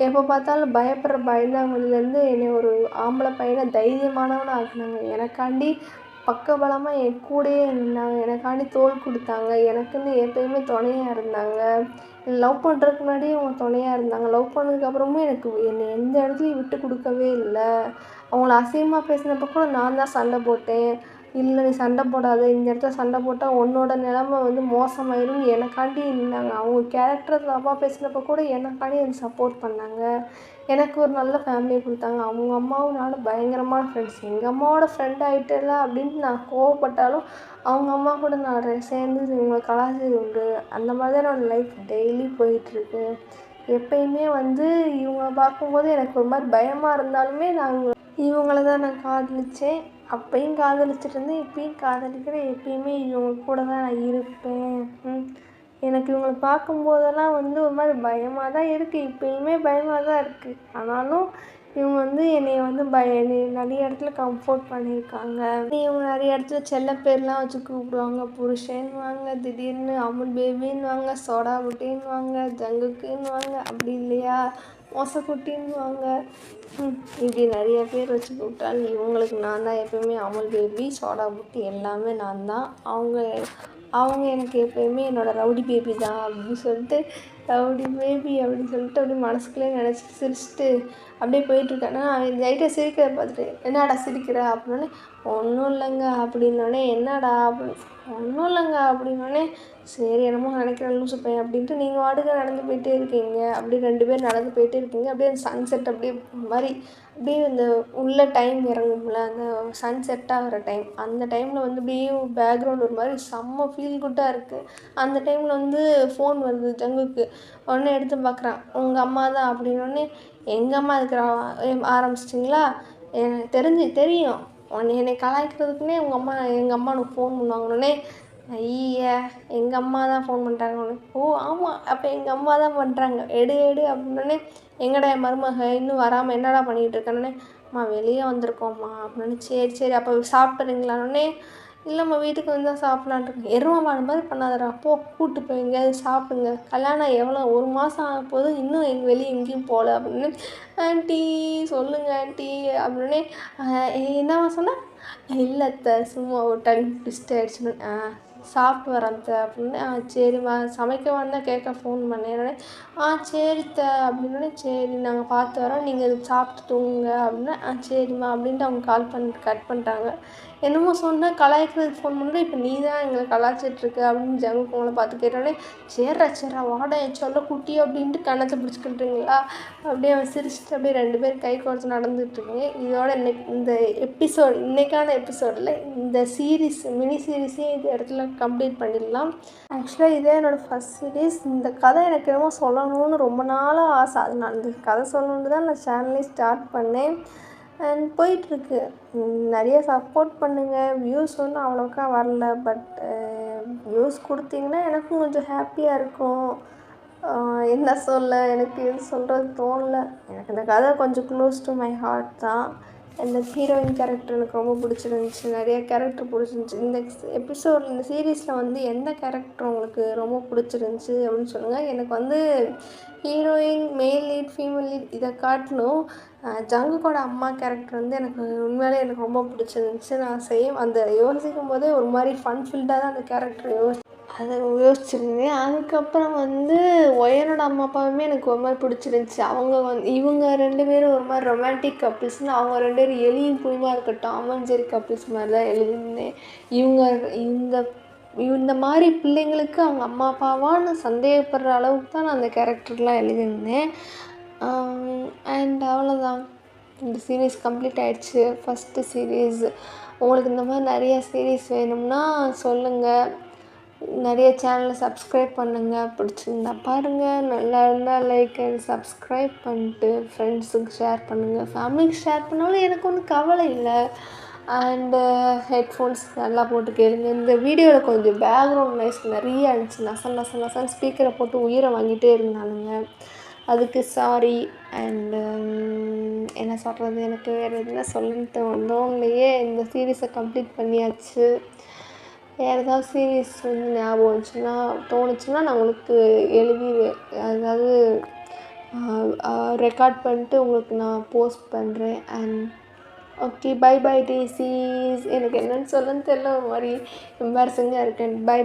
எப்போ பார்த்தாலும் பயப்படுற பயந்தாங்குழிலேருந்து என்னை ஒரு ஆம்பளை பையனை தைரியமானவனை ஆக்குனாங்க. எனக்காண்டி பக்கபலமாக என் கூடயே நின்னாங்க. எனக்காண்டி தோள் கொடுத்தாங்க. எனக்குன்னு எப்போயுமே துணையாக இருந்தாங்க. லவ் பண்ணுறதுக்கு முன்னாடியே அவங்க துணையாக இருந்தாங்க. லவ் பண்ணதுக்கப்புறமும் என்னை எந்த இடத்துலையும் விட்டு கொடுக்கவே இல்லை. அவங்கள அசிங்கமாக பேசினப்போ கூட நான் தான் சண்டை போட்டேன். இல்லை நீ சண்டை போடாத, இந்த இடத்துல சண்டை போட்டால் உன்னோட நிலமை வந்து மோசமாயிரும் எனக்காண்டி நின்னாங்க. அவங்க கேரக்டர் தப்பாக பேசினப்போ கூட எனக்காண்டி எனக்கு சப்போர்ட் பண்ணாங்க. எனக்கு ஒரு நல்ல ஃபேமிலியை கொடுத்தாங்க. அவங்க அம்மாவும் நானும் பயங்கரமான ஃப்ரெண்ட்ஸ். எங்கள் அம்மாவோட ஃப்ரெண்ட் ஆகிட்டல அப்படின்ட்டு நான் கோவப்பட்டாலும் அவங்க அம்மா கூட நான் சேர்ந்து இவங்களை கலாச்சது உண்டு. அந்த மாதிரி தான் என்னோடய லைஃப் டெய்லி போயிட்டுருக்கு. எப்பயுமே வந்து இவங்க பார்க்கும்போது எனக்கு ஒரு மாதிரி பயமாக இருந்தாலுமே இவங்கள தான் நான் காதலித்தேன். அப்பையும் காதலிச்சுட்டு இருந்தேன், இப்பயும் காதலிக்கிறேன். எப்பயுமே இவங்க கூட தான் நான் இருப்பேன். எனக்கு இவங்களை பார்க்கும்போதெல்லாம் வந்து ஒரு மாதிரி பயமாக தான் இருக்குது. இப்பயுமே பயமாக தான் இருக்குது. ஆனாலும் இவங்க வந்து என்னை வந்து என்னை நிறைய இடத்துல கம்ஃபோர்ட் பண்ணியிருக்காங்க. இவங்க நிறைய இடத்துல செல்ல பேர்லாம் வச்சு கூப்பிடுவாங்க. புருஷன்னுவாங்க, திடீர்னு அமுல் பேபின்னுவாங்க, சோடா புட்டின்னுவாங்க, ஜங்குக்குன்னுவாங்க, அப்படி இல்லையா மோசக்குட்டின்னுவாங்க. இப்படி நிறைய பேர் வச்சு கூப்பிட்டாலும் இவங்களுக்கு நான் தான் எப்போயுமே அமுல் பேபி, சோடா புட்டி எல்லாமே நான் தான். அவங்க எனக்கு எப்போயுமே என்னோடய ரவுடி பேபி தான் அப்படின்னு சொல்லிட்டு ரவுடி பேபி அப்படின்னு சொல்லிட்டு அப்படியே மனசுக்குள்ளே நினச்சிட்டு சிரிச்சிட்டு அப்படியே போயிட்டுருக்கேன். நான் லைட்டாக சிரிக்கிறத பார்த்துட்டு என்னடா சிரிக்கிற அப்படின்னோடனே ஒன்றும் இல்லைங்க அப்படின்னோடனே என்னடா அப்படின்னு ஒன்றும் இல்லைங்க அப்படின்னோடனே சரி என்னமோ நினைக்கிறேன் லூசு பையன் அப்படின்ட்டு நீங்கள் வாட்டுக்கு நடந்து போயிட்டே இருக்கீங்க. அப்படியே 2 பேர் நடந்து போயிட்டே இருக்கீங்க. அப்படியே அந்த சன்செட் அப்படியே மாதிரி அப்படியே இந்த உள்ள டைம் இறங்கும்ல, அந்த சன்செட் ஆகிற டைம், அந்த டைமில் வந்து அப்படியே பேக்ரவுண்ட் ஒரு மாதிரி செம்ம ஃபீல் குட்டாக இருக்குது. அந்த டைமில் வந்து ஃபோன் வருது ஜங்குக்கு. உடனே எடுத்து பார்க்குறான். உங்கள் அம்மா தான் அப்படின்னோடனே எங்கள் அம்மா இருக்கிற ஆரம்பிச்சிட்டிங்களா? எனக்கு தெரியும் என்னை கலாய்க்கிறதுக்குன்னே எங்கள் அம்மா எனக்கு ஃபோன் பண்ணுவாங்கன்னே ஐய எங்கள் அம்மா தான் ஃபோன் பண்ணுறாங்க உனக்கு. ஓ ஆமாம் அப்போ எங்கள் அம்மா தான் பண்ணுறாங்க, எடு அப்படின்னோடனே எங்கடா என் மருமக இன்னும் வராமல் என்னடா பண்ணிக்கிட்டு இருக்கேன்னே, அம்மா வெளியே வந்திருக்கோம்மா அப்படின்னு. சரி அப்போ சாப்பிட்றீங்களான்னே, இல்லைம்மா வீட்டுக்கு வந்து தான் சாப்பிட்லான்ட்டு இருக்கேன். எருமை மாதிரி பண்ணாதடா, கூப்பிட்டு போய் எங்கேயாவது சாப்பிடுங்க, கல்யாணம் எவ்வளோ 1 மாதம் ஆக போது இன்னும் வெளியே எங்கேயும் போகல அப்படின்னு. ஆண்டி சொல்லுங்கள் ஆண்டி அப்படின்னு. என்னம்மா சொன்னேன்? இல்லை அத்தை சும்மா ஒரு டைம் ட்விஸ்ட் ஆகிடுச்சுன்னு. சாப்பிட்டு வரேன் அத்தை அப்படின்னு. சரிம்மா சமைக்க வந்தால் கேட்க ஃபோன் பண்ணேன். சரித்த அப்படின்னோடனே சரி நாங்கள் பார்த்து வரோம், நீங்கள் சாப்பிட்டு தூங்குங்க அப்படின்னா சரிம்மா அப்படின்ட்டு அவங்க கால் பண்ணி கட் பண்ணிட்டாங்க. என்னமோ சொன்னால் கலாய்க்கிறதுக்கு ஃபோன் பண்ணுறேன், இப்போ நீ தான் எங்களை கலாய்ச்சிட்ருக்க அப்படின்னு ஜங்குக்கு உங்களை பார்த்து கேட்டோடனே, சேர்றா வாடா என் சொல்ல குட்டி அப்படின்ட்டு கன்னத்தை பிடிச்சிக்கிட்டுங்களா. அப்படியே அவன் சிரிச்சுட்டு அப்படியே 2 பேரும் கை குறைச்சி நடந்துகிட்ருக்குங்க. இதோட இந்த இன்றைக்கான எபிசோடில் இந்த சீரீஸ் மினி சீரீஸே இது இடத்துல கம்ப்ளீட் பண்ணிடலாம். ஆக்சுவலாக இதே என்னோடய ஃபஸ்ட் சீரீஸ். இந்த கதை எனக்கு என்னமோ சொல்லணும்னு ரொம்ப நாளாக ஆசை. அது நான் இந்த கதை சொல்லணுன்ட்டு தான் நான் சேனலே ஸ்டார்ட் பண்ணேன். அண்ட் போயிட்டுருக்கு. நிறைய சப்போர்ட் பண்ணுங்கள். வியூஸ் ஒன்றும் அவ்வளோக்கா வரல, பட் வியூஸ் கொடுத்தீங்கன்னா எனக்கும் கொஞ்சம் ஹாப்பியாக இருக்கும். என்ன சொல்ல, எனக்கு எதுவும் சொல்கிறது தோணலை. எனக்கு இந்த கதை கொஞ்சம் க்ளோஸ் டு மை ஹார்ட் தான். இந்த ஹீரோயின் கேரக்டர் எனக்கு ரொம்ப பிடிச்சிருந்துச்சி. நிறைய கேரக்டர் பிடிச்சிருந்துச்சி. இந்த சீரீஸில் எந்த கேரக்டர் உங்களுக்கு ரொம்ப பிடிச்சிருந்துச்சி அப்படின்னு சொல்லுங்கள். எனக்கு ஹீரோயின், மேல் லீட், ஃபீமேல் லீட் இதை காட்டிலும் ஜங்குக்கோட அம்மா கேரக்டர் எனக்கு உண்மையிலே எனக்கு ரொம்ப பிடிச்சிருந்துச்சி. நான் யோசிக்கும் போதே ஒரு மாதிரி ஃபன் ஃபில்டாக தான் அந்த கேரக்டர் அதை யோசிச்சுருந்தேன். அதுக்கப்புறம் ஒயனோட அம்மா அப்பாவுமே எனக்கு ஒரு மாதிரி பிடிச்சிருந்துச்சி. இவங்க 2 பேரும் ஒரு மாதிரி ரொமான்டிக் கப்பிள்ஸ்னு அவங்க 2 பேரும் எலியும் புலியுமா இருக்கட்டும், டாம் அண்ட் ஜெர்ரி கப்பிள்ஸ் மாதிரி தான் எழுதியிருந்தேன். இந்த மாதிரி பிள்ளைங்களுக்கு அவங்க அம்மா அப்பாவான்னு சந்தேகப்படுற அளவுக்கு தான் நான் அந்த கேரக்டர்லாம் எழுதியிருந்தேன். அண்ட் அவ்வளோதான், இந்த சீரீஸ் கம்ப்ளீட் ஆகிடுச்சு. First series. உங்களுக்கு இந்த மாதிரி நிறைய சீரீஸ் வேணும்னா சொல்லுங்கள். நிறைய சேனலை சப்ஸ்கிரைப் பண்ணுங்கள். பிடிச்சிருந்தா பாருங்கள். நல்லா இருந்தால் லைக் அண்ட் சப்ஸ்கிரைப் பண்ணிட்டு ஃப்ரெண்ட்ஸுக்கு ஷேர் பண்ணுங்கள். ஃபேமிலிக்கு ஷேர் பண்ணாலும் எனக்கு ஒன்றும் கவலை இல்லை. அண்டு ஹெட்ஃபோன்ஸ் நல்லா போட்டு கேளுங்க. இந்த வீடியோவில் கொஞ்சம் பேக்ரவுண்ட் நாய்ஸ் நிறைய இருந்துச்சு. நசன் ஸ்பீக்கரை போட்டு உயிரை வாங்கிட்டே இருந்தானுங்க. அதுக்கு சாரி. அண்டு என்ன சொல்கிறது, எனக்கு வேறு எதுனா சொல்லணுன்ட்டு வந்தோம்லையே இந்த சீரீஸை கம்ப்ளீட் பண்ணியாச்சு. வேறு ஏதாவது சீரீஸ் ஞாபகம் தோணுச்சுன்னா நான் உங்களுக்கு அதாவது ரெக்கார்ட் பண்ணிட்டு உங்களுக்கு நான் போஸ்ட் பண்ணுறேன். அண்ட் ஓகே, பை டேசிஸ். எனக்கு என்னென்னு சொல்லணும்னு தெரியல, ஒரு மாதிரி எம்பாரசிங்காக இருக்கேன். பை.